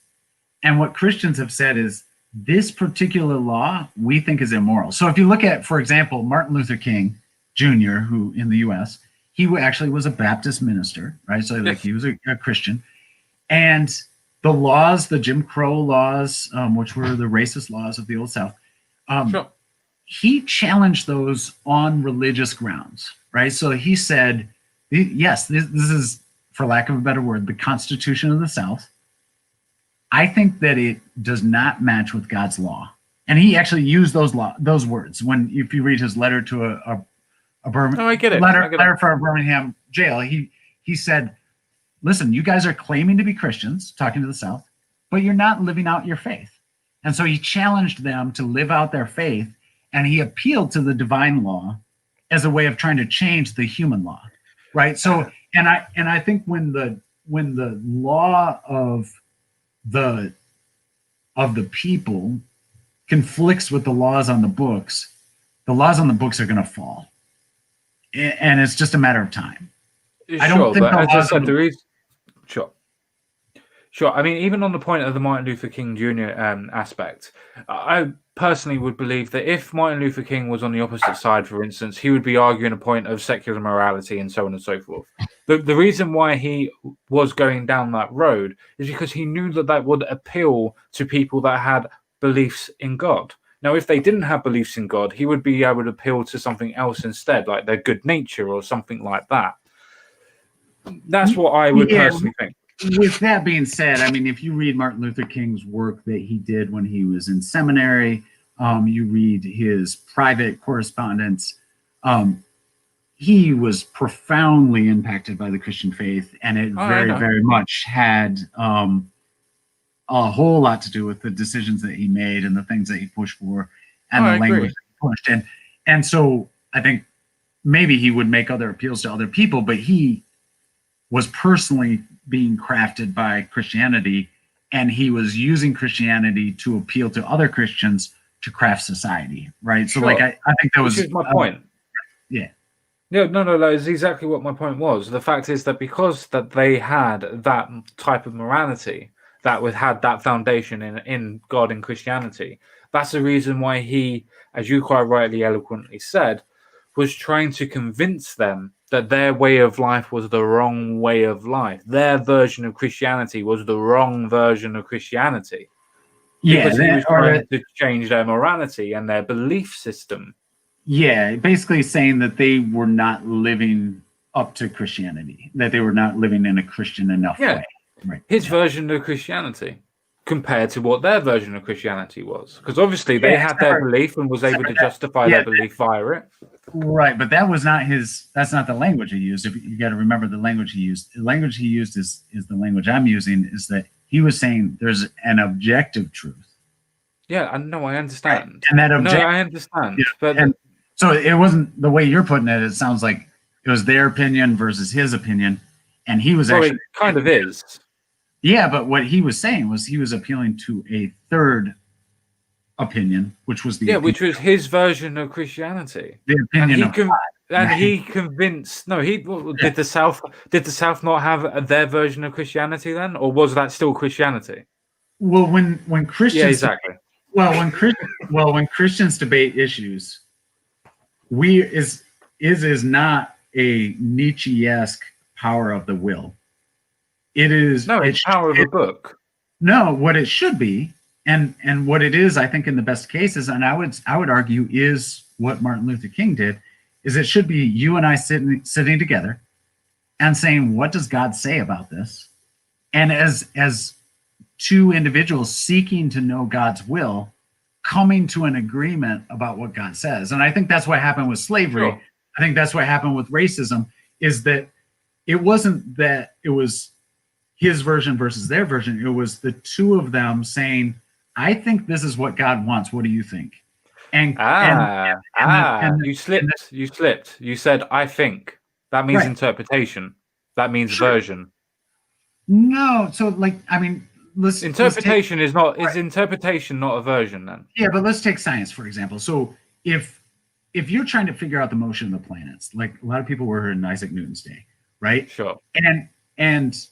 and what Christians have said is this particular law we think is immoral. So if you look at, for example, Martin Luther King Jr., who in the U.S. he actually was a Baptist minister, right? So like he was a Christian, and the laws, the Jim Crow laws, which were the racist laws of the Old South, Sure. he challenged those on religious grounds, right? So he said, yes, this is, for lack of a better word, the Constitution of the South. I think that it does not match with God's law. And he actually used those words if you read his letter to a Birmingham, I get it. letter for a Birmingham jail. He said, listen, you guys are claiming to be Christians, talking to the South, but you're not living out your faith. And so he challenged them to live out their faith, and he appealed to the divine law as a way of trying to change the human law, right? So, and I think when the law of the people conflicts with the laws on the books are going to fall, and it's just a matter of time. I don't think but as I said, there is Sure. I mean, even on the point of the Martin Luther King Jr. Aspect, I personally would believe that if Martin Luther King was on the opposite side, for instance, he would be arguing a point of secular morality and so on and so forth. The reason why he was going down that road is because he knew that that would appeal to people that had beliefs in God. Now, if they didn't have beliefs in God, he would be able to appeal to something else instead, like their good nature or something like that. That's what I would personally think. With that being said, I mean, if you read Martin Luther King's work that he did when he was in seminary, you read his private correspondence, he was profoundly impacted by the Christian faith, and it very much had a whole lot to do with the decisions that he made and the things that he pushed for and the language that he pushed. And so I think maybe he would make other appeals to other people, but he was personally being crafted by Christianity, and he was using Christianity to appeal to other Christians to craft society, right? So, like, I think that was my point. Yeah. No, that's exactly what my point was. The fact is that because that they had that type of morality, that had that foundation in God and Christianity, that's the reason why he, as you quite rightly eloquently said, was trying to convince them that their way of life was the wrong way of life. Their version of Christianity was the wrong version of Christianity. Because he was trying to change their morality and their belief system. Yeah, basically saying that they were not living up to Christianity, that they were not living in a Christian enough way. Right. His version of Christianity compared to what their version of Christianity was. Because obviously they had their belief and was able to justify their belief via it. Right, but that was not that's not the language he used. If you got to remember the language he used. The language he used is the language I'm using, is that he was saying there's an objective truth. Yeah, I know, I understand. Right. And that I understand. Yeah, but so it wasn't the way you're putting it. It sounds like it was their opinion versus his opinion, and he was it kind of is. Yeah, but what he was saying was he was appealing to a third opinion, which was the which was his version of Christianity. the And opinion of God. he convinced. No, did the South not have their version of Christianity then, or was that still Christianity? Well, when Christians Yeah, exactly. when Christians debate issues, is not a Nietzsche-esque power of the will. It is it's power of a book. No, what it should be, and what it is, I think, in the best cases, and I would argue is what Martin Luther King did, is it should be you and I sitting together and saying, what does God say about this? And as two individuals seeking to know God's will, coming to an agreement about what God says. And I think that's what happened with slavery. Sure. I think that's what happened with racism, is that it wasn't that it was his version versus their version. It was the two of them saying, I think this is what God wants. What do you think? You slipped. You said, I think. That means interpretation. That means version. No. So interpretation is interpretation not a version then? Yeah, but let's take science, for example. So if you're trying to figure out the motion of the planets, like a lot of people were in Isaac Newton's day, right? Sure. And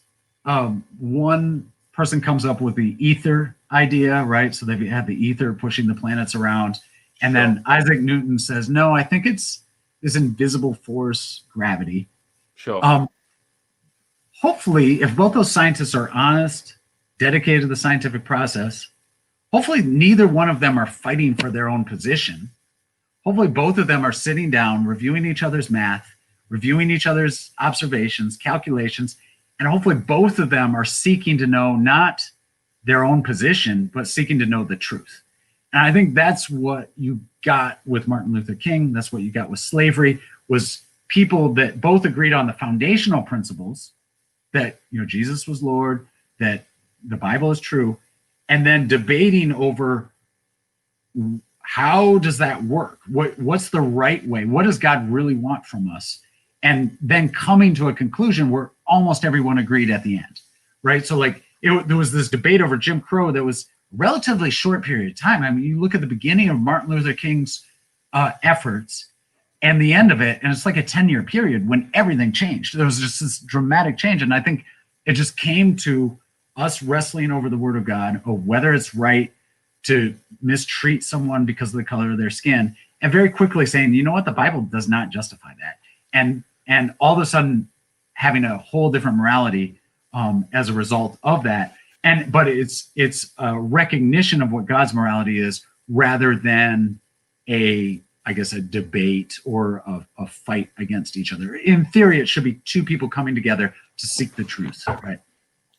one person comes up with the ether idea, right? So they've had the ether pushing the planets around. And then Isaac Newton says, no, I think it's this invisible force, gravity. Sure. Hopefully, if both those scientists are honest, dedicated to the scientific process, hopefully neither one of them are fighting for their own position. Hopefully both of them are sitting down, reviewing each other's math, reviewing each other's observations, calculations, and hopefully both of them are seeking to know not their own position, but seeking to know the truth. And I think that's what you got with Martin Luther King. That's what you got with slavery, was people that both agreed on the foundational principles that, Jesus was Lord, that the Bible is true, and then debating over how does that work? What's the right way? What does God really want from us? And then coming to a conclusion where almost everyone agreed at the end, right? So there was this debate over Jim Crow that was a relatively short period of time. I mean, you look at the beginning of Martin Luther King's efforts and the end of it, and it's like a 10-year period when everything changed. There was just this dramatic change. And I think it just came to us wrestling over the word of God, or whether it's right to mistreat someone because of the color of their skin, and very quickly saying, you know what, the Bible does not justify that. And all of a sudden having a whole different morality as a result of that. But it's a recognition of what God's morality is, rather than a debate or a fight against each other. In theory, it should be two people coming together to seek the truth, right?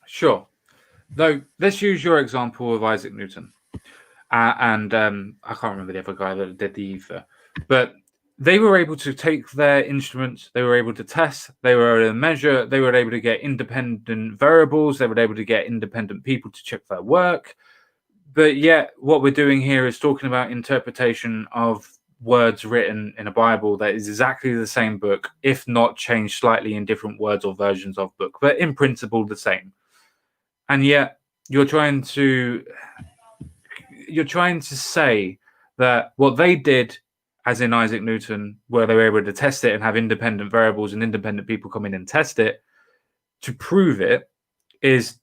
Sure. Though, let's use your example of Isaac Newton. And I can't remember the other guy that did the ether. But they were able to take their instruments, they were able to test, they were able to measure, they were able to get independent variables, they were able to get independent people to check their work. But yet, what we're doing here is talking about interpretation of words written in a Bible that is exactly the same book, if not changed slightly in different words or versions of book, but in principle the same. And yet you're trying to say that what they did, as in Isaac Newton, where they were able to test it and have independent variables and independent people come in and test it to prove it, is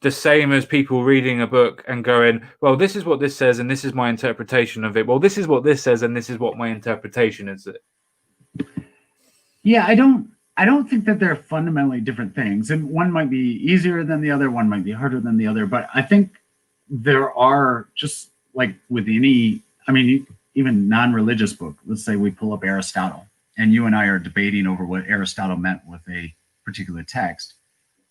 the same as people reading a book and going, well, this is what this says and this is my interpretation of it. Well, this is what this says and this is what my interpretation is. Yeah, I don't think that they're fundamentally different things. And one might be easier than the other, one might be harder than the other. But I think there are, just like with any, even non-religious book, let's say we pull up Aristotle and you and I are debating over what Aristotle meant with a particular text.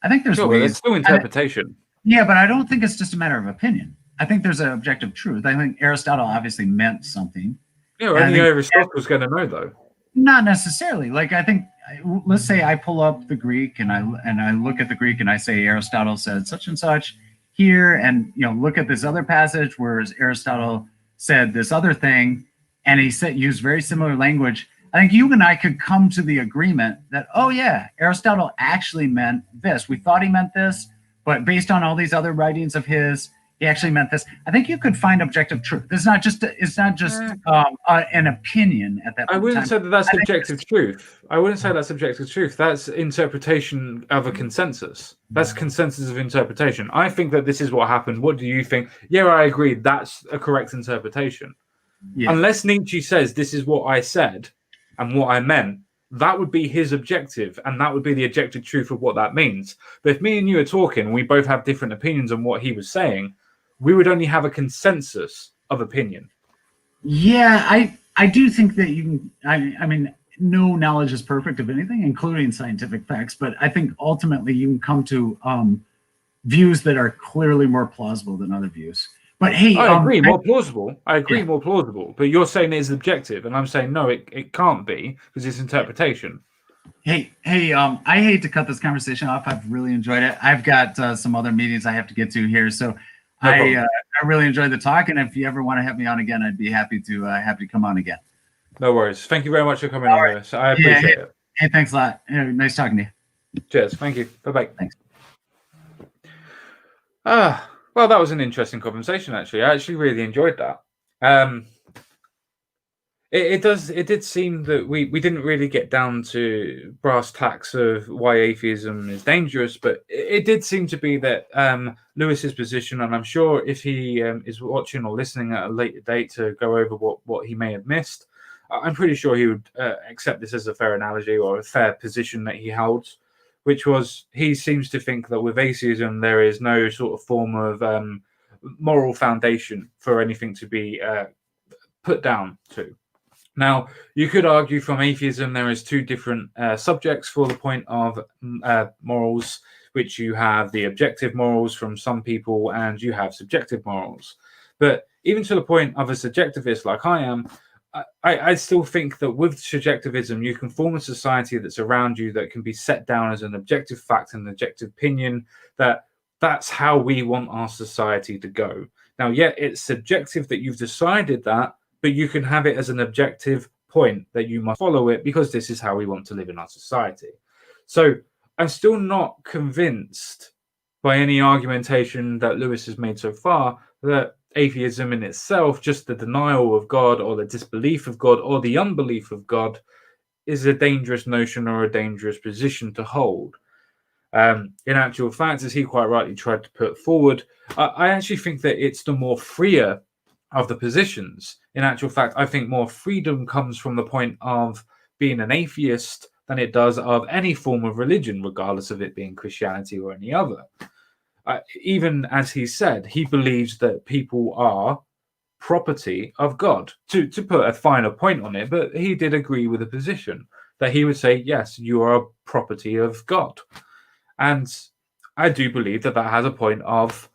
I think there's ways. It's still interpretation. Yeah, but I don't think it's just a matter of opinion. I think there's an objective truth. I think Aristotle obviously meant something. Yeah, only Aristotle's going to know, though. Not necessarily. I think, let's say I pull up the Greek and I look at the Greek and I say Aristotle said such and such here, and look at this other passage where Aristotle said this other thing, and he used very similar language. I think you and I could come to the agreement that, oh yeah, Aristotle actually meant this. We thought he meant this, but based on all these other writings of his, he actually meant this. I think you could find objective truth. It's not just an opinion at that point. I wouldn't say that that's I think objective truth. I wouldn't say that's objective truth. That's interpretation of a consensus. That's consensus of interpretation. I think that this is what happened. What do you think? Yeah, I agree. That's a correct interpretation. Yeah. Unless Nietzsche says this is what I said and what I meant, that would be his objective, and that would be the objective truth of what that means. But if me and you are talking and we both have different opinions on what he was saying, we would only have a consensus of opinion. Yeah, I do think that you can. I mean, no knowledge is perfect of anything, including scientific facts. But I think ultimately you can come to views that are clearly more plausible than other views. But hey, I agree, more plausible. I agree, more plausible. But you're saying it's objective, and I'm saying no, it can't be because it's interpretation. Hey, I hate to cut this conversation off. I've really enjoyed it. I've got some other meetings I have to get to here, so I really enjoyed the talk. And if you ever want to have me on again, I'd be happy to come on again. No worries. Thank you very much for coming on, Lewis. I appreciate it. Hey, thanks a lot. Nice talking to you. Cheers. Thank you. Bye-bye. Thanks. Well, that was an interesting conversation, actually. I actually really enjoyed that. It did seem that we didn't really get down to brass tacks of why atheism is dangerous, but it did seem to be that Lewis's position, and I'm sure if he is watching or listening at a later date to go over what he may have missed, I'm pretty sure he would accept this as a fair analogy or a fair position that he holds, which was he seems to think that with atheism there is no sort of form of moral foundation for anything to be put down to. Now, you could argue from atheism there is two different subjects for the point of morals, which you have the objective morals from some people and you have subjective morals. But even to the point of a subjectivist like I am, I still think that with subjectivism, you can form a society that's around you that can be set down as an objective fact and an objective opinion that's how we want our society to go. Now, yet it's subjective that you've decided that, but you can have it as an objective point that you must follow it because this is how we want to live in our society. So I'm still not convinced by any argumentation that Lewis has made so far that atheism in itself, just the denial of God or the disbelief of God or the unbelief of God, is a dangerous notion or a dangerous position to hold. In actual fact, as he quite rightly tried to put forward, I actually think that it's the more freer of the positions. In actual fact, I think more freedom comes from the point of being an atheist than it does of any form of religion, regardless of it being Christianity or any other. Even as he said, he believes that people are property of God. To put a finer point on it, but he did agree with the position that he would say, yes, you are a property of God. And I do believe that has a point of,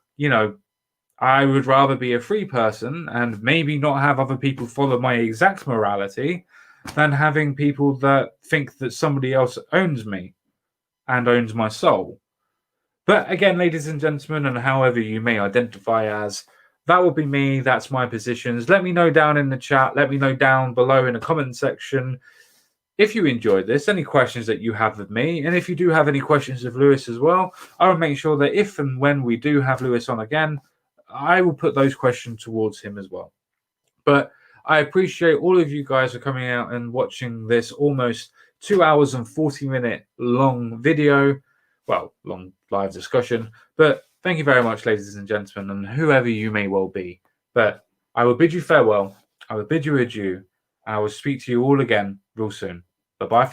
I would rather be a free person and maybe not have other people follow my exact morality than having people that think that somebody else owns me and owns my soul. But again, ladies and gentlemen, and however you may identify as, that will be me. That's my positions. Let me know down in the chat. Let me know down below in the comment section if you enjoyed this, any questions that you have of me. And if you do have any questions of Lewis as well, I will make sure that if and when we do have Lewis on again, I will put those questions towards him as well. But I appreciate all of you guys for coming out and watching this almost 2 hours and 40-minute long video. Well, long live discussion. But thank you very much, ladies and gentlemen, and whoever you may well be. But I will bid you farewell. I will bid you adieu. I will speak to you all again real soon. Bye-bye.